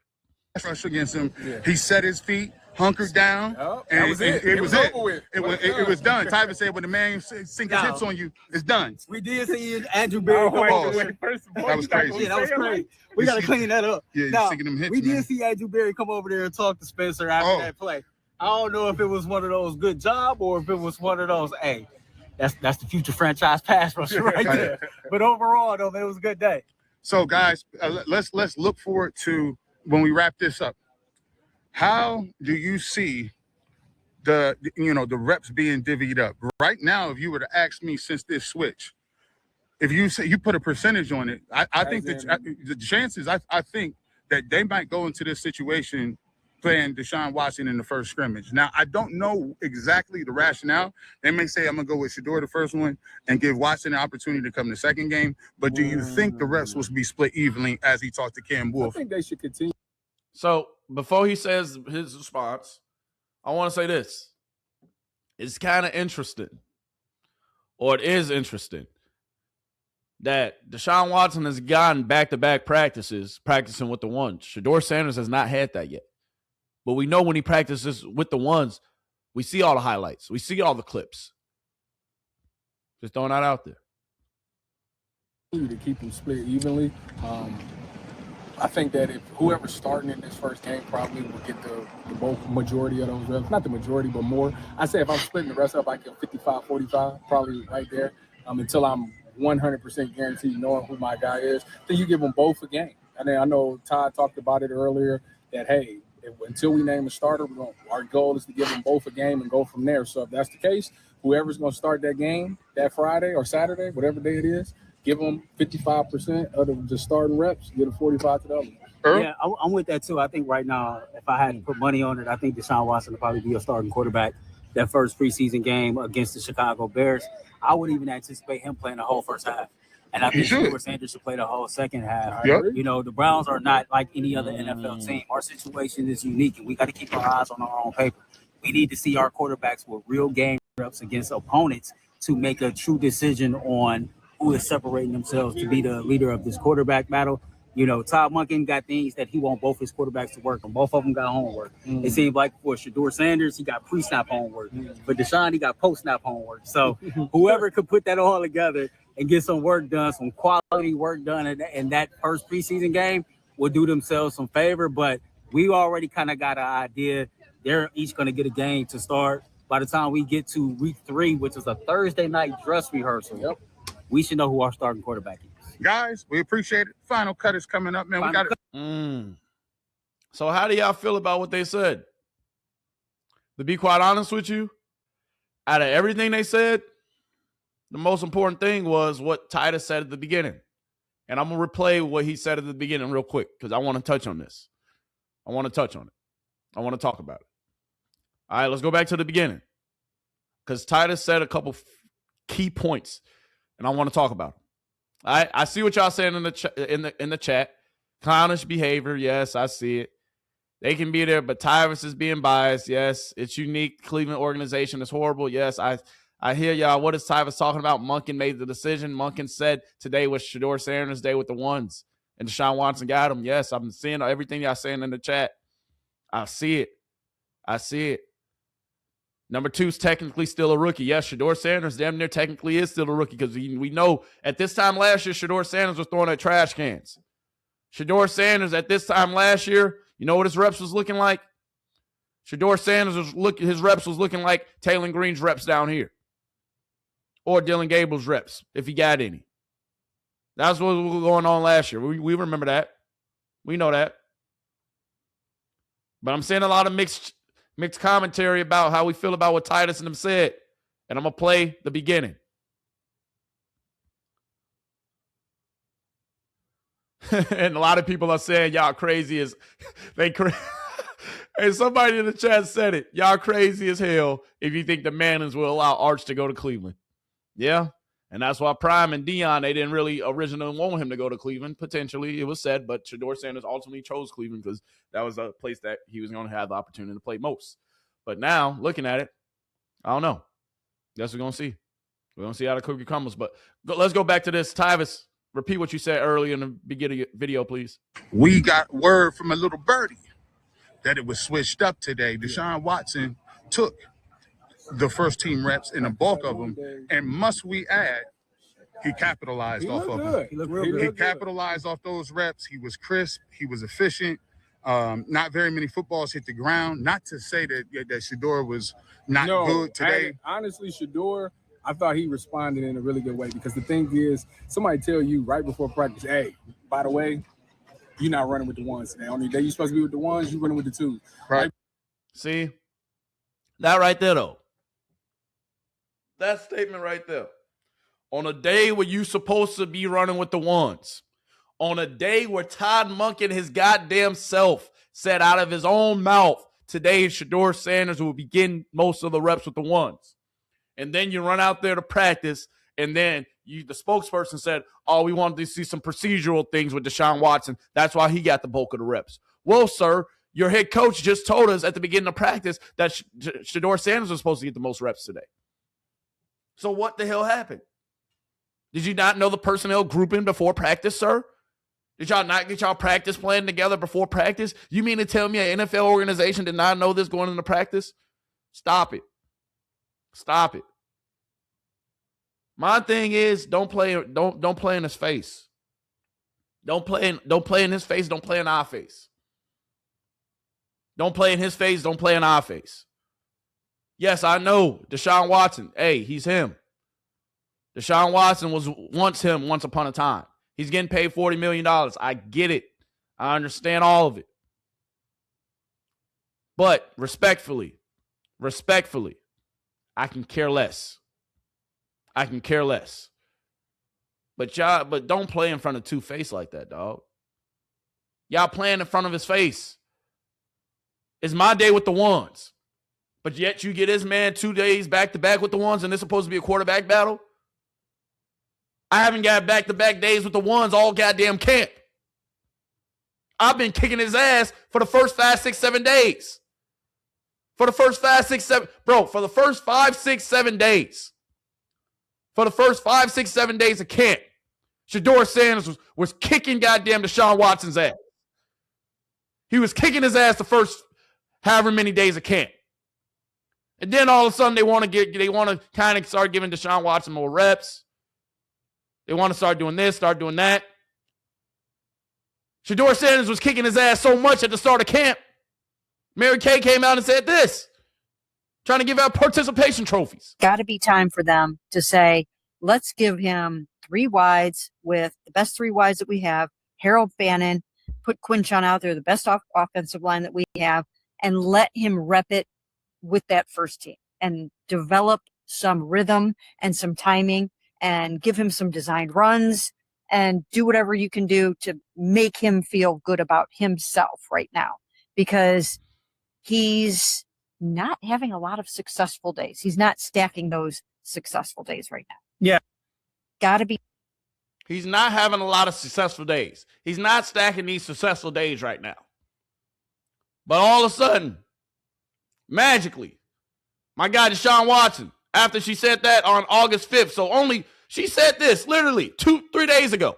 Rush against him. He set his feet, hunkered down, and that was it. It was it. over with. It was done. Tyvus said, when the man sink his hips on you, it's done. We did see Andrew Berry come over. That was crazy. Yeah, that was crazy. We got to clean that up. Yeah, you're Now, sinking them hips, we man. did see Andrew Berry come over there and talk to Spencer after that play. I don't know if it was one of those good job or if it was one of those, hey, that's the future franchise pass rusher right there. But overall, though, man, it was a good day. So, guys, let's look forward to when we wrap this up. How do you see the reps being divvied up right now? If you were to ask me since this switch, if you say you put a percentage on it, I think that the chances, I think that they might go into this situation playing Deshaun Watson in the first scrimmage. Now, I don't know exactly the rationale. They may say, I'm going to go with Shedeur the first one and give Watson an opportunity to come the second game. But do you think the reps will be split evenly as he talked to Cam Wolf? I think they should continue. So before he says his response, I want to say this. It's kind of interesting, or it is interesting, that Deshaun Watson has gotten back-to-back practices practicing with the ones. Shedeur Sanders has not had that yet. But we know when he practices with the ones, We see all the highlights. We see all the clips. Just throwing that out there. To keep them split evenly. I think that if whoever's starting in this first game probably will get the bulk majority of those reps. Not the majority, but more. I say if I'm splitting the rest up, I get 55-45, probably right there, until I'm 100% guaranteed knowing who my guy is. Then you give them both a game. And then I know Todd talked about it earlier that, hey, until we name a starter, our goal is to give them both a game and go from there. So if that's the case, whoever's going to start that game that Friday or Saturday, whatever day it is, give them 55% of the starting reps, get a 45 to the other. Yeah, I'm with that too. I think right now, if I had to put money on it, I think Deshaun Watson will probably be a starting quarterback that first preseason game against the Chicago Bears. I would even anticipate him playing the whole first half. And I think Shedeur Sanders should play the whole second half. Yep. You know, the Browns are not like any other NFL team. Our situation is unique, and we got to keep our eyes on our own paper. We need to see our quarterbacks with real game reps against opponents to make a true decision on who is separating themselves to be the leader of this quarterback battle. You know, Todd Monken got things that he wants both his quarterbacks to work on. Both of them got homework. It seemed like for Shedeur Sanders, he got pre-snap homework. For Deshaun, he got post-snap homework. So whoever could put that all together and get some work done, some quality work done in that first preseason game will do themselves some favor. But we already kind of got an idea. They're each going to get a game to start. By the time we get to week 3, which is a Thursday night dress rehearsal, we should know who our starting quarterback is. Guys, we appreciate it. Final cut is coming up, man. We got it. So how do y'all feel about what they said? To be quite honest with you, out of everything they said, the most important thing was what Titus said at the beginning. And I'm going to replay what he said at the beginning real quick because I want to touch on this. I want to touch on it. I want to talk about it. All right, let's go back to the beginning because Titus said a couple key points, and I want to talk about them. I see what y'all saying in the chat. Clownish behavior, yes, I see it. They can be there, but Tyrus is being biased. Yes, it's unique. Cleveland organization is horrible. Yes, I hear y'all. What is Tyrus talking about? Monken made the decision. Monken said today was Shedeur Sanders' day with the ones, and Deshaun Watson got him. Yes, I'm seeing everything y'all saying in the chat. I see it. I see it. Number 2 is technically still a rookie. Yes, Shedeur Sanders damn near technically is still a rookie because we know at this time last year, Shedeur Sanders was throwing at trash cans. Shedeur Sanders at this time last year, you know what his reps was looking like? Shedeur Sanders his reps was looking like Taylor Green's reps down here. Or Dylan Gable's reps, if he got any. That's what was going on last year. We remember that. We know that. But I'm seeing a lot of mixed commentary about how we feel about what Titus and them said. And I'm going to play the beginning. And a lot of people are saying y'all crazy as and somebody in the chat said it. Y'all crazy as hell if you think the Mannings will allow Arch to go to Cleveland. Yeah. And that's why Prime and Dion, they didn't really originally want him to go to Cleveland. Potentially, it was said, but Shedeur Sanders ultimately chose Cleveland because that was a place that he was going to have the opportunity to play most. But now, looking at it, I don't know. Guess we're going to see. We're going to see how the cookie crumbles. But let's go back to this. Tyvis, repeat what you said earlier in the beginning of the video, please. We got word from a little birdie that it was switched up today. Deshaun Watson took the first team reps in the bulk of them, and must we add, he capitalized off of them. He capitalized off those reps. He was crisp. He was efficient. Not very many footballs hit the ground. Not to say that Shedeur was not good today. Honestly, Shedeur, I thought he responded in a really good way because the thing is, somebody tell you right before practice, hey, by the way, you're not running with the ones today. On the day you're supposed to be with the ones, you're running with the twos. Right. See? That right there, though. That statement right there. On a day where you supposed to be running with the ones. On a day where Todd Monken, his goddamn self, said out of his own mouth, today Shedeur Sanders will be getting most of the reps with the ones. And then you run out there to practice, and then the spokesperson said, oh, we wanted to see some procedural things with Deshaun Watson. That's why he got the bulk of the reps. Well, sir, your head coach just told us at the beginning of practice that Shedeur Sanders was supposed to get the most reps today. So what the hell happened? Did you not know the personnel grouping before practice, sir? Did y'all not get y'all practice plan together before practice? You mean to tell me an NFL organization did not know this going into practice? Stop it. Stop it. My thing is don't play in his face. Don't play in his face, don't play in our face. Don't play in his face, don't play in our face. Yes, I know Deshaun Watson. Hey, he's him. Deshaun Watson was once him once upon a time. He's getting paid $40 million. I get it. I understand all of it. But respectfully, I can care less. I can care less. But don't play in front of Two-Face like that, dog. Y'all playing in front of his face. It's my day with the ones. But yet you get his man 2 days back-to-back with the ones, and it's supposed to be a quarterback battle? I haven't got back-to-back days with the ones all goddamn camp. I've been kicking his ass for the first 5, 6, 7 days. For the first 5, 6, 7. Bro, for the first 5, 6, 7 days. For the first 5, 6, 7 days of camp, Shedeur Sanders was kicking goddamn Deshaun Watson's ass. He was kicking his ass the first however many days of camp. And then all of a sudden they want to kind of start giving Deshaun Watson more reps. They want to start doing this, start doing that. Shedeur Sanders was kicking his ass so much at the start of camp. Mary Kay came out and said this, trying to give out participation trophies. Got to be time for them to say, let's give him 3 wides with the best 3 wides that we have. Harold Bannon, put Quinchon out there, the best offensive line that we have, and let him rep it with that first team and develop some rhythm and some timing and give him some designed runs and do whatever you can do to make him feel good about himself right now, because he's not having a lot of successful days. He's not stacking those successful days right now. Yeah. Gotta be. He's not having a lot of successful days. He's not stacking these successful days right now. But all of a sudden, magically, my guy Deshaun Watson, after she said that on August 5th, she said this literally 2-3 days ago.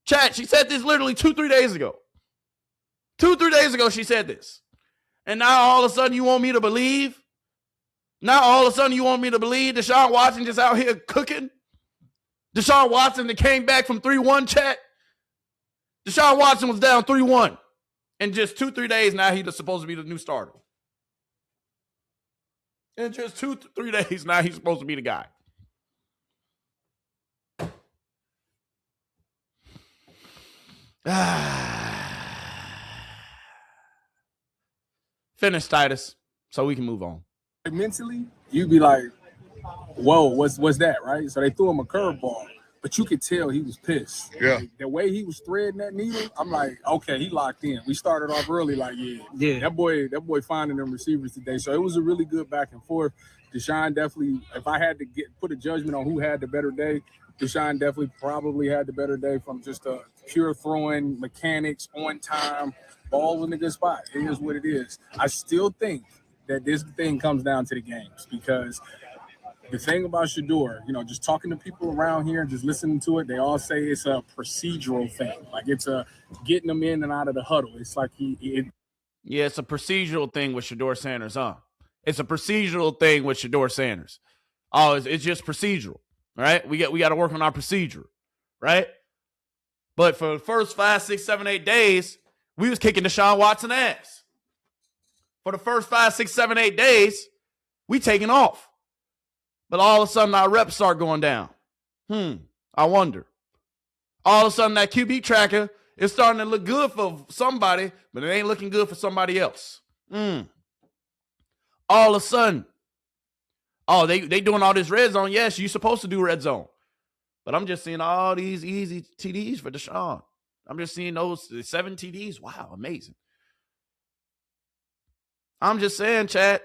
Chat, she said this literally 2-3 days ago. 2-3 days ago, she said this. And now all of a sudden you want me to believe? Now all of a sudden you want me to believe Deshaun Watson just out here cooking? Deshaun Watson that came back from 3-1, chat? Deshaun Watson was down 3-1. In just 2-3 days, now he's supposed to be the new starter. In just 2-3 days, now he's supposed to be the guy. Finish, Titus, so we can move on. Mentally, you'd be like, whoa, what's that, right? So they threw him a curveball, but you could tell he was pissed. Yeah. Like, the way he was threading that needle, I'm like, okay, he locked in. We started off early, like, yeah. That boy finding them receivers today. So it was a really good back and forth. Deshaun definitely, if I had to put a judgment on who had the better day, Deshaun definitely probably had the better day from just a pure throwing, mechanics, on time, ball in a good spot. It is what it is. I still think that this thing comes down to the games, because the thing about Shedeur, just talking to people around here and just listening to it, they all say it's a procedural thing. Like it's a getting them in and out of the huddle. It's like it's a procedural thing with Shedeur Sanders, huh? It's a procedural thing with Shedeur Sanders. Oh, it's just procedural, right? We got to work on our procedure, right? But for the first 5, 6, 7, 8 days, we was kicking Deshaun Watson ass. For the first 5, 6, 7, 8 days, we taking off. But all of a sudden, our reps start going down. I wonder. All of a sudden, that QB tracker is starting to look good for somebody, but it ain't looking good for somebody else. All of a sudden, they doing all this red zone. Yes, you're supposed to do red zone. But I'm just seeing all these easy TDs for Deshaun. I'm just seeing those 7 TDs. Wow, amazing. I'm just saying, chat.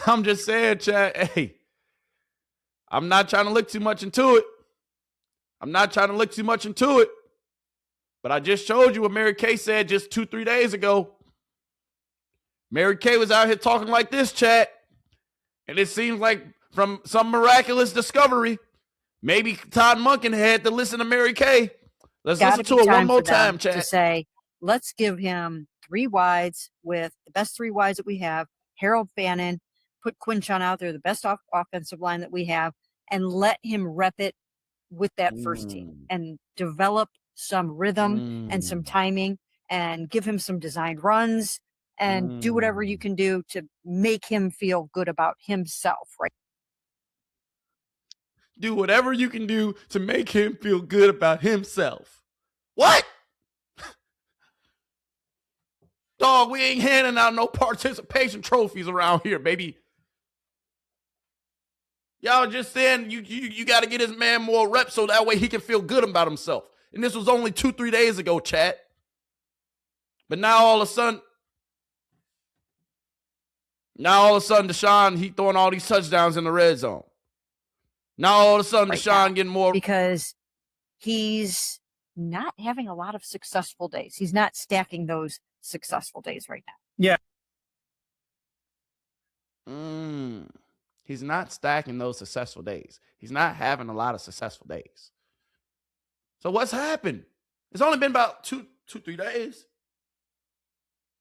I'm just saying, chat. Hey, I'm not trying to look too much into it. But I just showed you what Mary Kay said just 2-3 days ago. Mary Kay was out here talking like this, chat. And it seems like from some miraculous discovery, maybe Todd Monken had to listen to Mary Kay. Let's listen to it one more time, chat. To say, let's give him 3 wides with the best three wides that we have, Harold Bannon, put Quinchon out there, the best offensive line that we have, and let him rep it with that first team and develop some rhythm and some timing and give him some designed runs and do whatever you can do to make him feel good about himself, right? Do whatever you can do to make him feel good about himself. What? Dog, we ain't handing out no participation trophies around here, baby. Y'all just saying you got to get this man more reps so that way he can feel good about himself. And this was only 2-3 days ago, chat. But now all of a sudden, Deshaun, he throwing all these touchdowns in the red zone. Now all of a sudden, Deshaun getting more. Because he's not having a lot of successful days. He's not stacking those successful days right now. Yeah. He's not stacking those successful days. He's not having a lot of successful days. So what's happened? It's only been about 2-3 days.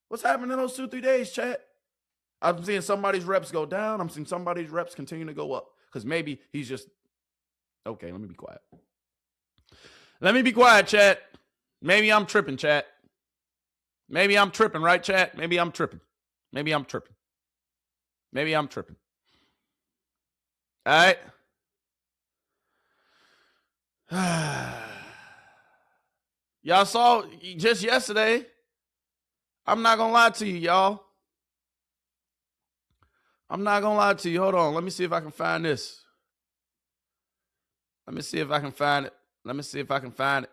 What's happened in those 2-3 days, chat? I'm seeing somebody's reps go down. I'm seeing somebody's reps continue to go up. Because maybe he's just... Okay, let me be quiet. Let me be quiet, chat. Maybe I'm tripping, chat. Maybe I'm tripping, right, chat? Maybe I'm tripping. Maybe I'm tripping. Maybe I'm tripping. All right. Y'all saw just yesterday. I'm not going to lie to you, y'all. I'm not going to lie to you. Hold on. Let me see if I can find this. Let me see if I can find it. Let me see if I can find it.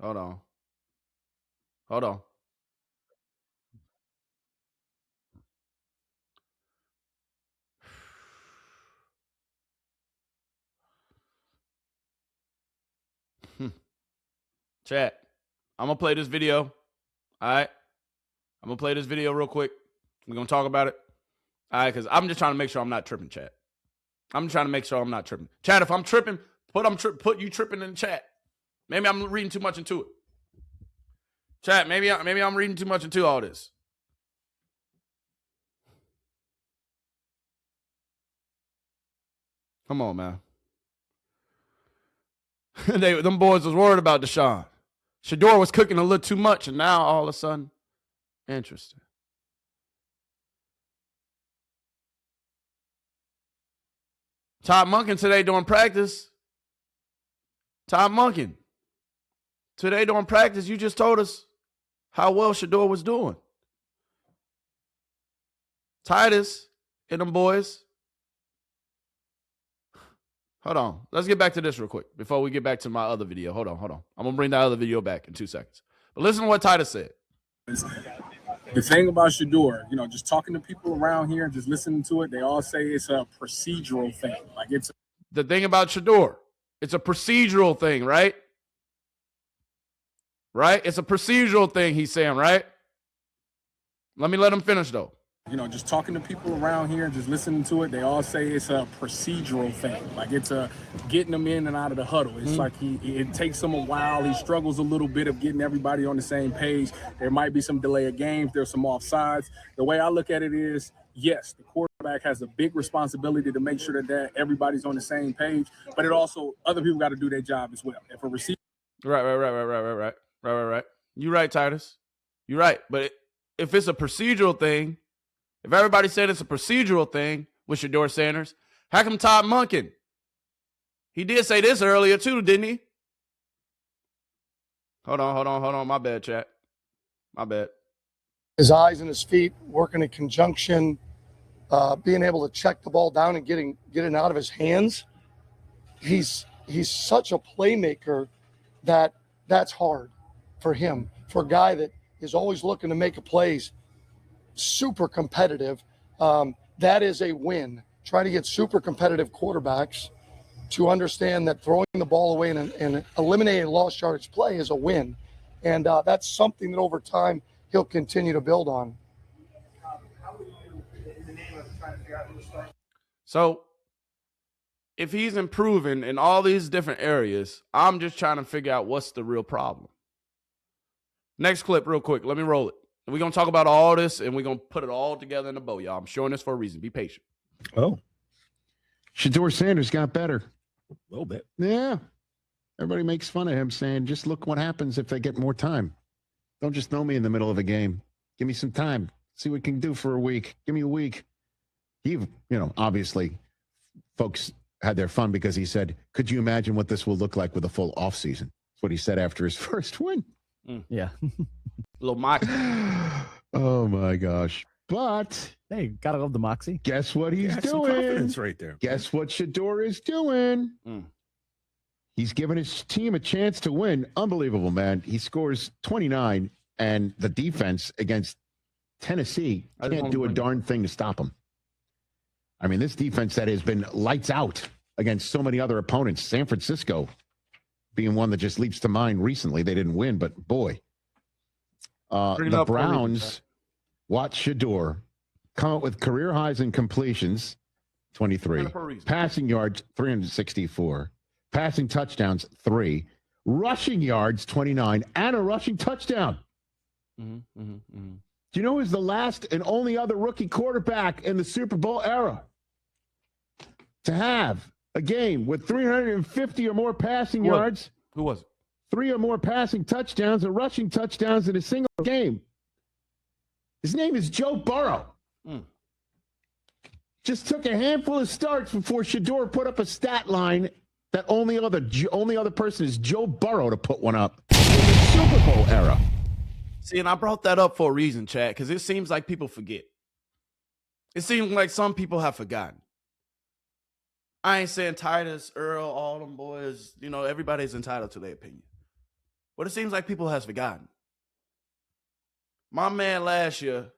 Hold on. Hold on. Chat, I'm going to play this video. All right? I'm going to play this video real quick. We're going to talk about it. All right? Because I'm just trying to make sure I'm not tripping, chat. I'm trying to make sure I'm not tripping. Chat, if I'm tripping, put you tripping in the chat. Maybe I'm reading too much into it. Chat, maybe I'm reading too much into all this. Come on, man. Them boys was worried about Deshaun. Shedeur was cooking a little too much, and now all of a sudden, interesting. Todd Monken today doing practice. Todd Monken. Today during practice, you just told us how well Shedeur was doing. Titus and them boys. Hold on. Let's get back to this real quick before we get back to my other video. Hold on. I'm going to bring that other video back in 2 seconds. But listen to what Titus said. The thing about Shedeur, just talking to people around here, just listening to it, they all say it's a procedural thing. Like it's the thing about Shedeur. It's a procedural thing, right? Right? It's a procedural thing, he's saying, right? Let him finish, though. Just talking to people around here, just listening to it, they all say it's a procedural thing. Like it's a getting them in and out of the huddle. It's like it takes him a while. He struggles a little bit of getting everybody on the same page. There might be some delay of games. There's some offsides. The way I look at it is, yes, the quarterback has a big responsibility to make sure that everybody's on the same page, but it also, other people got to do their job as well. If a receiver... Right. You're right, Titus. You're right. But if it's a procedural thing, if everybody said it's a procedural thing with Shedeur Sanders, how come Todd Monken? He did say this earlier too, didn't he? Hold on. My bad, chat. My bad. His eyes and his feet working in conjunction, being able to check the ball down and getting it out of his hands. He's such a playmaker that's hard for him, for a guy that is always looking to make a plays. Super competitive. That is a win. Trying to get super competitive quarterbacks to understand that throwing the ball away and eliminating lost yardage play is a win. And that's something that over time he'll continue to build on. So if he's improving in all these different areas, I'm just trying to figure out what's the real problem. Next clip, real quick. Let me roll it. We're going to talk about all this, and we're going to put it all together in a bow, y'all. I'm showing this for a reason. Be patient. Oh. Shedeur Sanders got better. A little bit. Yeah. Everybody makes fun of him, saying, just look what happens if they get more time. Don't just throw me in the middle of a game. Give me some time. See what we can do for a week. Give me a week. He, obviously, folks had their fun because he said, could you imagine what this will look like with a full offseason? That's what he said after his first win. Yeah. Little moxie. Oh, my gosh. But Hey, gotta love the moxie. guess what he's That's some doing? confidence right there. Guess what Shedeur is doing? He's giving his team a chance to win. Unbelievable, man. He scores 29, and the defense against Tennessee can't do a darn thing to stop him. I mean, this defense that has been lights out against so many other opponents, San Francisco being one that just leaps to mind recently. They didn't win, but boy, the Browns, watch Shedeur come up with career highs in completions, 23, passing yards, 364, passing touchdowns, 3, rushing yards, 29, and a rushing touchdown. Do you know who's the last and only other rookie quarterback in the Super Bowl era to have a game with 350 or more passing yards? Who was it? 3 or more passing touchdowns and rushing touchdowns in a single game. His name is Joe Burrow. Just took a handful of starts before Shedeur put up a stat line that only other person is Joe Burrow to put one up in the Super Bowl era. See, and I brought that up for a reason, Chad, because it seems like people forget. It seems like some people have forgotten. I ain't saying Titus, Earl, all them boys, everybody's entitled to their opinion. But it seems like people has forgotten. My man last year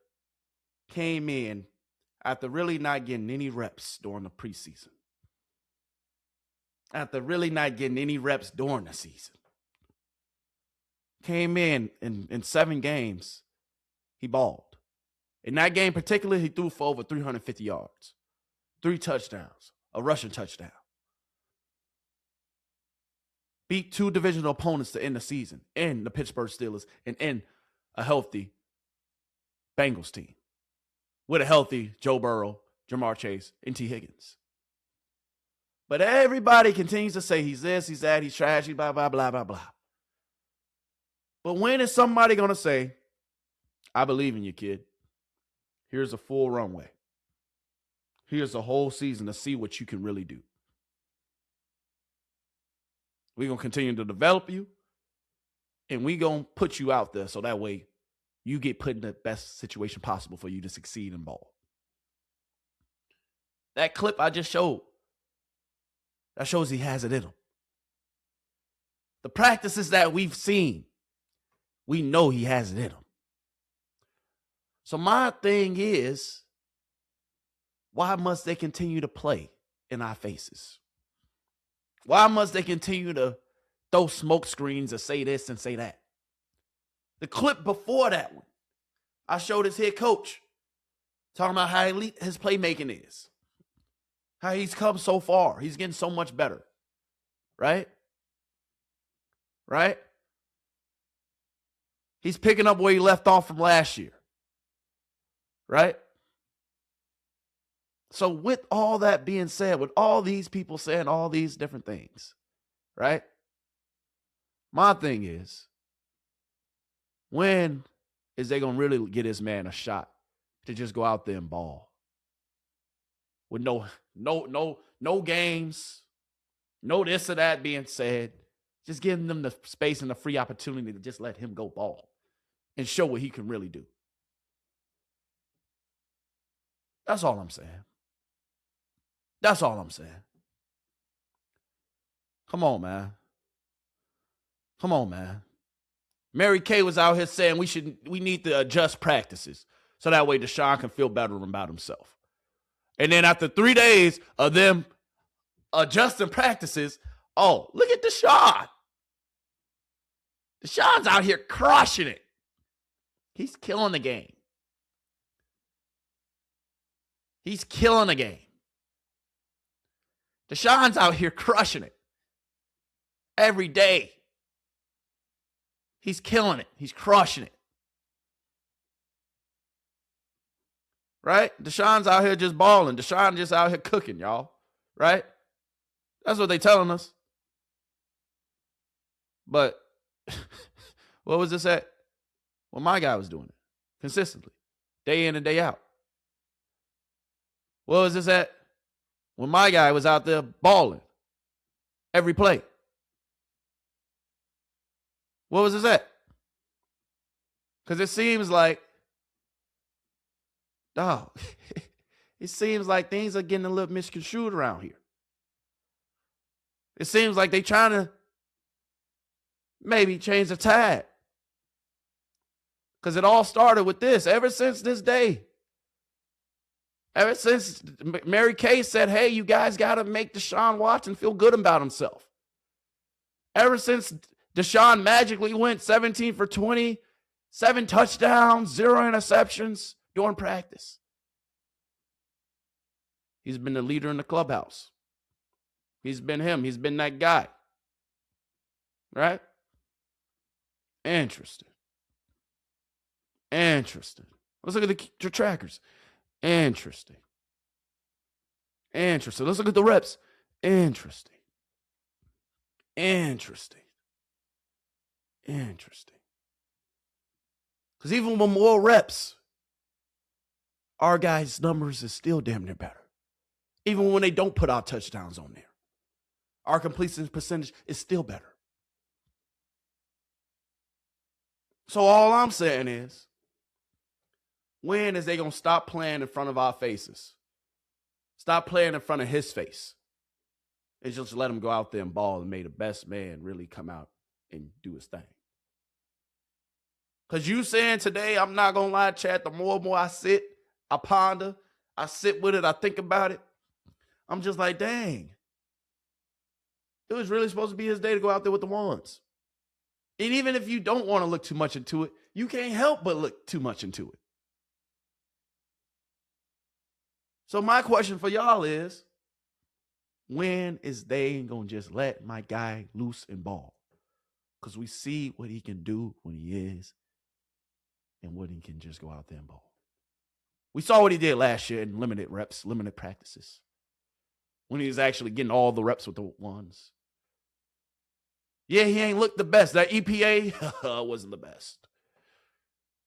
came in after really not getting any reps during the preseason. After really not getting any reps during the season. Came in 7 games, he balled. In that game particularly, he threw for over 350 yards, 3 touchdowns, a rushing touchdown. Beat 2 divisional opponents to end the season, in the Pittsburgh Steelers, and in a healthy Bengals team with a healthy Joe Burrow, Jamar Chase, and T. Higgins. But everybody continues to say he's this, he's that, he's trash, he's blah, blah, blah, blah, blah. But when is somebody going to say, I believe in you, kid. Here's a full runway. Here's a whole season to see what you can really do. We're going to continue to develop you, and we're going to put you out there so that way you get put in the best situation possible for you to succeed in ball. That clip I just showed, that shows he has it in him. The practices that we've seen, we know he has it in him. So my thing is, why must they continue to play in our faces? Why must they continue to throw smoke screens and say this and say that? The clip before that one, I showed his head coach talking about how elite his playmaking is. How he's come so far. He's getting so much better. Right? Right? He's picking up where he left off from last year. Right? So with all that being said, with all these people saying all these different things, right? My thing is, when is they going to really get this man a shot to just go out there and ball? With no games, no this or that being said. Just giving them the space and the free opportunity to just let him go ball and show what he can really do. That's all I'm saying. That's all I'm saying. Come on, man. Come on, man. Mary Kay was out here saying we need to adjust practices so that way Deshaun can feel better about himself. And then after 3 days of them adjusting practices, oh, look at Deshaun. Deshaun's out here crushing it. He's killing the game. He's killing the game. Deshaun's out here crushing it every day. He's killing it. He's crushing it. Right? Deshaun's out here just balling. Deshaun just out here cooking, y'all. Right? That's what they telling us. But what was this at? Well, my guy was doing it consistently, day in and day out. What was this at? When my guy was out there balling every play. What was this at? Because it seems like, dog, it seems like things are getting a little misconstrued around here. It seems like they trying to maybe change the tide. Because it all started with this. Ever since this day, ever since Mary Kay said, hey, you guys got to make Deshaun Watson feel good about himself. Ever since Deshaun magically went 17 for 20, 7 touchdowns, 0 interceptions during practice. He's been the leader in the clubhouse. He's been him. He's been that guy. Right? Interesting. Interesting. Let's look at the trackers. Interesting. Interesting. Let's look at the reps. Interesting. Interesting. Interesting. Because even with more reps, our guys' numbers is still damn near better. Even when they don't put out touchdowns on there, our completion percentage is still better. So all I'm saying is, when is they going to stop playing in front of our faces? Stop playing in front of his face. And just let him go out there and ball and make the best man really come out and do his thing. Because you saying today, I'm not going to lie, Chad, the more and more I sit, I ponder, I sit with it, I think about it, I'm just like, dang. It was really supposed to be his day to go out there with the ones. And even if you don't want to look too much into it, you can't help but look too much into it. So my question for y'all is, when is they going to just let my guy loose and ball? Because we see what he can do when he is and when he can just go out there and ball. We saw what he did last year in limited reps, limited practices, when he was actually getting all the reps with the ones. Yeah, he ain't looked the best. That EPA wasn't the best.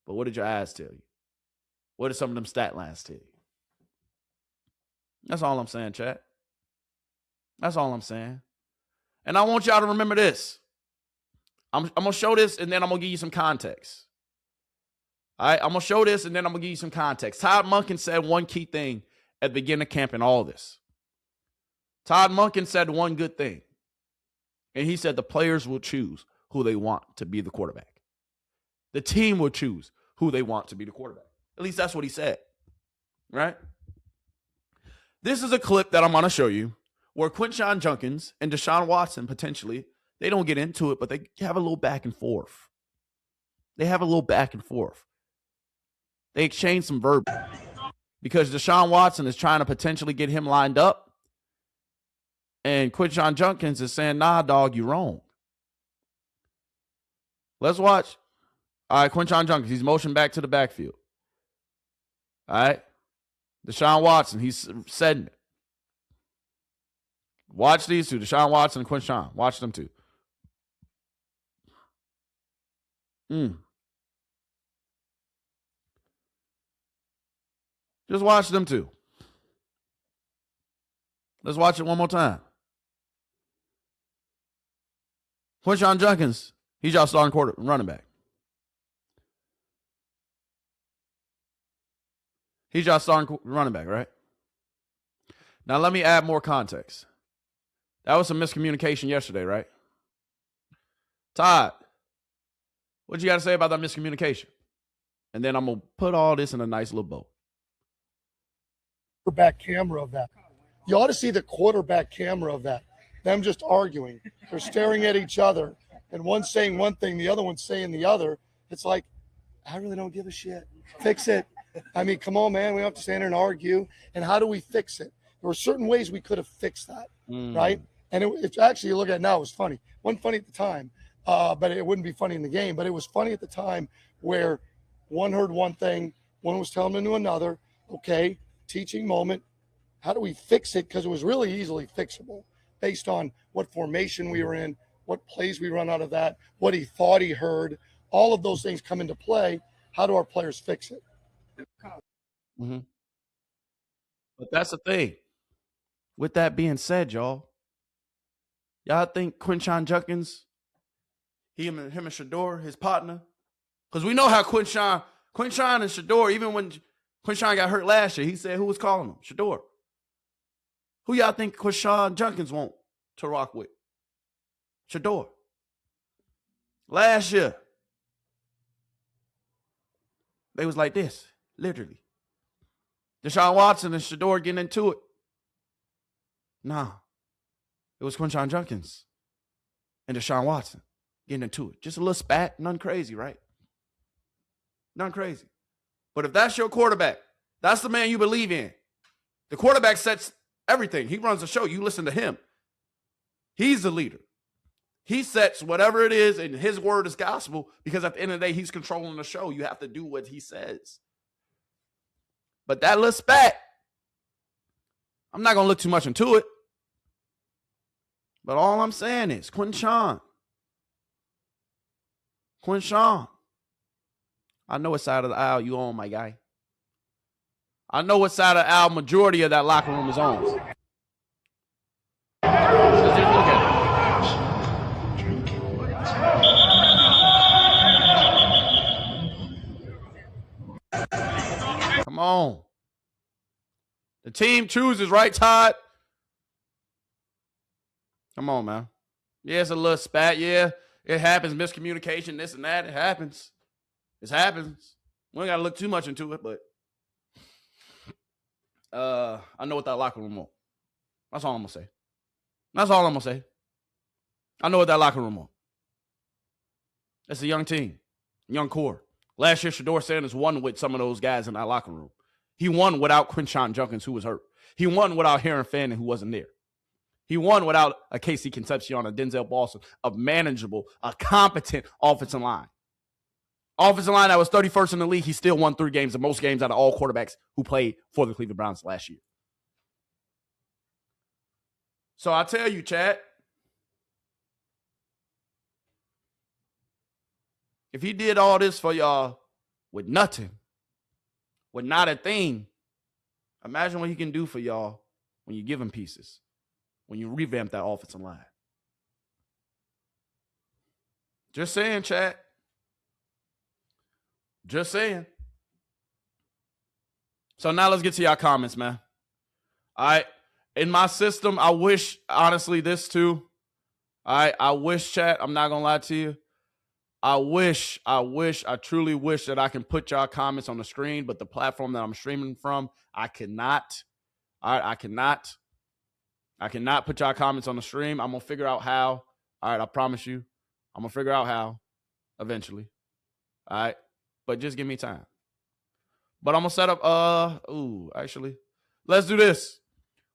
But what did your eyes tell you? What did some of them stat lines tell you? That's all I'm saying, chat. That's all I'm saying. And I want y'all to remember this. I'm going to show this, and then I'm going to give you some context. All right? I'm going to show this, and then I'm going to give you some context. Todd Monken said one key thing at the beginning of camp in all this. Todd Monken said one good thing. And he said the players will choose who they want to be the quarterback. The team will choose who they want to be the quarterback. At least that's what he said. Right? This is a clip that I'm going to show you where Quinshon Judkins and Deshaun Watson potentially, they don't get into it, but they have a little back and forth. They have a little back and forth. They exchange some verb because Deshaun Watson is trying to potentially get him lined up. And Quinshon Judkins is saying, nah, dog, you wrong. Let's watch. All right, Quinshon Judkins, he's motioned back to the backfield. All right. Deshaun Watson, he's setting it. Watch these two, Deshaun Watson and Quinshon. Watch them two. Just watch them two. Let's watch it one more time. Quinshon Judkins, he's y'all starting running back. He's y'all starting running back, right? Now, let me add more context. That was some miscommunication yesterday, right? Todd, what you got to say about that miscommunication? And then I'm going to put all this in a nice little bow. Quarterback camera of that. You ought to see the quarterback camera of that. Them just arguing. They're staring at each other, and one's saying one thing, the other one's saying the other. It's like, I really don't give a shit. Fix it. I mean, come on, man. We don't have to stand there and argue. And how do we fix it? There were certain ways we could have fixed that, right? And it's actually, you look at it now, it was funny. It wasn't funny at the time, but it wouldn't be funny in the game. But it was funny at the time where one heard one thing, one was telling them to another. Okay, teaching moment. How do we fix it? Because it was really easily fixable based on what formation we were in, what plays we run out of that, what he thought he heard. All of those things come into play. How do our players fix it? Mm-hmm. But that's the thing. With that being said, y'all think Quinshon Judkins, him and Shedeur, his partner, because we know how Quinshon and Shedeur, even when Quinshon got hurt last year, he said who was calling him? Shedeur. Who y'all think Quinshon Judkins want to rock with? Shedeur. Last year, they was like this, literally. Deshaun Watson and Shedeur getting into it. Nah. It was Quinshon Judkins and Deshaun Watson getting into it. Just a little spat, nothing crazy, right? Nothing crazy. But if that's your quarterback, that's the man you believe in. The quarterback sets everything. He runs the show. You listen to him. He's the leader. He sets whatever it is, and his word is gospel, because at the end of the day, he's controlling the show. You have to do what he says. But that little spat, I'm not going to look too much into it. But all I'm saying is, Quinshon, I know what side of the aisle you on, my guy. I know what side of the aisle majority of that locker room is on. Let's just look at it. Come on. The team chooses, right, Todd? Come on, man. Yeah, it's a little spat. Yeah, it happens. Miscommunication, this and that. It happens. It happens. We ain't got to look too much into it, but I know what that locker room wants. That's all I'm going to say. That's all I'm going to say. I know what that locker room wants. It's a young team, young core. Last year, Shedeur Sanders won with some of those guys in that locker room. He won without Quinshon Judkins, who was hurt. He won without Heron Fanning, who wasn't there. He won without a Casey Concepcion, a Denzel Boston, a manageable, a competent offensive line. Offensive line that was 31st in the league, he still won 3 games, the most games out of all quarterbacks who played for the Cleveland Browns last year. So I tell you, Chad, if he did all this for y'all with nothing, with not a thing, imagine what he can do for y'all when you give him pieces, when you revamp that offensive line. Just saying, Chad. Just saying. So now let's get to y'all comments, man. All right. In my system, I wish, honestly, this too. All right. I wish, chat, I'm not going to lie to you. I truly wish that I can put y'all comments on the screen, but the platform that I'm streaming from, I cannot. All right. I cannot put y'all comments on the stream. I'm going to figure out how. All right. I promise you. I'm going to figure out how eventually. All right. But just give me time. But I'm going to set up, actually, let's do this.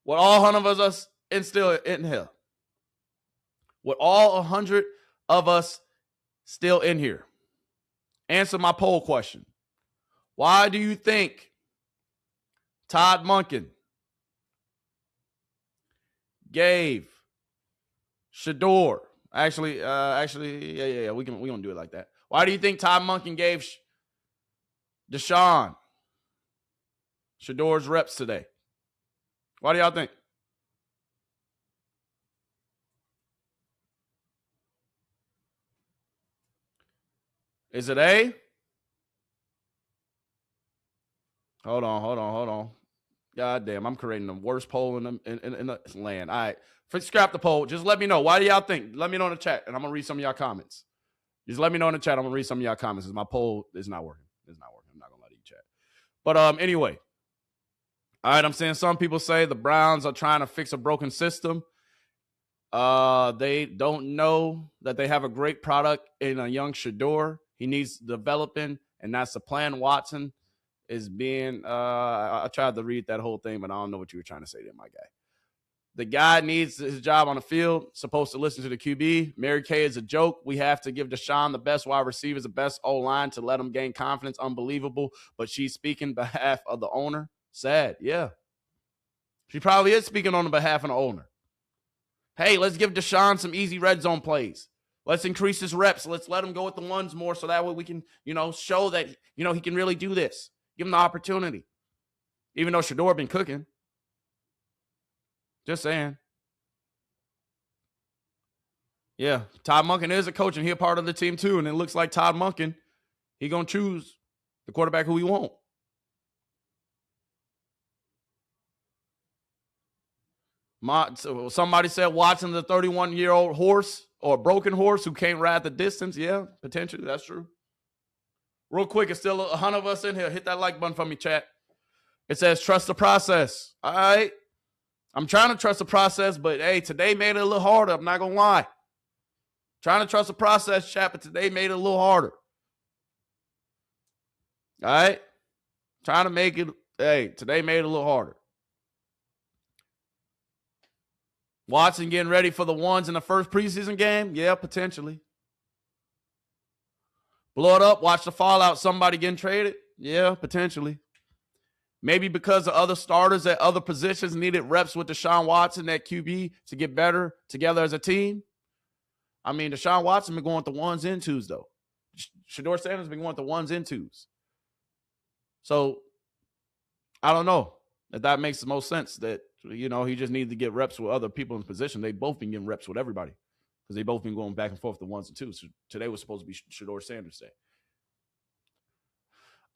With all 100 of us still in here. With all 100 of us still in here. Answer my poll question. Why do you think Todd Monken gave Shedeur, yeah, we gonna do it like that. Why do you think Todd Monken gave Deshaun Shedeur's reps today? Why do y'all think? Is it A? Hold on. God damn, I'm creating the worst poll in the land. All right. Scrap the poll. Just let me know. Why do y'all think? Let me know in the chat, and I'm going to read some of y'all comments. Just let me know in the chat. I'm going to read some of y'all comments, because my poll is not working. It's not working. I'm not going to let you chat. But anyway. All right, I'm saying some people say the Browns are trying to fix a broken system. They don't know that they have a great product in a young Shedeur. He needs developing, and that's the plan. Watson is being I tried to read that whole thing, but I don't know what you were trying to say there, my guy. The guy needs his job on the field, supposed to listen to the QB. Mary Kay is a joke. We have to give Deshaun the best wide receivers, the best O-line to let him gain confidence. Unbelievable. But she's speaking behalf of the owner. Sad. Yeah. She probably is speaking on the behalf of the owner. Hey, let's give Deshaun some easy red zone plays. Let's increase his reps. Let's let him go with the ones more so that way we can, show that, he can really do this. Give him the opportunity. Even though Shedeur been cooking. Just saying. Yeah, Todd Monken is a coach, and he a part of the team too. And it looks like Todd Monken, he going to choose the quarterback who he want. Somebody said Watson, the 31-year-old horse or a broken horse who can't ride the distance. Yeah, potentially. That's true. Real quick, it's still 100 of us in here. Hit that like button for me, chat. It says, trust the process. All right. I'm trying to trust the process, but, hey, today made it a little harder. I'm not going to lie. Trying to trust the process, chat, but today made it a little harder. All right? Trying to make it, today made it a little harder. Watson getting ready for the ones in the first preseason game? Yeah, potentially. Blow it up, watch the fallout, somebody getting traded? Yeah, potentially. Maybe because the other starters at other positions needed reps with Deshaun Watson at QB to get better together as a team. I mean, Deshaun Watson been going with the ones and twos, though. Shedeur Sanders been going with the ones and twos. So, I don't know if that makes the most sense that, he just needed to get reps with other people in position. They both been getting reps with everybody because they both been going back and forth the ones and twos. So today was supposed to be Shedeur Sanders' day.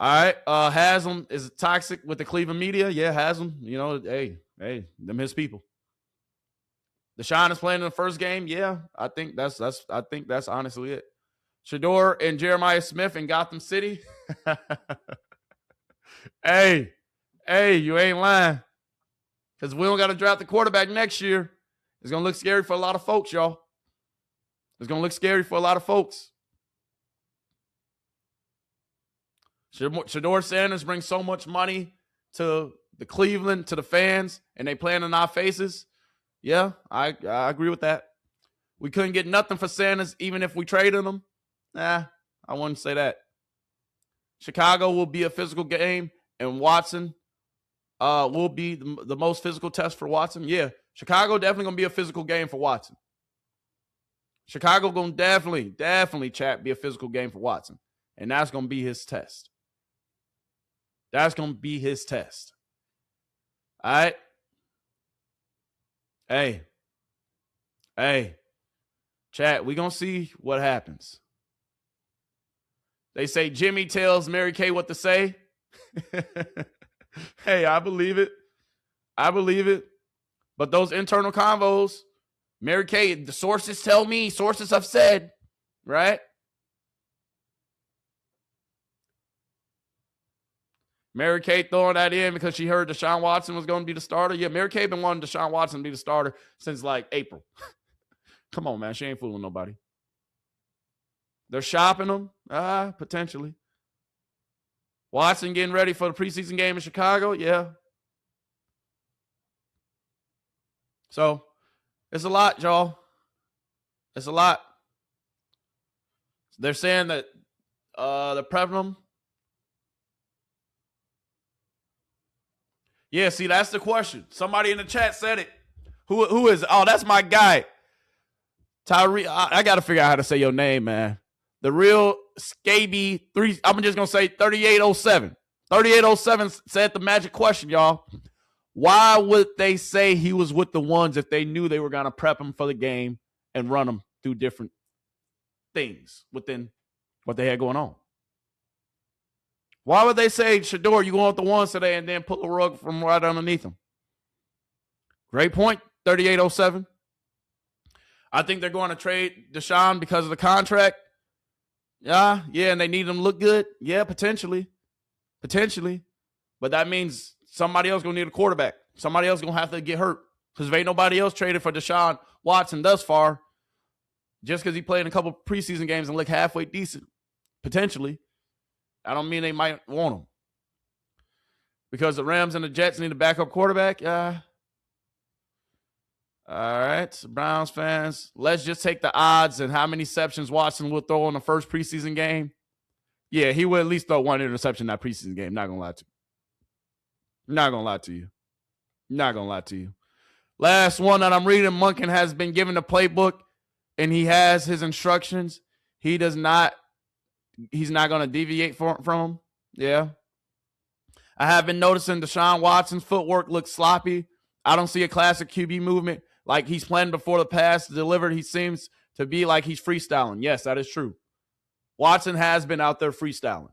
All right, Haslam is toxic with the Cleveland media. Yeah, Haslam, hey, them his people. Deshaun is playing in the first game. Yeah, I think that's honestly it. Shedeur and Jeremiah Smith in Gotham City. Hey, you ain't lying. Because we don't got to draft the quarterback next year. It's going to look scary for a lot of folks, y'all. It's going to look scary for a lot of folks. Shedeur Sanders brings so much money to the Cleveland, to the fans, and they playing in our faces. Yeah, I agree with that. We couldn't get nothing for Sanders, even if we traded him. Nah, I wouldn't say that. Chicago will be a physical game, and Watson will be the most physical test for Watson. Yeah, Chicago definitely going to be a physical game for Watson. Chicago going to definitely, chat, be a physical game for Watson. And that's going to be his test. That's going to be his test. All right? Hey, chat, we going to see what happens. They say Jimmy tells Mary Kay what to say. Hey, I believe it. But those internal convos, Mary Kay, the sources tell me, sources have said, right? Mary Kay throwing that in because she heard Deshaun Watson was going to be the starter. Yeah, Mary Kay been wanting Deshaun Watson to be the starter since like April. Come on, man. She ain't fooling nobody. They're shopping him? Potentially. Watson getting ready for the preseason game in Chicago? Yeah. So, it's a lot, y'all. It's a lot. They're saying that they're prepping him. Yeah, see, that's the question. Somebody in the chat said it. Who is it? Oh, that's my guy. Tyree. I got to figure out how to say your name, man. The real Scaby 3. I'm just going to say 3807. 3807 said the magic question, y'all. Why would they say he was with the ones if they knew they were going to prep him for the game and run him through different things within what they had going on? Why would they say, Shedeur, you going with the ones today and then pull the rug from right underneath him? Great point, 3807. I think they're going to trade Deshaun because of the contract. Yeah, and they need him to look good. Yeah, potentially. But that means somebody else going to need a quarterback. Somebody else going to have to get hurt because if ain't nobody else traded for Deshaun Watson thus far, just because he played in a couple preseason games and looked halfway decent, potentially, I don't mean they might want him. Because the Rams and the Jets need a backup quarterback? Yeah. All right, so Browns fans, let's just take the odds and how many interceptions Watson will throw in the first preseason game. Yeah, he will at least throw one interception in that preseason game. Not going to lie to you. Not going to lie to you. Not going to lie to you. Last one that I'm reading, Monken has been given the playbook and he has his instructions. He's not going to deviate from him. Yeah. I have been noticing Deshaun Watson's footwork looks sloppy. I don't see a classic QB movement. Like he's playing before the pass delivered. He seems to be like he's freestyling. Yes, that is true. Watson has been out there freestyling.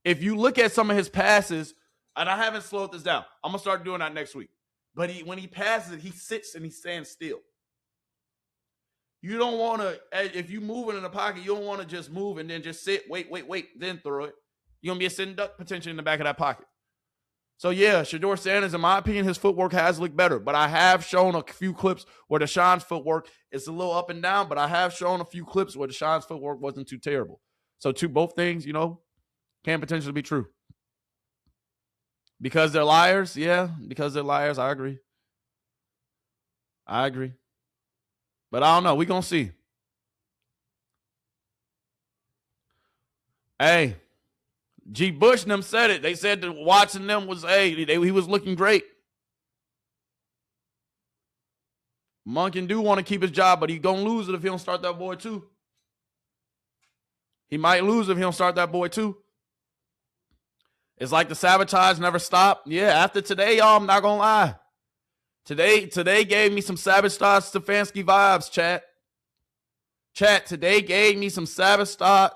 If you look at some of his passes, and I haven't slowed this down. I'm going to start doing that next week. But when he passes it, he sits and he stands still. You don't want to, if you moving in the pocket, you don't want to just move and then just sit, wait, then throw it. You're going to be a sitting duck potentially in the back of that pocket. So, yeah, Shedeur Sanders, in my opinion, his footwork has looked better. But I have shown a few clips where Deshaun's footwork is a little up and down, but I have shown a few clips where Deshaun's footwork wasn't too terrible. So, both things, can potentially be true. Because they're liars? Yeah, because they're liars. I agree. But I don't know. We're going to see. Hey. G. Bush and them said it. They said that watching them was, he was looking great. Monken do want to keep his job, but he going to lose it if he don't start that boy too. He might lose if he don't start that boy too. It's like the sabotage never stopped. Yeah, after today, y'all, I'm not going to lie. Today gave me some sabotage Stefanski vibes, chat. Today gave me some sabotage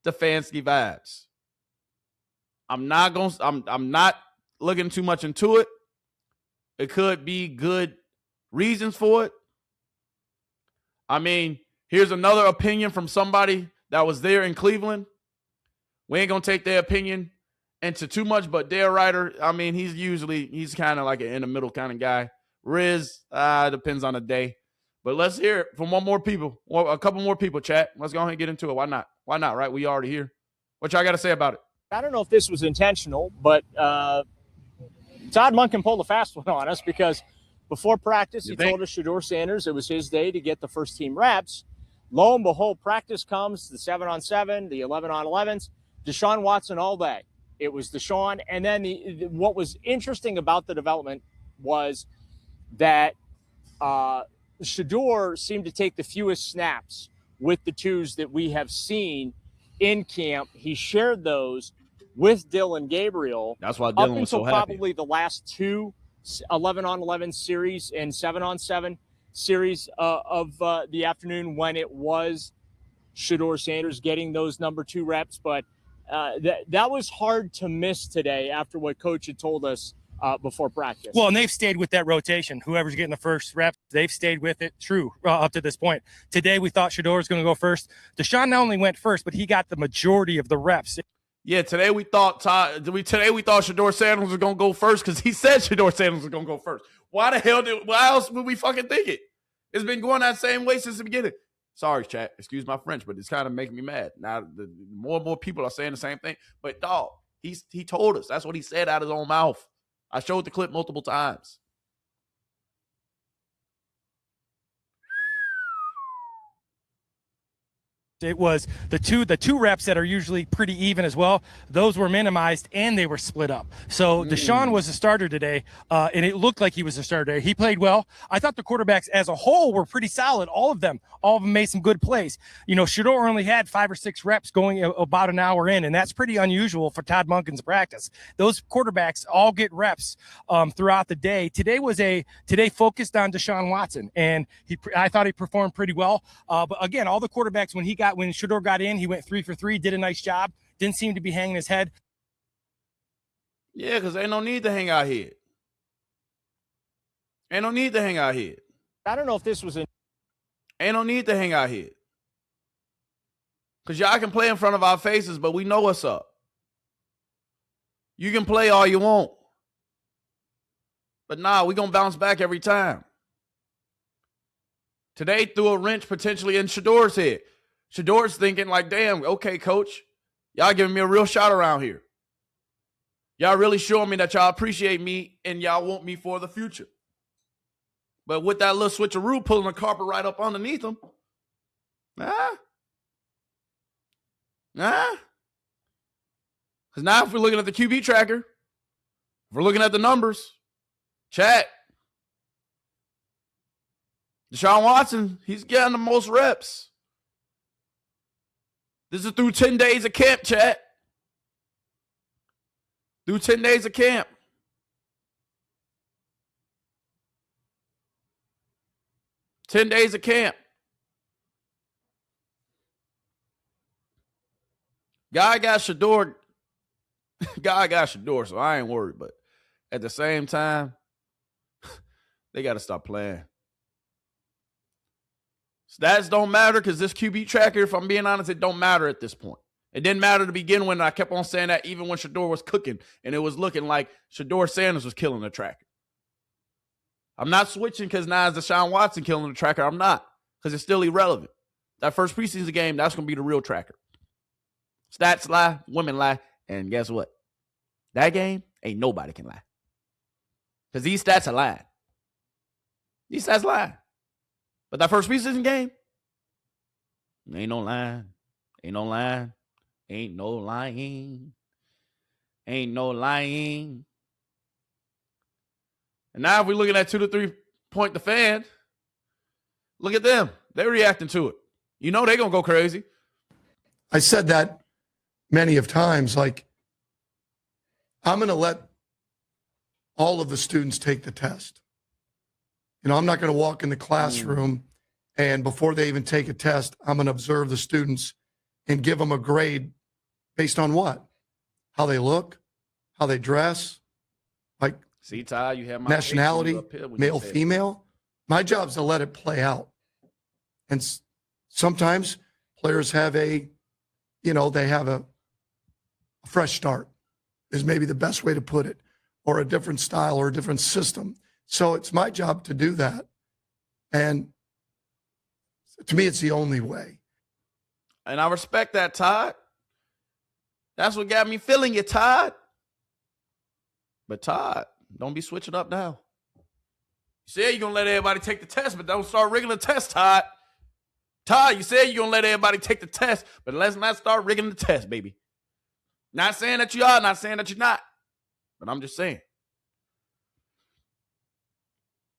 Stefanski vibes. I'm not looking too much into it. It could be good reasons for it. I mean, here's another opinion from somebody that was there in Cleveland. We ain't gonna take their opinion into too much, but their writer, I mean, he's kind of like an in the middle kind of guy. Riz, depends on the day. But let's hear it from a couple more people, chat. Let's go ahead and get into it. Why not? Right? We already here. What y'all got to say about it? I don't know if this was intentional, but Todd Monken pulled a fast one on us because before practice, he told us Shedeur Sanders it was his day to get the first team reps. Lo and behold, practice comes, the 7-on-7, the 11-on-11s, Deshaun Watson all day. It was Deshaun. And then what was interesting about the development was that Shedeur seemed to take the fewest snaps with the twos that we have seen in camp. He shared those with Dylan Gabriel. That's why Dylan was so happy. Probably the last two 11-on-11 series and 7-on-7 series of the afternoon when it was Shedeur Sanders getting those number 2 reps. But that was hard to miss today after what Coach had told us before practice. Well, and they've stayed with that rotation. Whoever's getting the first rep, they've stayed with it up to this point. Today, we thought Shedeur was going to go first. Deshaun not only went first, but he got the majority of the reps. Yeah, today we thought Shedeur Sanders was going to go first because he said Shedeur Sanders was going to go first. Why else would we fucking think it? It's been going that same way since the beginning. Sorry, chat. Excuse my French, but it's kind of making me mad. Now, more and more people are saying the same thing. But, dog, he told us. That's what he said out of his own mouth. I showed the clip multiple times. It was the two reps that are usually pretty even as well. Those were minimized and they were split up. So Deshaun was a starter today, and it looked like he was a starter today. He played well. I thought the quarterbacks as a whole were pretty solid. All of them made some good plays. Shedeur only had 5 or 6 reps going about an hour in, and that's pretty unusual for Todd Monken's practice. Those quarterbacks all get reps throughout the day. Today focused on Deshaun Watson, and I thought he performed pretty well. But again, all the quarterbacks when Shedeur got in, he went 3 for 3, did a nice job. Didn't seem to be hanging his head. Yeah, because ain't no need to hang our head. Ain't no need to hang our head. I don't know if this was Ain't no need to hang our head. Because y'all can play in front of our faces, but we know what's up. You can play all you want. But nah, we're going to bounce back every time. Today threw a wrench potentially in Shedeur's head. Shedeur's thinking like, damn, okay, coach, Y'all giving me a real shot around here. Y'all really showing me that y'all appreciate me and y'all want me for the future. But with that little switcheroo pulling the carpet right up underneath them, Because now if we're looking at the QB tracker, if we're looking at the numbers, chat, Deshaun Watson, he's getting the most reps. This is through 10 days of camp, chat. Through 10 days of camp. Ten days of camp. Guy got Shedeur, so I ain't worried. But at the same time, they got to stop playing. Stats don't matter because this QB tracker, if I'm being honest, it don't matter at this point. It didn't matter to begin with, and I kept on saying that even when Shedeur was cooking, and it was looking like Shedeur Sanders was killing the tracker. I'm not switching because now it's Deshaun Watson killing the tracker. I'm not, because it's still irrelevant. That first preseason game, that's going to be the real tracker. Stats lie, women lie, and guess what? That game, ain't nobody can lie. Because these stats are lying. These stats lie. But that first preseason game, ain't no lying. Ain't no lying. Ain't no lying. Ain't no lying. And now if we're looking at 2 to 3 point the fan, look at them. They're reacting to it. You know they're going to go crazy. I said that many of times, like, I'm going to let all of the students take the test. You know, I'm not going to walk in the classroom and before they even take a test, I'm going to observe the students and give them a grade based on what? How they look, how they dress, like, see, Ty, you have my nationality, male, female. My job is to let it play out. And sometimes players have they have a fresh start is maybe the best way to put it, or a different style or a different system. So it's my job to do that. And to me, it's the only way. And I respect that, Todd. That's what got me feeling you, Todd. But Todd, don't be switching up now. You said you're going to let everybody take the test, but don't start rigging the test, Todd. Todd, you said you're going to let everybody take the test, but let's not start rigging the test, baby. Not saying that you are, not saying that you're not. But I'm just saying.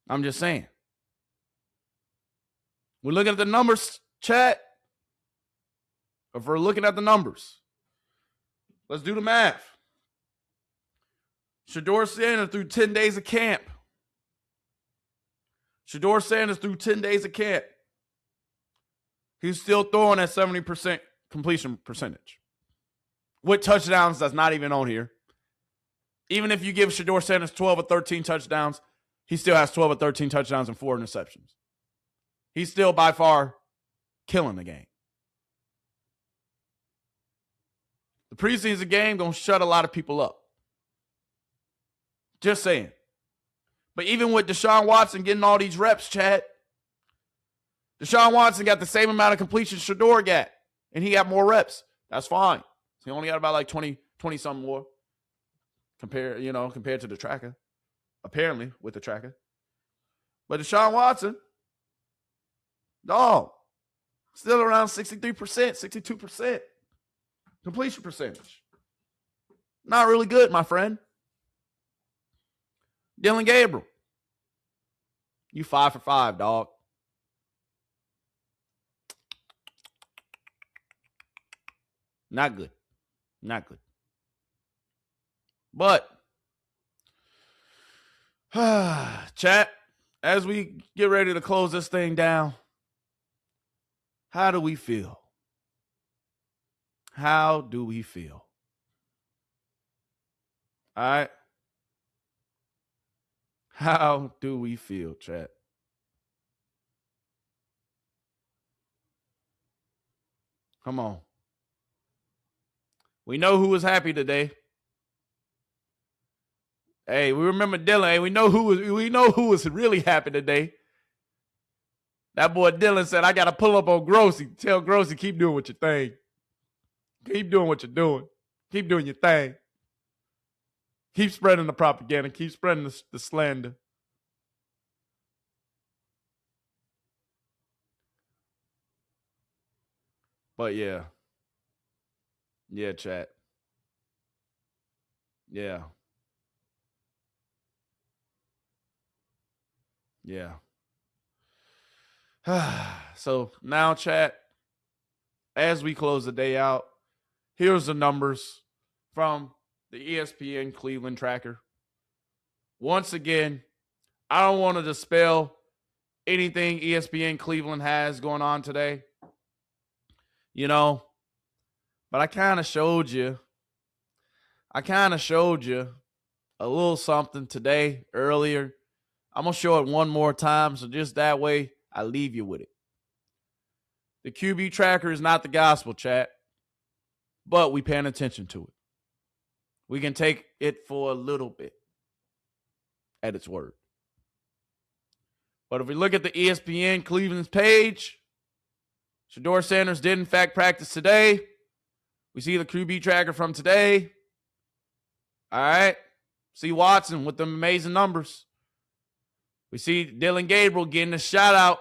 I'm just saying. We're looking at the numbers, chat. If we're looking at the numbers, let's do the math. Shedeur Sanders through 10 days of camp. Shedeur Sanders through 10 days of camp. He's still throwing at 70% completion percentage. With touchdowns, that's not even on here. Even if you give Shedeur Sanders 12 or 13 touchdowns, he still has 12 or 13 touchdowns and 4 interceptions. He's still by far killing the game. The preseason game going to shut a lot of people up. Just saying. But even with Deshaun Watson getting all these reps, Chad, Deshaun Watson got the same amount of completion Shedeur got, and he got more reps. That's fine. He only got about like 20-something more compared to the tracker. Apparently, with the tracker. But Deshaun Watson, dog, still around 63%, 62% completion percentage. Not really good, my friend. Dylan Gabriel, you 5 for 5, dog. Not good. Not good. But, chat, as we get ready to close this thing down, how do we feel? How do we feel? All right. How do we feel, chat? Come on. We know who was happy today. Hey, we remember Dylan. Hey, we know who was really happy today. That boy Dylan said, I got to pull up on Grossy. Tell Grossy, keep doing what you think. Keep doing what you're doing. Keep doing your thing. Keep spreading the propaganda. Keep spreading the slander. But yeah. Yeah, chat. Yeah. Yeah. So now, chat, as we close the day out, here's the numbers from the ESPN Cleveland tracker. Once again, I don't want to dispel anything ESPN Cleveland has going on today, you know, but I kind of showed you a little something today earlier. I'm going to show it one more time, so just that way I leave you with it. The QB tracker is not the gospel, chat, but we paying attention to it. We can take it for a little bit at its word. But if we look at the ESPN Cleveland's page, Shedeur Sanders did in fact practice today. We see the QB tracker from today. All right. See Watson with them amazing numbers. We see Dillon Gabriel getting a shout out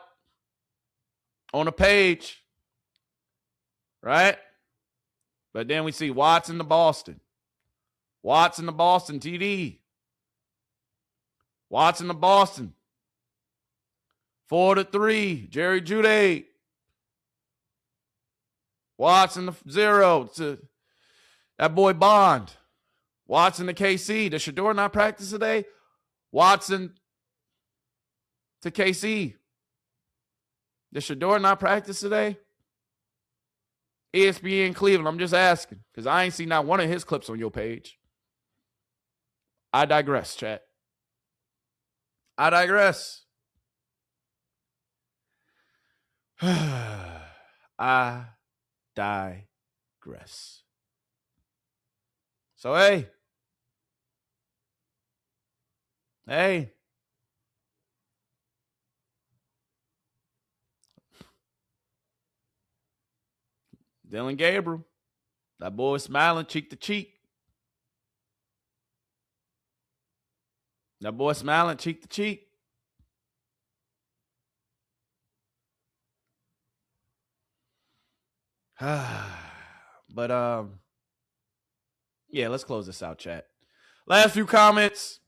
on the page. Right? But then we see Watson to Boston. Watson to Boston TD. Watson to Boston. 4-3, Jerry Jeudy. Watson to 0 to that boy Bond. Watson to KC. Does Shedeur not practice today? Watson to KC. Does Shedeur not practice today? ESPN Cleveland, I'm just asking, because I ain't seen not one of his clips on your page. I digress, chat. I digress. I digress. So, hey. Dillon Gabriel. That boy smiling cheek to cheek. That boy smiling cheek to cheek. But yeah, let's close this out, chat. Last few comments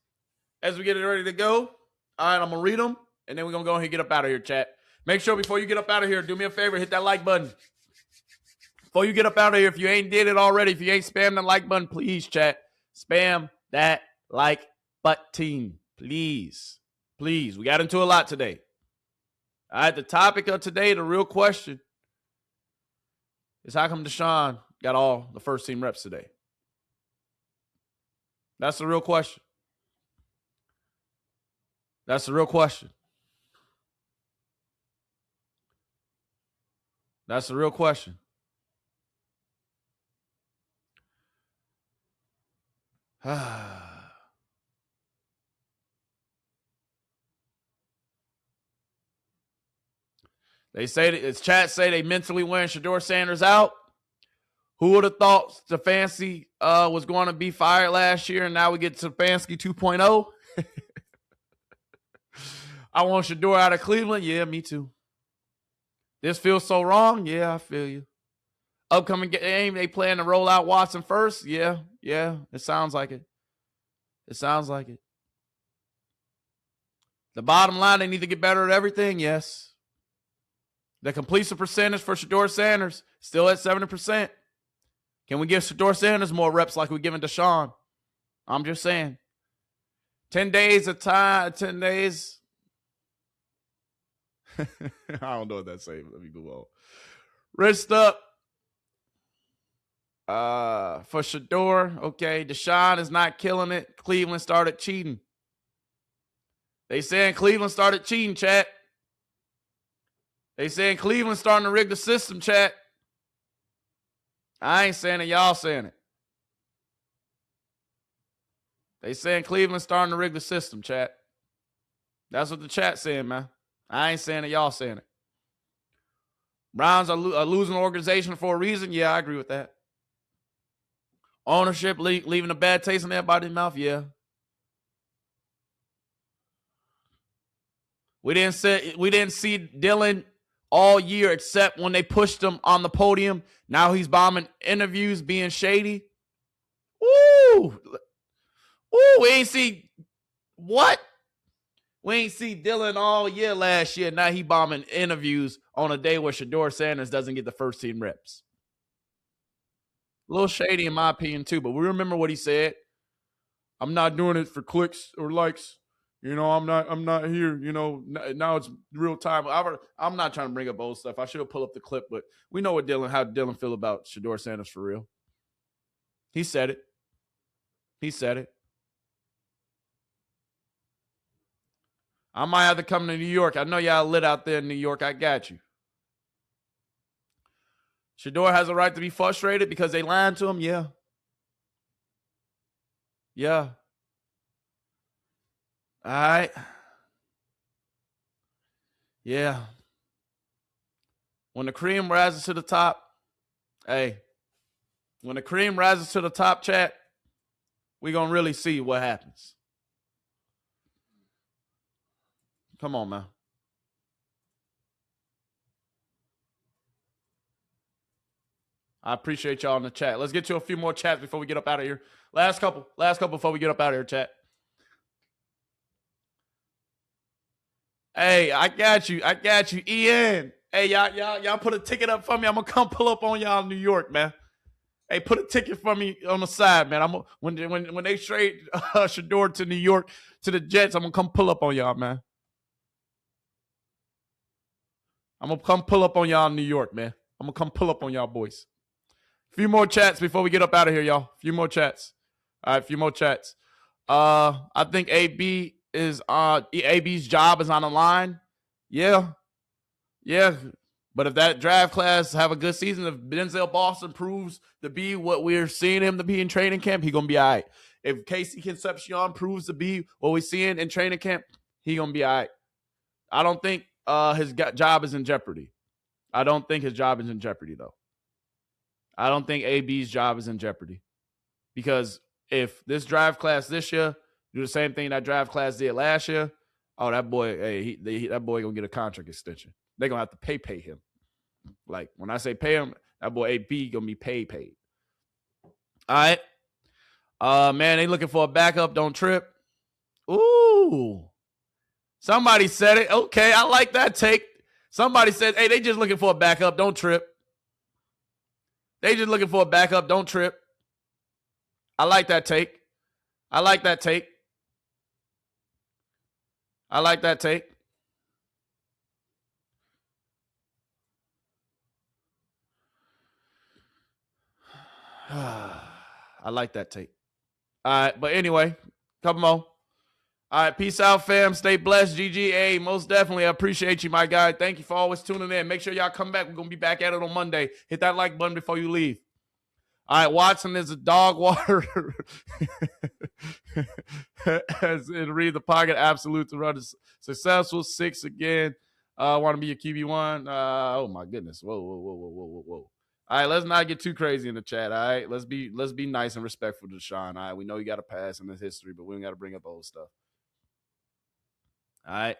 as we get it ready to go. All right, I'm gonna read them, and then we're gonna go ahead and get up out of here, chat. Make sure before you get up out of here, do me a favor, hit that like button. Before you get up out of here, if you ain't did it already, if you ain't spammed the like button, please, chat, spam that like button, please. Please, we got into a lot today. All right, the topic of today, the real question is how come Deshaun got all the first team reps today? That's the real question. That's the real question. That's the real question. They say, it's chat say they mentally wearing Shedeur Sanders out. Who would have thought Stefanski was going to be fired last year, and now we get Stefanski 2.0? I want Shedeur out of Cleveland. Yeah, me too. This feels so wrong. Yeah, I feel you. Upcoming game, they plan to roll out Watson first. Yeah, it sounds like it. It sounds like it. The bottom line, they need to get better at everything. Yes. The completion percentage for Shedeur Sanders still at 70%. Can we give Shedeur Sanders more reps like we're giving Deshaun? I'm just saying. 10 days of time, 10 days. I don't know what that's saying. Let me move on. Wrist up. For Shedeur, okay. Deshaun is not killing it. Cleveland started cheating. They saying Cleveland started cheating, chat. They saying Cleveland starting to rig the system, chat. I ain't saying it, y'all saying it. They saying Cleveland starting to rig the system, chat. That's what the chat's saying, man. I ain't saying it, y'all saying it. Browns are a losing organization for a reason. Yeah, I agree with that. Ownership leaving a bad taste in everybody's mouth, yeah. We didn't see Dylan all year except when they pushed him on the podium. Now he's bombing interviews, being shady. Ooh. We ain't see what? We ain't see Dylan all year last year. Now he bombing interviews on a day where Shedeur Sanders doesn't get the first team reps. A little shady in my opinion too, but we remember what he said. I'm not doing it for clicks or likes. You know, I'm not here. You know, now it's real time. I'm not trying to bring up old stuff. I should have pulled up the clip, but we know how Dylan feel about Shedeur Sanders for real. He said it. I might have to come to New York. I know y'all lit out there in New York. I got you. Shedeur has a right to be frustrated because they lied to him. Yeah. All right. Yeah. When the cream rises to the top, chat, we're going to really see what happens. Come on, man. I appreciate y'all in the chat. Let's get to a few more chats before we get up out of here. Last couple before we get up out of here, chat. Hey, I got you, Ian. Hey, y'all put a ticket up for me. I'm gonna come pull up on y'all in New York, man. Hey, put a ticket for me on the side, man. When they trade Shedeur to New York to the Jets, I'm gonna come pull up on y'all, man. I'm gonna come pull up on y'all in New York, man. I'm gonna come pull up on y'all boys. A few more chats before we get up out of here, y'all. A few more chats. All right, a few more chats. I think AB's job is on the line. Yeah. But if that draft class have a good season, if Denzel Boston proves to be what we're seeing him to be in training camp, he's gonna be all right. If Casey Concepcion proves to be what we're seeing in training camp, he's gonna be all right. I don't think his job is in jeopardy. I don't think his job is in jeopardy, though. I don't think AB's job is in jeopardy. Because if this draft class this year do the same thing that draft class did last year, oh, that boy, that boy gonna get a contract extension. They're gonna have to pay him. Like, when I say pay him, that boy AB gonna be paid. All right. Man, they looking for a backup. Don't trip. Ooh. Somebody said it. Okay, I like that take. Somebody said, hey, they just looking for a backup. Don't trip. They just looking for a backup. Don't trip. I like that take. I like that take. All right, but anyway, couple more. All right, peace out, fam. Stay blessed, GGA. Most definitely, I appreciate you, my guy. Thank you for always tuning in. Make sure y'all come back. We're going to be back at it on Monday. Hit that like button before you leave. All right, Watson is a dog water. As it read the pocket, absolute to run is successful. 6 again. Want to be a QB1. Oh, my goodness. Whoa. All right, let's not get too crazy in the chat, all right? Let's be nice and respectful to Deshaun, all right? We know he got a pass in his history, but we don't got to bring up old stuff. All right?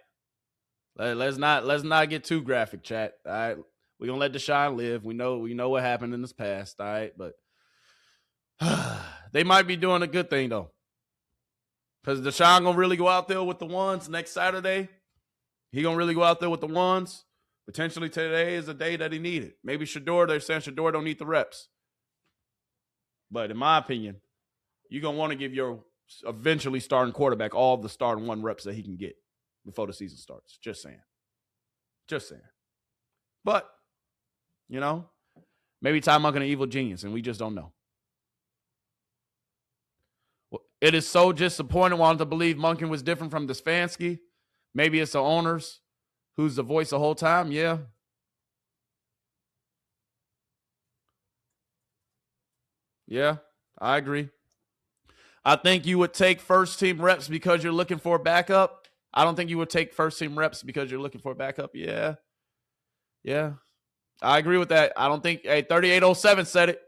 Let's not get too graphic, chat, all right? We're going to let Deshaun live. We know what happened in his past, all right? But they might be doing a good thing, though. Because Deshaun going to really go out there with the ones next Saturday. He going to really go out there with the ones. Potentially today is the day that he needed. Maybe Shedeur, they're saying Shedeur don't need the reps. But in my opinion, you're going to want to give your eventually starting quarterback all the starting 1 reps that he can get before the season starts. Just saying. But, maybe Ty Monken an evil genius, and we just don't know. It is so disappointing wanting to believe Monken was different from Stefanski. Maybe it's the owners who's the voice the whole time. Yeah. Yeah, I agree. I think you would take first-team reps because you're looking for a backup. I don't think you would take first-team reps because you're looking for a backup. Yeah. I agree with that. I don't think 3807 said it.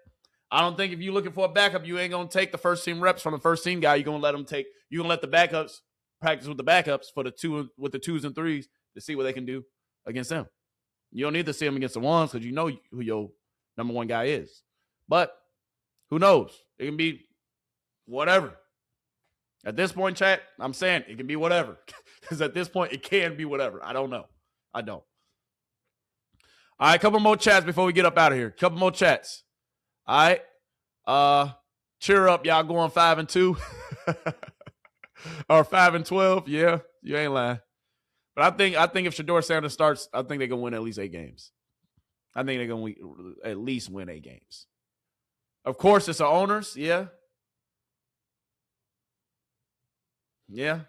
I don't think if you're looking for a backup, you ain't going to take the first team reps from the first team guy. You're going to let the backups practice with the backups for the 2s and 3s to see what they can do against them. You don't need to see them against the ones because you know who your number one guy is. But who knows? It can be whatever. At this point, chat, I'm saying it can be whatever. Because at this point, it can be whatever. I don't know. I don't. All right, couple more chats before we get up out of here. Couple more chats. All right. Cheer up, y'all going 5-2. Or 5-12. Yeah, you ain't lying. But I think if Shedeur Sanders starts, I think they're gonna win at least 8 games. I think they're gonna at least win 8 games. Of course, it's the owners, yeah. Yeah.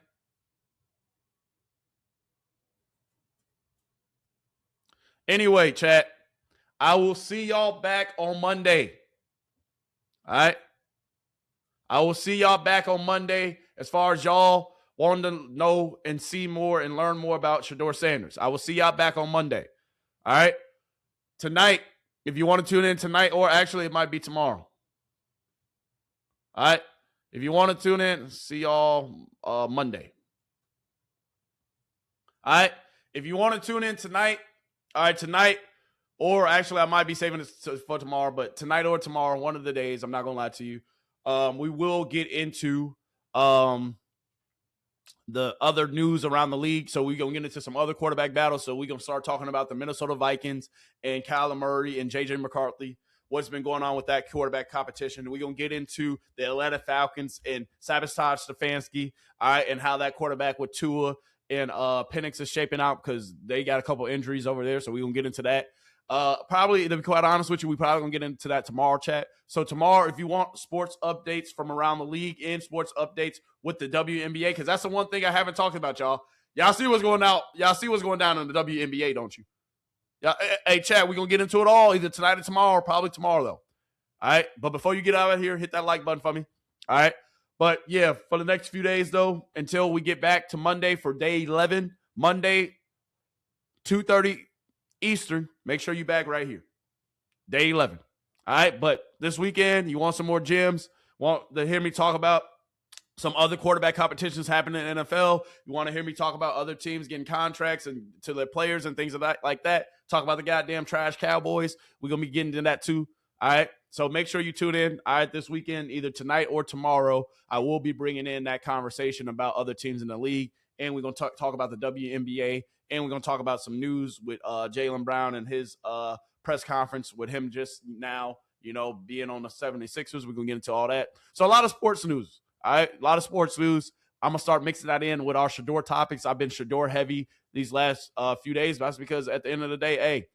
Anyway, chat, I will see y'all back on Monday. All right. I will see y'all back on Monday as far as y'all wanting to know and see more and learn more about Shedeur Sanders. I will see y'all back on Monday. All right. Tonight, if you want to tune in tonight, or actually it might be tomorrow. All right. If you want to tune in, see y'all Monday. All right. If you want to tune in tonight, all right, tonight, or actually I might be saving it for tomorrow, but tonight or tomorrow, one of the days, I'm not going to lie to you, we will get into the other news around the league. So we're going to get into some other quarterback battles. So we're going to start talking about the Minnesota Vikings and Kyler Murray and J.J. McCarthy, what's been going on with that quarterback competition. We're going to get into the Atlanta Falcons and Sabotage Stefanski, all right, and how that quarterback with Tua and Penix is shaping out because they got a couple injuries over there. So we're going to get into that. Probably, to be quite honest with you, we probably going to get into that tomorrow, chat. So tomorrow, if you want sports updates from around the league and sports updates with the WNBA, because that's the one thing I haven't talked about, y'all. Y'all see what's going out. Y'all see what's going down in the WNBA, don't you? Yeah, hey, chat, we're going to get into it all either tonight or tomorrow, or probably tomorrow, though. All right? But before you get out of here, hit that like button for me. All right? But, yeah, for the next few days, though, until we get back to Monday for day 11, Monday, 2:30 Eastern, make sure you back right here. Day 11. All right? But this weekend, you want some more gems, want to hear me talk about some other quarterback competitions happening in the NFL, you want to hear me talk about other teams getting contracts and to their players and things like that, talk about the goddamn trash Cowboys, we're going to be getting into that too. All right? So make sure you tune in. All right, this weekend, either tonight or tomorrow, I will be bringing in that conversation about other teams in the league, and we're going to talk about the WNBA, and we're going to talk about some news with Jaylen Brown and his press conference with him just now, being on the 76ers. We're going to get into all that. So a lot of sports news. All right, a lot of sports news. I'm going to start mixing that in with our Shedeur topics. I've been Shedeur heavy these last few days, but that's because at the end of the day, hey,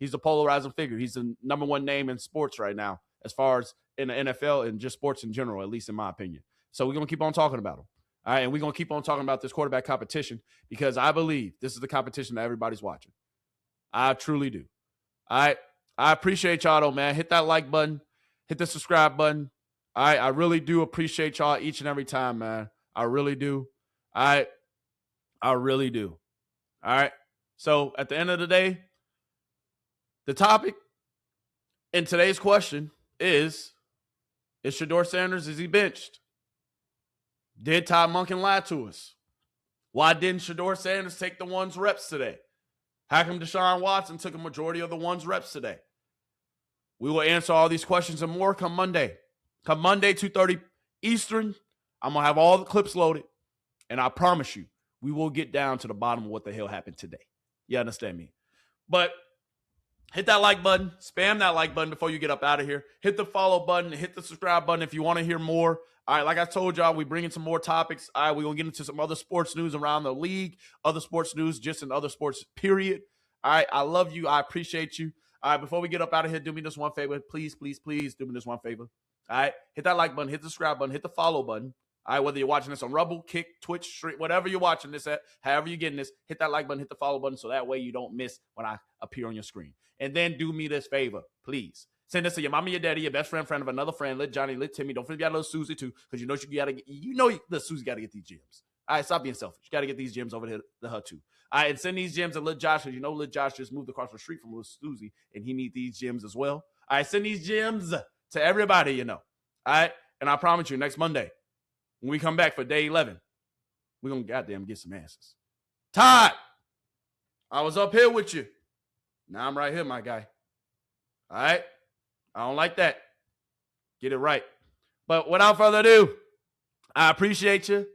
he's a polarizing figure. He's the number one name in sports right now, as far as in the NFL and just sports in general, at least in my opinion. So we're going to keep on talking about him. All right, and we're going to keep on talking about this quarterback competition because I believe this is the competition that everybody's watching. I truly do. All right, I appreciate y'all, though, man. Hit that like button. Hit the subscribe button. All right, I really do appreciate y'all each and every time, man. I really do. All right, I really do. All right, so at the end of the day, the topic in today's question is Shedeur Sanders, is he benched? Did Todd Monken lie to us? Why didn't Shedeur Sanders take the ones reps today? How come Deshaun Watson took a majority of the ones reps today? We will answer all these questions and more come Monday. Come Monday, 2:30 Eastern, I'm going to have all the clips loaded, and I promise you, we will get down to the bottom of what the hell happened today. You understand me? But hit that like button. Spam that like button before you get up out of here. Hit the follow button. Hit the subscribe button if you want to hear more. All right, like I told y'all, we bring in some more topics. All right, we're going to get into some other sports news around the league, other sports news, just in other sports, period. All right, I love you. I appreciate you. All right, before we get up out of here, do me this one favor. Please, please, please do me this one favor. All right, hit that like button, hit the subscribe button, hit the follow button. All right, whether you're watching this on Rumble, Kick, Twitch, Stream, whatever you're watching this at, however you're getting this, hit that like button, hit the follow button, so that way you don't miss when I appear on your screen. And then do me this favor, please. Send this to your mama, your daddy, your best friend, friend of another friend, let Johnny, let Timmy. Don't forget little Susie too, because you know little Susie got to get these gems. All right, stop being selfish. You got to get these gems over to her too. All right, and send these gems to little Josh, because you know little Josh just moved across the street from little Susie, and he need these gems as well. All right, send these gems to everybody you know. All right? And I promise you, next Monday, when we come back for day 11, we're going to goddamn get some answers. Todd, I was up here with you. Now I'm right here, my guy. All right? I don't like that. Get it right. But without further ado, I appreciate you.